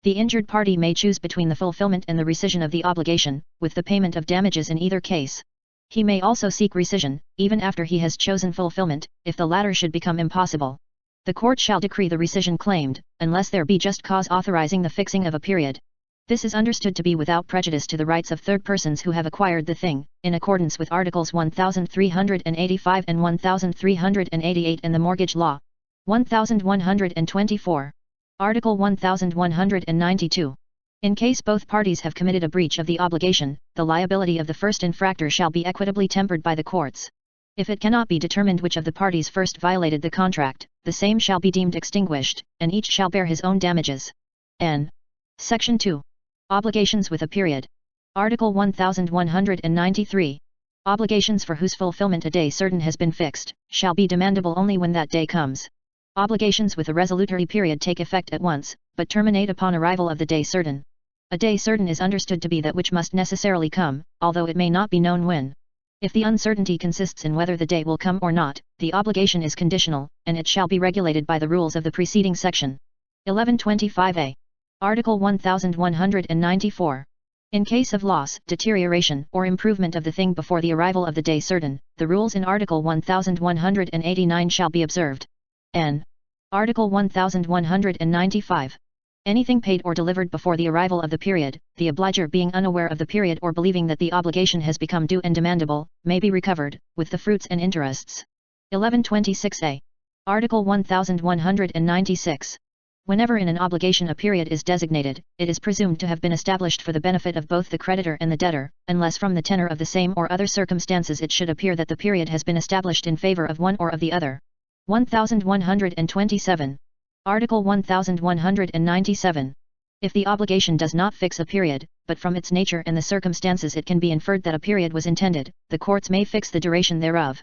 The injured party may choose between the fulfillment and the rescission of the obligation, with the payment of damages in either case. He may also seek rescission, even after he has chosen fulfillment, if the latter should become impossible. The court shall decree the rescission claimed, unless there be just cause authorizing the fixing of a period. This is understood to be without prejudice to the rights of third persons who have acquired the thing, in accordance with Articles 1385 and 1388 in the Mortgage Law. 1124. Article 1192. In case both parties have committed a breach of the obligation, the liability of the first infractor shall be equitably tempered by the courts. If it cannot be determined which of the parties first violated the contract, the same shall be deemed extinguished, and each shall bear his own damages. N. Section 2. Obligations with a period. Article 1193. Obligations for whose fulfillment a day certain has been fixed, shall be demandable only when that day comes. Obligations with a resolutory period take effect at once, but terminate upon arrival of the day certain. A day certain is understood to be that which must necessarily come, although it may not be known when. If the uncertainty consists in whether the day will come or not, the obligation is conditional, and it shall be regulated by the rules of the preceding section. 1125a. Article 1194. In case of loss, deterioration, or improvement of the thing before the arrival of the day certain, the rules in Article 1189 shall be observed. N. Article 1195. Anything paid or delivered before the arrival of the period, the obliger being unaware of the period or believing that the obligation has become due and demandable, may be recovered, with the fruits and interests. 1126a. Article 1196. Whenever in an obligation a period is designated, it is presumed to have been established for the benefit of both the creditor and the debtor, unless from the tenor of the same or other circumstances it should appear that the period has been established in favor of one or of the other. 1127. Article 1197. If the obligation does not fix a period, but from its nature and the circumstances it can be inferred that a period was intended, the courts may fix the duration thereof.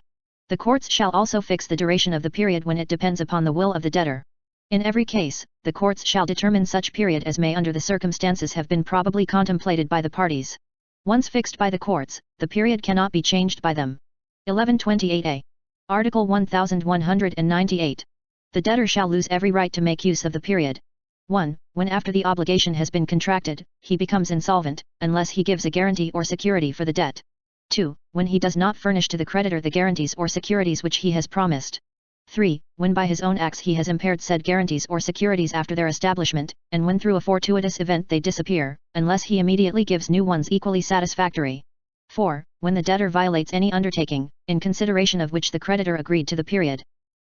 The courts shall also fix the duration of the period when it depends upon the will of the debtor. In every case, the courts shall determine such period as may under the circumstances have been probably contemplated by the parties. Once fixed by the courts, the period cannot be changed by them. 1128a. Article 1198. The debtor shall lose every right to make use of the period. 1. When after the obligation has been contracted, he becomes insolvent, unless he gives a guarantee or security for the debt. 2. When he does not furnish to the creditor the guarantees or securities which he has promised. 3. When by his own acts he has impaired said guarantees or securities after their establishment, and when through a fortuitous event they disappear, unless he immediately gives new ones equally satisfactory. 4. When the debtor violates any undertaking, in consideration of which the creditor agreed to the period.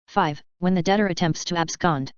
5. When the debtor attempts to abscond.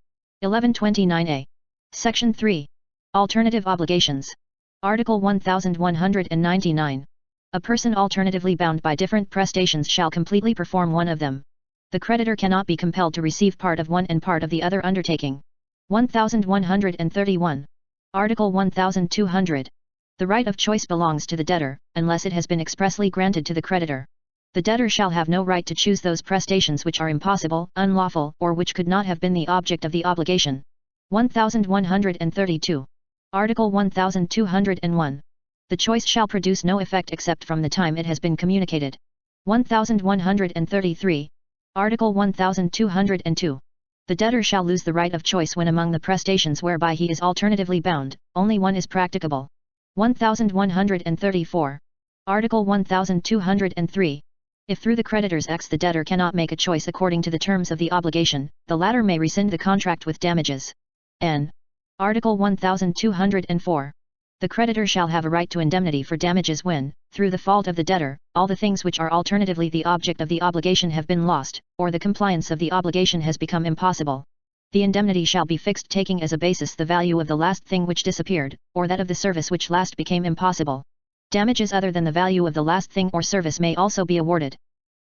1129a. Section 3. Alternative obligations. Article 1199. A person alternatively bound by different prestations shall completely perform one of them. The creditor cannot be compelled to receive part of one and part of the other undertaking. 1131. Article 1200. The right of choice belongs to the debtor, unless it has been expressly granted to the creditor. The debtor shall have no right to choose those prestations which are impossible, unlawful, or which could not have been the object of the obligation. 1132. Article 1201. The choice shall produce no effect except from the time it has been communicated. 1133. Article 1202. The debtor shall lose the right of choice when among the prestations whereby he is alternatively bound, only one is practicable. 1134. Article 1203. If through the creditor's acts the debtor cannot make a choice according to the terms of the obligation, the latter may rescind the contract with damages. N. Article 1204. The creditor shall have a right to indemnity for damages when, through the fault of the debtor, all the things which are alternatively the object of the obligation have been lost, or the compliance of the obligation has become impossible. The indemnity shall be fixed taking as a basis the value of the last thing which disappeared, or that of the service which last became impossible. Damages other than the value of the last thing or service may also be awarded.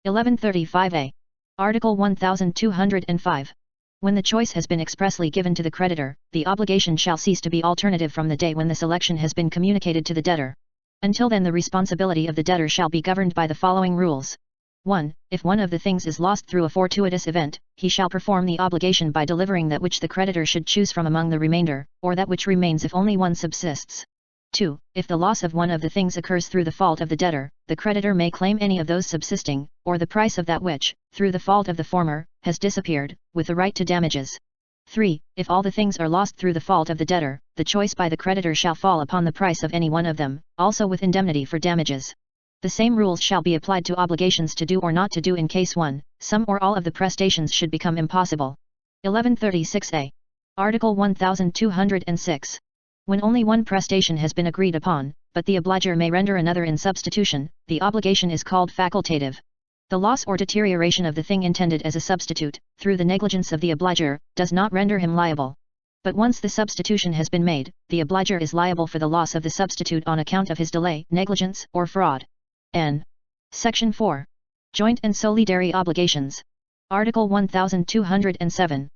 1135a. Article 1205. When the choice has been expressly given to the creditor, the obligation shall cease to be alternative from the day when the selection has been communicated to the debtor. Until then the responsibility of the debtor shall be governed by the following rules. 1. If one of the things is lost through a fortuitous event, he shall perform the obligation by delivering that which the creditor should choose from among the remainder, or that which remains if only one subsists. 2. If the loss of one of the things occurs through the fault of the debtor, the creditor may claim any of those subsisting, or the price of that which, through the fault of the former, has disappeared, with the right to damages. 3. If all the things are lost through the fault of the debtor, the choice by the creditor shall fall upon the price of any one of them, also with indemnity for damages. The same rules shall be applied to obligations to do or not to do in case 1, some or all of the prestations should become impossible. 1136a. Article 1206. When only one prestation has been agreed upon, but the obliger may render another in substitution, the obligation is called facultative. The loss or deterioration of the thing intended as a substitute, through the negligence of the obliger, does not render him liable. But once the substitution has been made, the obliger is liable for the loss of the substitute on account of his delay, negligence, or fraud. N. Section 4. Joint and solidary obligations. Article 1207.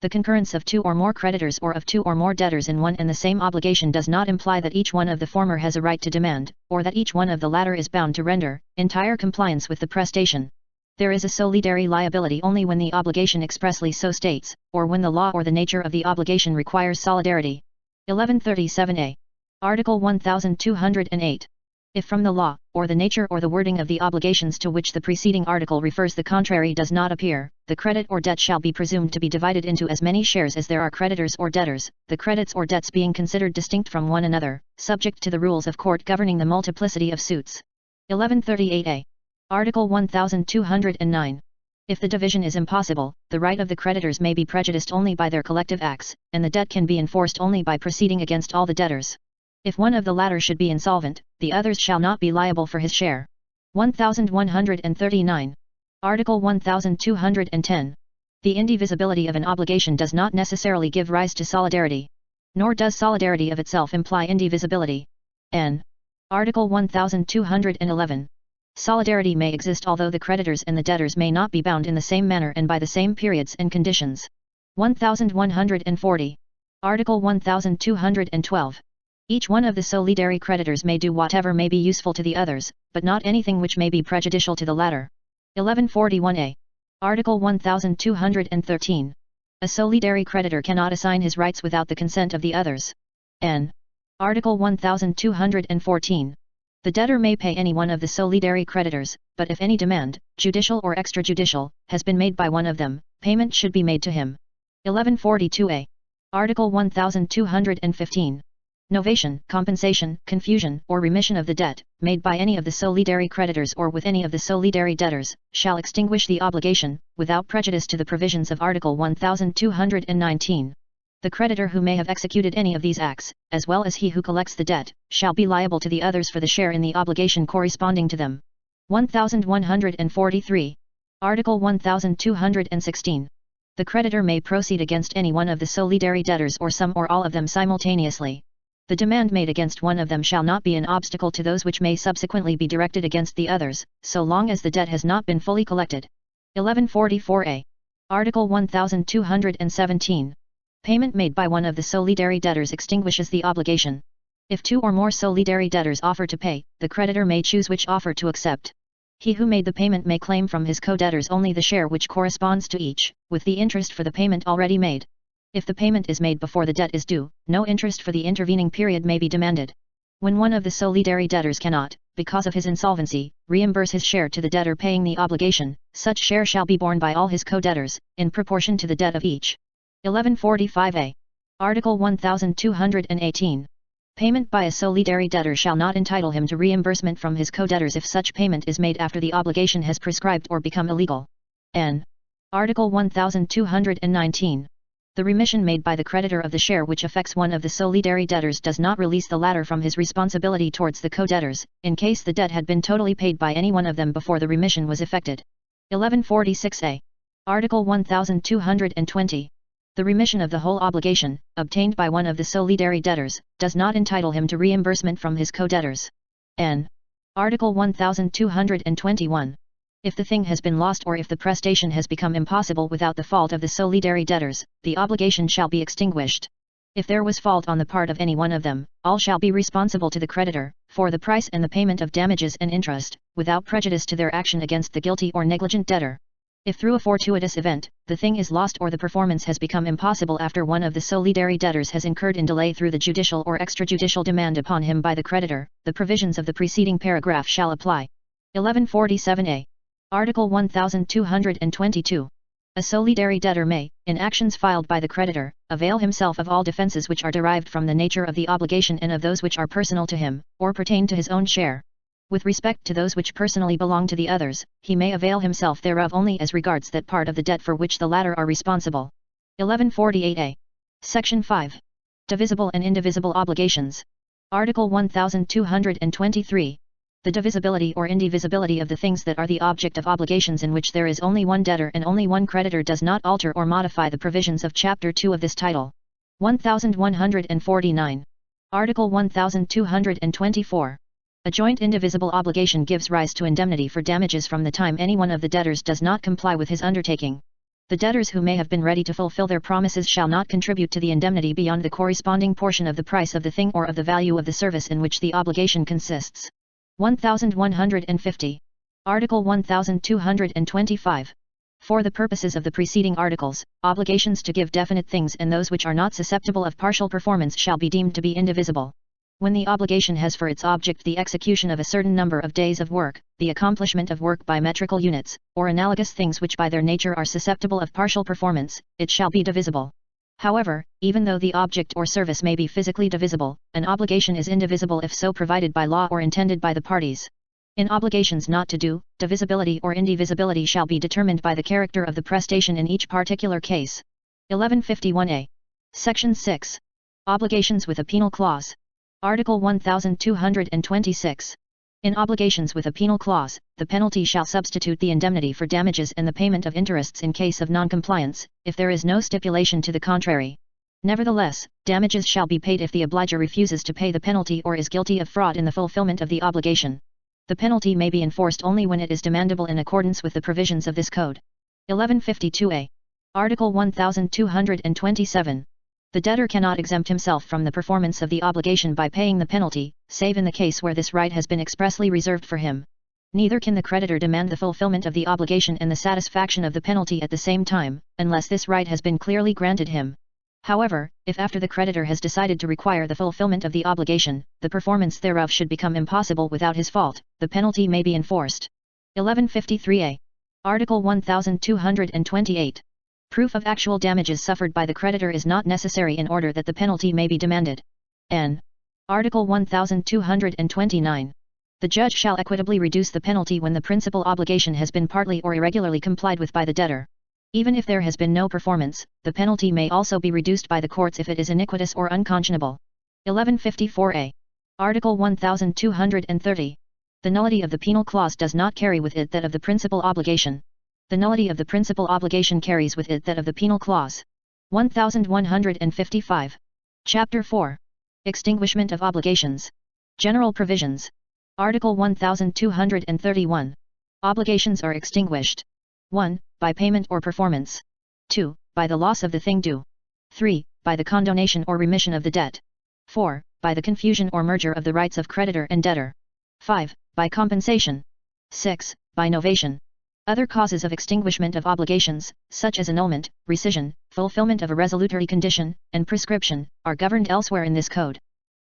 The concurrence of two or more creditors or of two or more debtors in one and the same obligation does not imply that each one of the former has a right to demand, or that each one of the latter is bound to render, entire compliance with the prestation. There is a solidary liability only when the obligation expressly so states, or when the law or the nature of the obligation requires solidarity. 1137a. Article 1208. If from the law, or the nature or the wording of the obligations to which the preceding article refers the contrary does not appear, the credit or debt shall be presumed to be divided into as many shares as there are creditors or debtors, the credits or debts being considered distinct from one another, subject to the rules of court governing the multiplicity of suits. 1138a. Article 1209. If the division is impossible, the right of the creditors may be prejudiced only by their collective acts, and the debt can be enforced only by proceeding against all the debtors. If one of the latter should be insolvent, the others shall not be liable for his share. 1139. Article 1210. The indivisibility of an obligation does not necessarily give rise to solidarity. Nor does solidarity of itself imply indivisibility. N. Article 1211. Solidarity may exist although the creditors and the debtors may not be bound in the same manner and by the same periods and conditions. 1140. Article 1212. Each one of the solidary creditors may do whatever may be useful to the others, but not anything which may be prejudicial to the latter. 1141a. Article 1213. A solidary creditor cannot assign his rights without the consent of the others. N. Article 1214. The debtor may pay any one of the solidary creditors, but if any demand, judicial or extrajudicial, has been made by one of them, payment should be made to him. 1142a. Article 1215. Novation, compensation, confusion, or remission of the debt, made by any of the solidary creditors or with any of the solidary debtors, shall extinguish the obligation, without prejudice to the provisions of Article 1219. The creditor who may have executed any of these acts, as well as he who collects the debt, shall be liable to the others for the share in the obligation corresponding to them. 1143. Article 1216. The creditor may proceed against any one of the solidary debtors or some or all of them simultaneously. The demand made against one of them shall not be an obstacle to those which may subsequently be directed against the others, so long as the debt has not been fully collected. 1144a. Article 1217. Payment made by one of the solidary debtors extinguishes the obligation. If two or more solidary debtors offer to pay, the creditor may choose which offer to accept. He who made the payment may claim from his co-debtors only the share which corresponds to each, with the interest for the payment already made. If the payment is made before the debt is due, no interest for the intervening period may be demanded. When one of the solidary debtors cannot, because of his insolvency, reimburse his share to the debtor paying the obligation, such share shall be borne by all his co-debtors, in proportion to the debt of each. 1145a. Article 1218. Payment by a solidary debtor shall not entitle him to reimbursement from his co-debtors if such payment is made after the obligation has prescribed or become illegal. N. Article 1219. The remission made by the creditor of the share which affects one of the solidary debtors does not release the latter from his responsibility towards the co-debtors, in case the debt had been totally paid by any one of them before the remission was effected. 1146a. Article 1220. The remission of the whole obligation, obtained by one of the solidary debtors, does not entitle him to reimbursement from his co-debtors. N. Article 1221. If the thing has been lost or if the prestation has become impossible without the fault of the solidary debtors, the obligation shall be extinguished. If there was fault on the part of any one of them, all shall be responsible to the creditor, for the price and the payment of damages and interest, without prejudice to their action against the guilty or negligent debtor. If through a fortuitous event, the thing is lost or the performance has become impossible after one of the solidary debtors has incurred in delay through the judicial or extrajudicial demand upon him by the creditor, the provisions of the preceding paragraph shall apply. 1147a. Article 1222. A solidary debtor may, in actions filed by the creditor, avail himself of all defences which are derived from the nature of the obligation and of those which are personal to him, or pertain to his own share. With respect to those which personally belong to the others, he may avail himself thereof only as regards that part of the debt for which the latter are responsible. 1148a. Section 5. Divisible and indivisible obligations. Article 1223. The divisibility or indivisibility of the things that are the object of obligations in which there is only one debtor and only one creditor does not alter or modify the provisions of Chapter 2 of this title. 1149. Article 1224. A joint indivisible obligation gives rise to indemnity for damages from the time any one of the debtors does not comply with his undertaking. The debtors who may have been ready to fulfill their promises shall not contribute to the indemnity beyond the corresponding portion of the price of the thing or of the value of the service in which the obligation consists. 1150. Article 1225. For the purposes of the preceding articles, obligations to give definite things and those which are not susceptible of partial performance shall be deemed to be indivisible. When the obligation has for its object the execution of a certain number of days of work, the accomplishment of work by metrical units, or analogous things which by their nature are susceptible of partial performance, it shall be divisible. However, even though the object or service may be physically divisible, an obligation is indivisible if so provided by law or intended by the parties. In obligations not to do, divisibility or indivisibility shall be determined by the character of the prestation in each particular case. 1151a. Section 6. Obligations with a penal clause. Article 1226. In obligations with a penal clause, the penalty shall substitute the indemnity for damages and the payment of interests in case of non-compliance, if there is no stipulation to the contrary. Nevertheless, damages shall be paid if the obliger refuses to pay the penalty or is guilty of fraud in the fulfillment of the obligation. The penalty may be enforced only when it is demandable in accordance with the provisions of this code. 1152a. Article 1227. The debtor cannot exempt himself from the performance of the obligation by paying the penalty, save in the case where this right has been expressly reserved for him. Neither can the creditor demand the fulfillment of the obligation and the satisfaction of the penalty at the same time, unless this right has been clearly granted him. However, if after the creditor has decided to require the fulfillment of the obligation, the performance thereof should become impossible without his fault, the penalty may be enforced. 1153a. Article 1228. Proof of actual damages suffered by the creditor is not necessary in order that the penalty may be demanded. N. Article 1229. The judge shall equitably reduce the penalty when the principal obligation has been partly or irregularly complied with by the debtor. Even if there has been no performance, the penalty may also be reduced by the courts if it is iniquitous or unconscionable. 1154a. Article 1230. The nullity of the penal clause does not carry with it that of the principal obligation. The nullity of the principal obligation carries with it that of the penal clause. 1155. Chapter 4. Extinguishment of obligations. General provisions. Article 1231. Obligations are extinguished. 1. By payment or performance. 2. By the loss of the thing due. 3. By the condonation or remission of the debt. 4. By the confusion or merger of the rights of creditor and debtor. 5. By compensation. 6. By novation. Other causes of extinguishment of obligations, such as annulment, rescission, fulfillment of a resolutory condition, and prescription, are governed elsewhere in this code.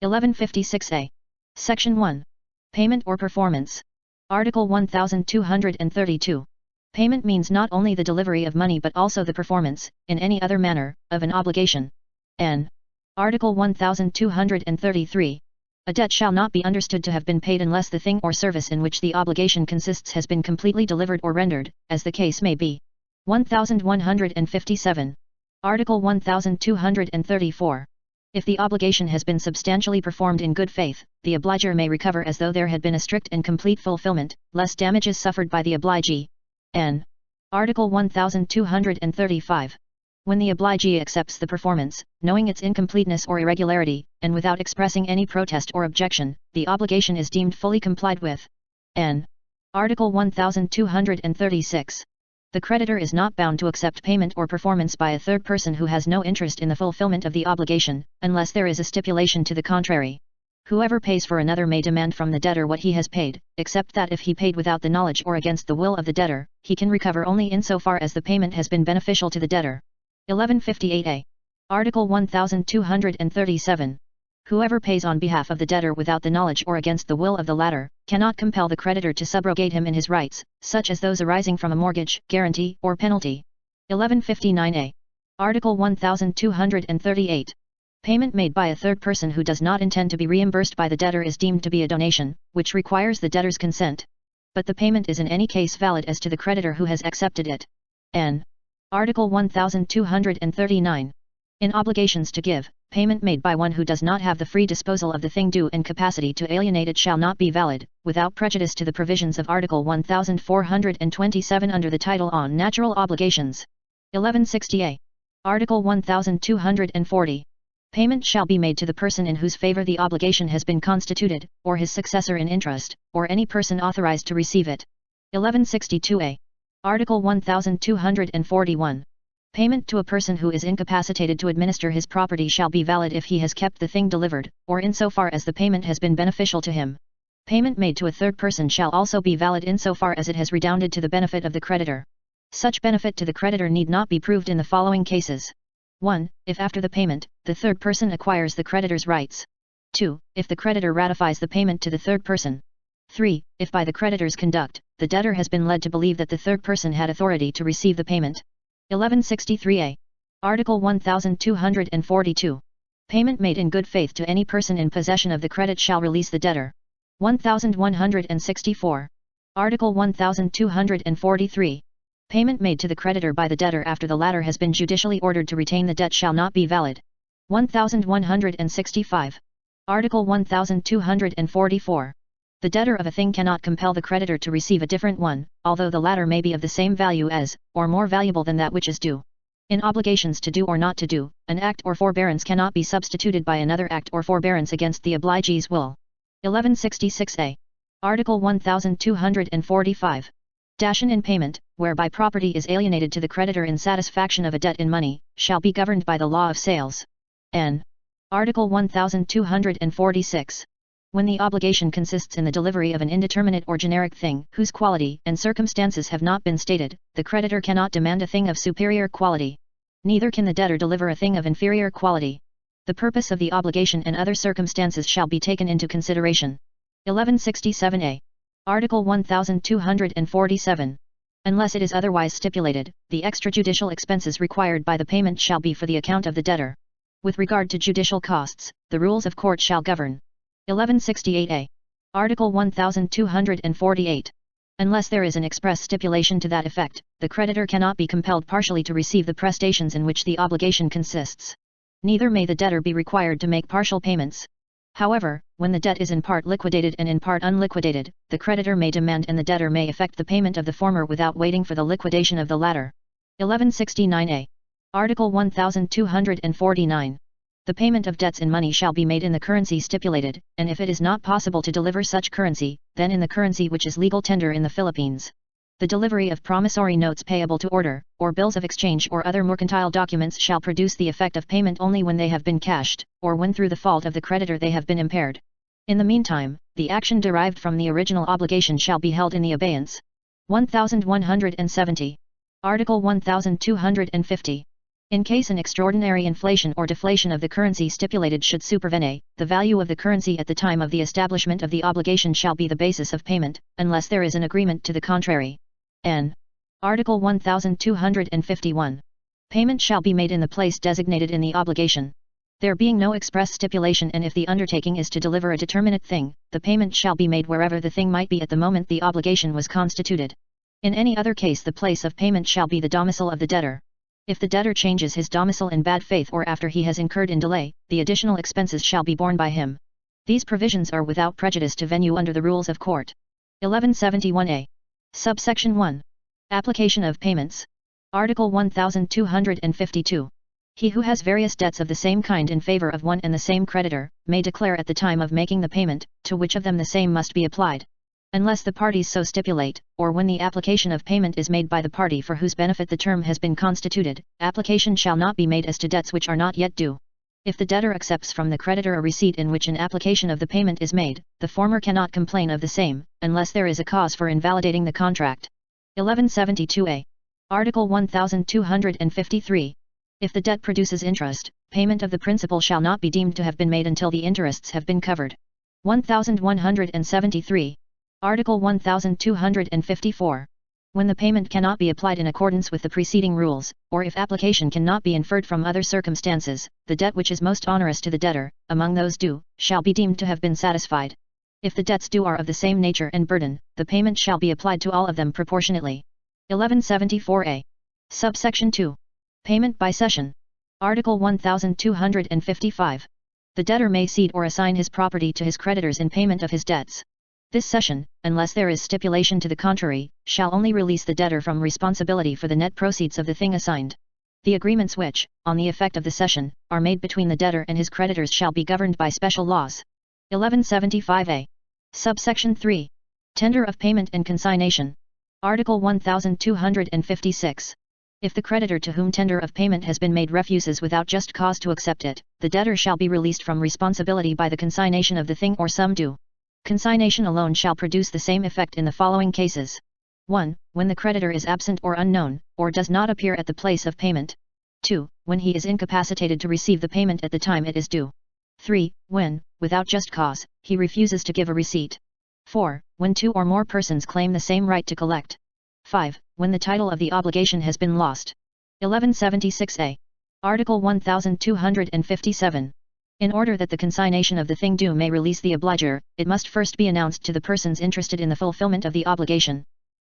1156a. Section 1. Payment or performance. Article 1232. Payment means not only the delivery of money but also the performance, in any other manner, of an obligation. N. Article 1233. A debt shall not be understood to have been paid unless the thing or service in which the obligation consists has been completely delivered or rendered, as the case may be. 1157. Article 1234. If the obligation has been substantially performed in good faith, the obliger may recover as though there had been a strict and complete fulfillment, less damages suffered by the obligee. N. Article 1235. When the obligee accepts the performance, knowing its incompleteness or irregularity, and without expressing any protest or objection, the obligation is deemed fully complied with. N. Article 1236. The creditor is not bound to accept payment or performance by a third person who has no interest in the fulfillment of the obligation, unless there is a stipulation to the contrary. Whoever pays for another may demand from the debtor what he has paid, except that if he paid without the knowledge or against the will of the debtor, he can recover only insofar as the payment has been beneficial to the debtor. 1158a. Article 1237. Whoever pays on behalf of the debtor without the knowledge or against the will of the latter, cannot compel the creditor to subrogate him in his rights, such as those arising from a mortgage, guarantee, or penalty. 1159a. Article 1238. Payment made by a third person who does not intend to be reimbursed by the debtor is deemed to be a donation, which requires the debtor's consent. But the payment is in any case valid as to the creditor who has accepted it. N. Article 1239. In obligations to give, payment made by one who does not have the free disposal of the thing due and capacity to alienate it shall not be valid, without prejudice to the provisions of Article 1427 under the title on Natural Obligations. 1160a. Article 1240. Payment shall be made to the person in whose favor the obligation has been constituted, or his successor in interest, or any person authorized to receive it. 1162a. Article 1241. Payment to a person who is incapacitated to administer his property shall be valid if he has kept the thing delivered, or insofar as the payment has been beneficial to him. Payment made to a third person shall also be valid insofar as it has redounded to the benefit of the creditor. Such benefit to the creditor need not be proved in the following cases. 1. If after the payment, the third person acquires the creditor's rights. 2. If the creditor ratifies the payment to the third person. 3. If by the creditor's conduct, the debtor has been led to believe that the third person had authority to receive the payment. 1163a. Article 1242. Payment made in good faith to any person in possession of the credit shall release the debtor. 1164. Article 1243. Payment made to the creditor by the debtor after the latter has been judicially ordered to retain the debt shall not be valid. 1165. Article 1244. The debtor of a thing cannot compel the creditor to receive a different one, although the latter may be of the same value as, or more valuable than that which is due. In obligations to do or not to do, an act or forbearance cannot be substituted by another act or forbearance against the obligee's will. 1166a. Article 1245. In payment, whereby property is alienated to the creditor in satisfaction of a debt in money, shall be governed by the law of sales. N. Article 1246. When the obligation consists in the delivery of an indeterminate or generic thing, whose quality and circumstances have not been stated, the creditor cannot demand a thing of superior quality. Neither can the debtor deliver a thing of inferior quality. The purpose of the obligation and other circumstances shall be taken into consideration. 1167a. Article 1247. Unless it is otherwise stipulated, the extrajudicial expenses required by the payment shall be for the account of the debtor. With regard to judicial costs, the rules of court shall govern. 1168a. Article 1248. Unless there is an express stipulation to that effect, the creditor cannot be compelled partially to receive the prestations in which the obligation consists. Neither may the debtor be required to make partial payments. However, when the debt is in part liquidated and in part unliquidated, the creditor may demand and the debtor may effect the payment of the former without waiting for the liquidation of the latter. 1169a. Article 1249. The payment of debts in money shall be made in the currency stipulated, and if it is not possible to deliver such currency, then in the currency which is legal tender in the Philippines. The delivery of promissory notes payable to order, or bills of exchange or other mercantile documents shall produce the effect of payment only when they have been cashed, or when through the fault of the creditor they have been impaired. In the meantime, the action derived from the original obligation shall be held in the abeyance. 1170. Article 1250. In case an extraordinary inflation or deflation of the currency stipulated should supervene, the value of the currency at the time of the establishment of the obligation shall be the basis of payment, unless there is an agreement to the contrary. N. Article 1251. Payment shall be made in the place designated in the obligation. There being no express stipulation and if the undertaking is to deliver a determinate thing, the payment shall be made wherever the thing might be at the moment the obligation was constituted. In any other case the place of payment shall be the domicile of the debtor. If the debtor changes his domicile in bad faith or after he has incurred in delay, the additional expenses shall be borne by him. These provisions are without prejudice to venue under the rules of court. 1171a. Subsection 1. Application of payments. Article 1252. He who has various debts of the same kind in favor of one and the same creditor, may declare at the time of making the payment, to which of them the same must be applied. unless the parties so stipulate, or when the application of payment is made by the party for whose benefit the term has been constituted, application shall not be made as to debts which are not yet due. If the debtor accepts from the creditor a receipt in which an application of the payment is made, the former cannot complain of the same, unless there is a cause for invalidating the contract. 1172a. Article 1253. If the debt produces interest, payment of the principal shall not be deemed to have been made until the interests have been covered. 1173. Article 1254. When the payment cannot be applied in accordance with the preceding rules, or if application cannot be inferred from other circumstances, the debt which is most onerous to the debtor, among those due, shall be deemed to have been satisfied. If the debts due are of the same nature and burden, the payment shall be applied to all of them proportionately. 1174a. Subsection 2. Payment by cession. Article 1255. The debtor may cede or assign his property to his creditors in payment of his debts. This cession, unless there is stipulation to the contrary, shall only release the debtor from responsibility for the net proceeds of the thing assigned. The agreements which, on the effect of the cession, are made between the debtor and his creditors shall be governed by special laws. 1175a. Subsection 3. Tender of payment and consignation. Article 1256. If the creditor to whom tender of payment has been made refuses without just cause to accept it, the debtor shall be released from responsibility by the consignation of the thing or sum due. Consignation alone shall produce the same effect in the following cases. 1. When the creditor is absent or unknown, or does not appear at the place of payment. 2. When he is incapacitated to receive the payment at the time it is due. 3. When, without just cause, he refuses to give a receipt. 4. When two or more persons claim the same right to collect. 5. When the title of the obligation has been lost. 1176a. Article 1257. In order that the consignation of the thing due may release the obliger, it must first be announced to the persons interested in the fulfillment of the obligation.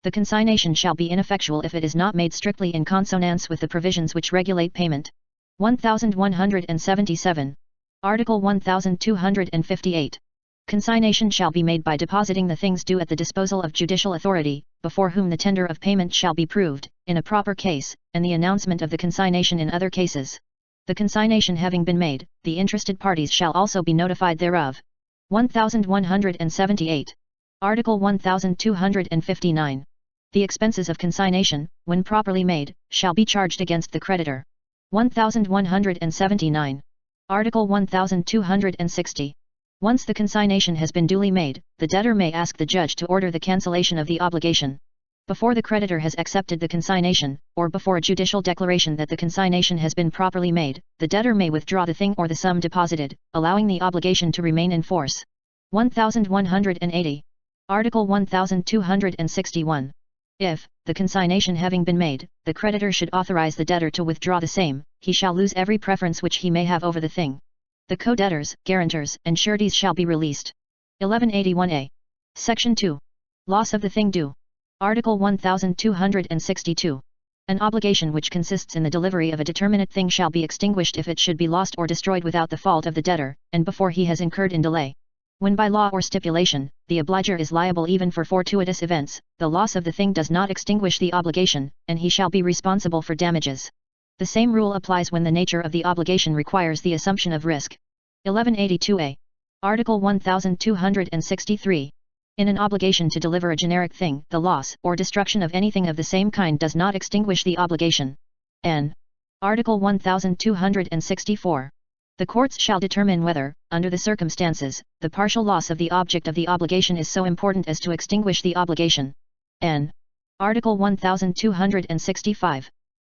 The consignation shall be ineffectual if it is not made strictly in consonance with the provisions which regulate payment. 1177. Article 1258. Consignation shall be made by depositing the things due at the disposal of judicial authority, before whom the tender of payment shall be proved, in a proper case, and the announcement of the consignation in other cases. The consignation having been made, the interested parties shall also be notified thereof. 1178. Article 1259. The expenses of consignation, when properly made, shall be charged against the creditor. 1179. Article 1260. Once the consignation has been duly made, the debtor may ask the judge to order the cancellation of the obligation. Before the creditor has accepted the consignation, or before a judicial declaration that the consignation has been properly made, the debtor may withdraw the thing or the sum deposited, allowing the obligation to remain in force. 1180. Article 1261. If, the consignation having been made, the creditor should authorize the debtor to withdraw the same, he shall lose every preference which he may have over the thing. The co-debtors, guarantors, and sureties shall be released. 1181a. Section 2. Loss of the thing due. Article 1262. An obligation which consists in the delivery of a determinate thing shall be extinguished if it should be lost or destroyed without the fault of the debtor, and before he has incurred in delay. When by law or stipulation, the obliger is liable even for fortuitous events, the loss of the thing does not extinguish the obligation, and he shall be responsible for damages. The same rule applies when the nature of the obligation requires the assumption of risk. 1182a. Article 1263. In an obligation to deliver a generic thing, the loss or destruction of anything of the same kind does not extinguish the obligation. N. Article 1264. The courts shall determine whether, under the circumstances, the partial loss of the object of the obligation is so important as to extinguish the obligation. N. Article 1265.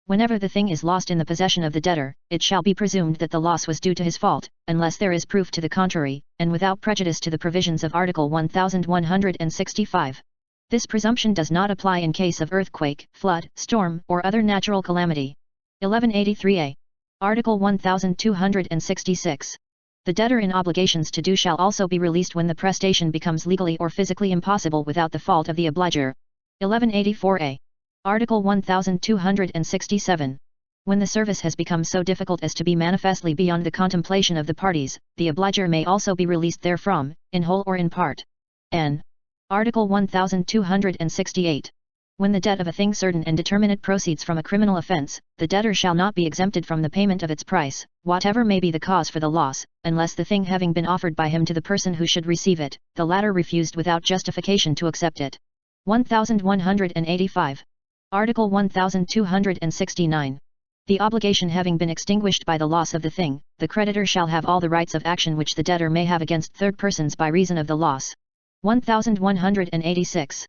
Whenever the thing is lost in the possession of the debtor, it shall be presumed that the loss was due to his fault, unless there is proof to the contrary, and without prejudice to the provisions of Article 1165. This presumption does not apply in case of earthquake, flood, storm, or other natural calamity. 1183a. Article 1266. The debtor in obligations to due shall also be released when the prestation becomes legally or physically impossible without the fault of the obliger. 1184a. Article 1267. When the service has become so difficult as to be manifestly beyond the contemplation of the parties, the obliger may also be released therefrom, in whole or in part. N. Article 1268. When the debt of a thing certain and determinate proceeds from a criminal offence, the debtor shall not be exempted from the payment of its price, whatever may be the cause for the loss, unless the thing having been offered by him to the person who should receive it, the latter refused without justification to accept it. 1185. Article 1269. The obligation having been extinguished by the loss of the thing, the creditor shall have all the rights of action which the debtor may have against third persons by reason of the loss. 1186.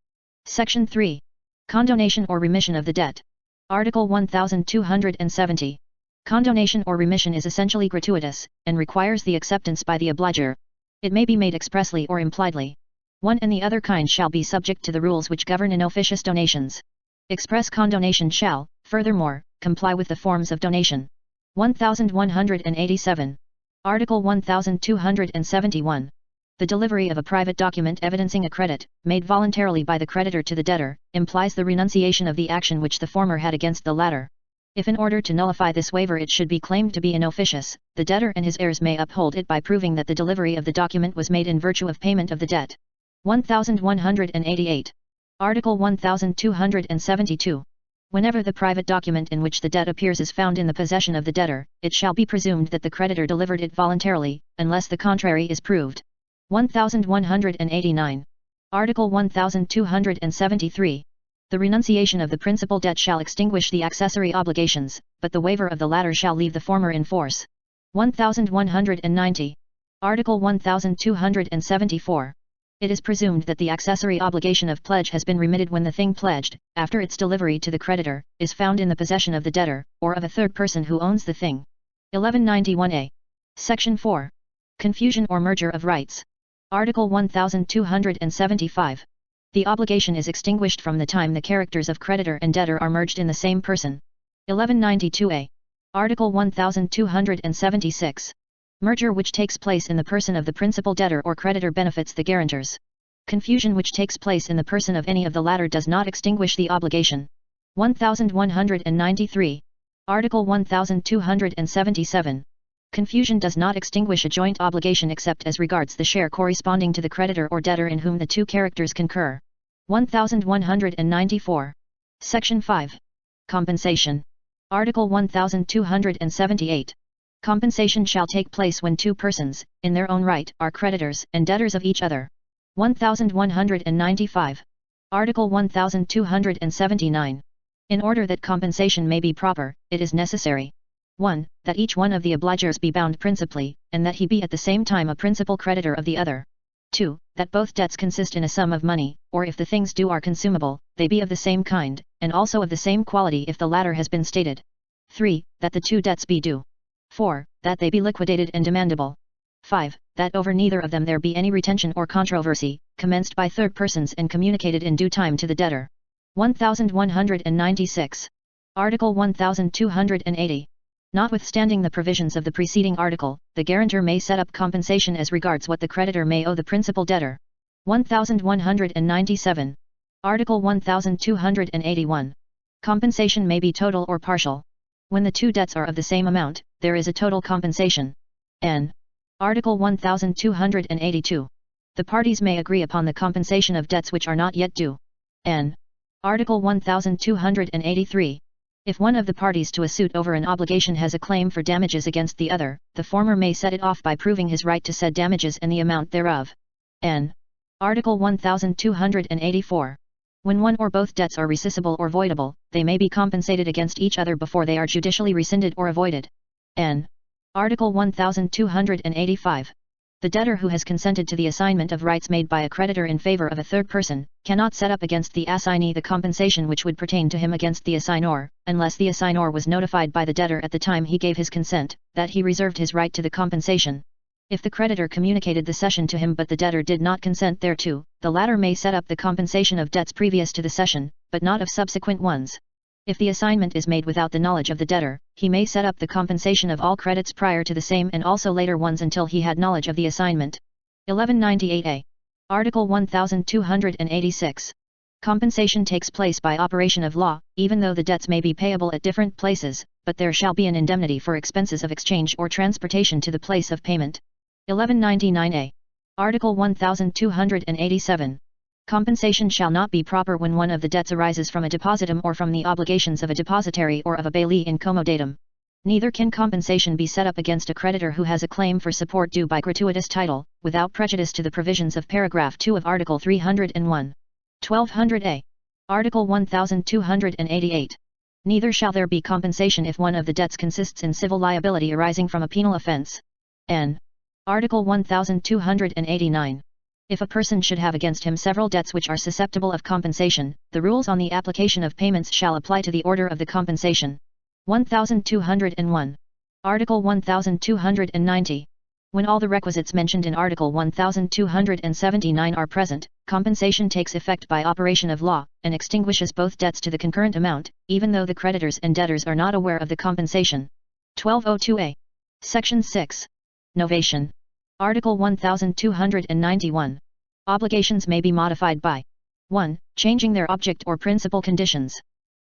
Section 3. Condonation or remission of the debt. Article 1270. Condonation or remission is essentially gratuitous, and requires the acceptance by the obliger. It may be made expressly or impliedly. One and the other kind shall be subject to the rules which govern in officious donations. Express condonation shall, furthermore, comply with the forms of donation. 1187. Article 1271. The delivery of a private document evidencing a credit, made voluntarily by the creditor to the debtor, implies the renunciation of the action which the former had against the latter. If in order to nullify this waiver it should be claimed to be inofficious, the debtor and his heirs may uphold it by proving that the delivery of the document was made in virtue of payment of the debt. 1188. Article 1272. Whenever the private document in which the debt appears is found in the possession of the debtor, it shall be presumed that the creditor delivered it voluntarily, unless the contrary is proved. 1189. Article 1273. The renunciation of the principal debt shall extinguish the accessory obligations, but the waiver of the latter shall leave the former in force. 1190. Article 1274. It is presumed that the accessory obligation of pledge has been remitted when the thing pledged, after its delivery to the creditor, is found in the possession of the debtor, or of a third person who owns the thing. 1191a. Section 4. Confusion or merger of rights. Article 1275. The obligation is extinguished from the time the characters of creditor and debtor are merged in the same person. 1192a. Article 1276. Merger which takes place in the person of the principal debtor or creditor benefits the guarantors. Confusion which takes place in the person of any of the latter does not extinguish the obligation. 1193. Article 1277. Confusion does not extinguish a joint obligation except as regards the share corresponding to the creditor or debtor in whom the two characters concur. 1194. Section 5. Compensation. Article 1278. Compensation shall take place when two persons, in their own right, are creditors and debtors of each other. 1195. Article 1279. In order that compensation may be proper, it is necessary: 1. That each one of the obligers be bound principally, and that he be at the same time a principal creditor of the other. 2. That both debts consist in a sum of money, or if the things due are consumable, they be of the same kind, and also of the same quality if the latter has been stated. 3. That the two debts be due. 4. That they be liquidated and demandable. 5. That over neither of them there be any retention or controversy, commenced by third persons and communicated in due time to the debtor. 1196. Article 1280. Notwithstanding the provisions of the preceding article, the guarantor may set up compensation as regards what the creditor may owe the principal debtor. 1197. Article 1281. Compensation may be total or partial. When the two debts are of the same amount, there is a total compensation. N. Article 1282. The parties may agree upon the compensation of debts which are not yet due. N. Article 1283. If one of the parties to a suit over an obligation has a claim for damages against the other, the former may set it off by proving his right to said damages and the amount thereof. N. Article 1284. When one or both debts are rescissible or voidable, they may be compensated against each other before they are judicially rescinded or avoided. N. Article 1285. The debtor who has consented to the assignment of rights made by a creditor in favor of a third person, cannot set up against the assignee the compensation which would pertain to him against the assignor, unless the assignor was notified by the debtor at the time he gave his consent, that he reserved his right to the compensation. If the creditor communicated the cession to him but the debtor did not consent thereto, the latter may set up the compensation of debts previous to the cession, but not of subsequent ones. If the assignment is made without the knowledge of the debtor, he may set up the compensation of all credits prior to the same and also later ones until he had knowledge of the assignment. 1198a. Article 1286. Compensation takes place by operation of law, even though the debts may be payable at different places, but there shall be an indemnity for expenses of exchange or transportation to the place of payment. 1199a. Article 1287. Compensation shall not be proper when one of the debts arises from a depositum or from the obligations of a depositary or of a bailee in comodatum. Neither can compensation be set up against a creditor who has a claim for support due by gratuitous title, without prejudice to the provisions of paragraph 2 of Article 301. 1200a. Article 1288. Neither shall there be compensation if one of the debts consists in civil liability arising from a penal offence. N. Article 1289. If a person should have against him several debts which are susceptible of compensation, the rules on the application of payments shall apply to the order of the compensation. 1201. Article 1290. When all the requisites mentioned in Article 1279 are present, compensation takes effect by operation of law, and extinguishes both debts to the concurrent amount, even though the creditors and debtors are not aware of the compensation. 1202a. Section 6. Novation. Article 1291. Obligations may be modified by 1. Changing their object or principal conditions.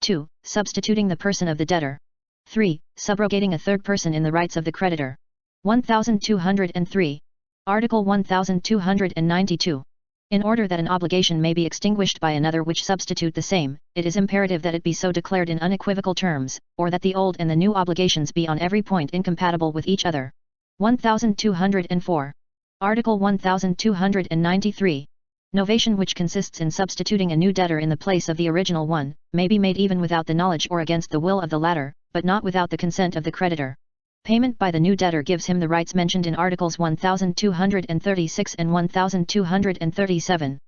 2. Substituting the person of the debtor. 3. Subrogating a third person in the rights of the creditor. 1203. Article 1292. In order that an obligation may be extinguished by another which substitute the same, it is imperative that it be so declared in unequivocal terms, or that the old and the new obligations be on every point incompatible with each other. 1204. Article 1293. Novation which consists in substituting a new debtor in the place of the original one, may be made even without the knowledge or against the will of the latter, but not without the consent of the creditor. Payment by the new debtor gives him the rights mentioned in Articles 1236 and 1237.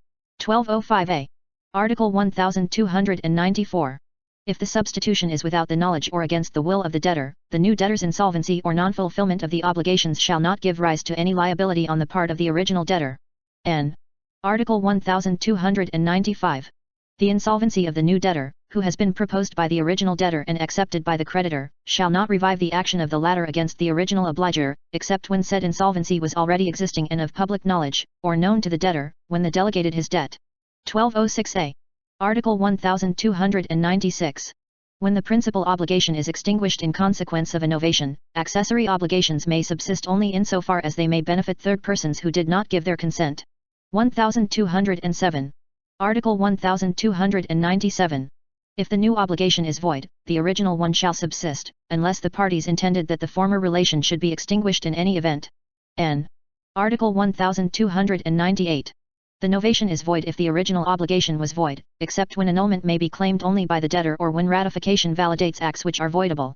1205a. Article 1294. If the substitution is without the knowledge or against the will of the debtor, the new debtor's insolvency or non-fulfillment of the obligations shall not give rise to any liability on the part of the original debtor. N. Article 1295. The insolvency of the new debtor, who has been proposed by the original debtor and accepted by the creditor, shall not revive the action of the latter against the original obliger, except when said insolvency was already existing and of public knowledge, or known to the debtor, when the delegated his debt. 1206a. Article 1296. When the principal obligation is extinguished in consequence of a novation, accessory obligations may subsist only insofar as they may benefit third persons who did not give their consent. 1207. Article 1297. If the new obligation is void, the original one shall subsist, unless the parties intended that the former relation should be extinguished in any event. N. Article 1298. The novation is void if the original obligation was void, except when annulment may be claimed only by the debtor or when ratification validates acts which are voidable.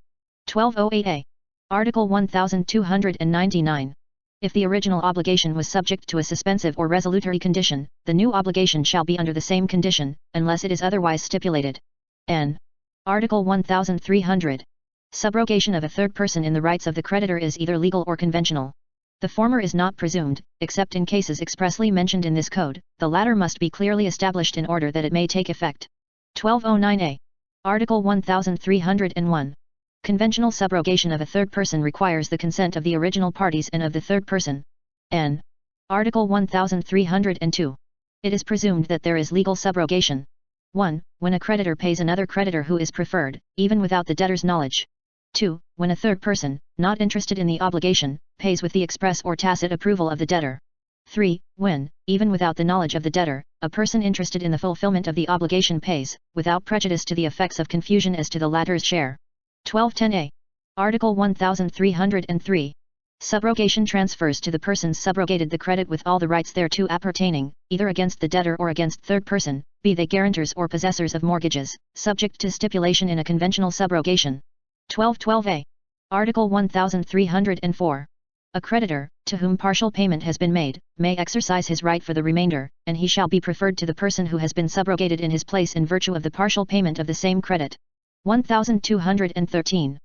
1208a. Article 1299. If the original obligation was subject to a suspensive or resolutory condition, the new obligation shall be under the same condition, unless it is otherwise stipulated. N. Article 1300. Subrogation of a third person in the rights of the creditor is either legal or conventional. The former is not presumed, except in cases expressly mentioned in this code, the latter must be clearly established in order that it may take effect. 1209a. Article 1301. Conventional subrogation of a third person requires the consent of the original parties and of the third person. N. Article 1302. It is presumed that there is legal subrogation. 1. When a creditor pays another creditor who is preferred, even without the debtor's knowledge. 2. When a third person, not interested in the obligation, pays with the express or tacit approval of the debtor. 3. When, even without the knowledge of the debtor, a person interested in the fulfillment of the obligation pays, without prejudice to the effects of confusion as to the latter's share. 1210a. Article 1303. Subrogation transfers to the persons subrogated the credit with all the rights thereto appertaining, either against the debtor or against third person, be they guarantors or possessors of mortgages, subject to stipulation in a conventional subrogation. 1212a. Article 1304. A creditor, to whom partial payment has been made, may exercise his right for the remainder, and he shall be preferred to the person who has been subrogated in his place in virtue of the partial payment of the same credit. 1213.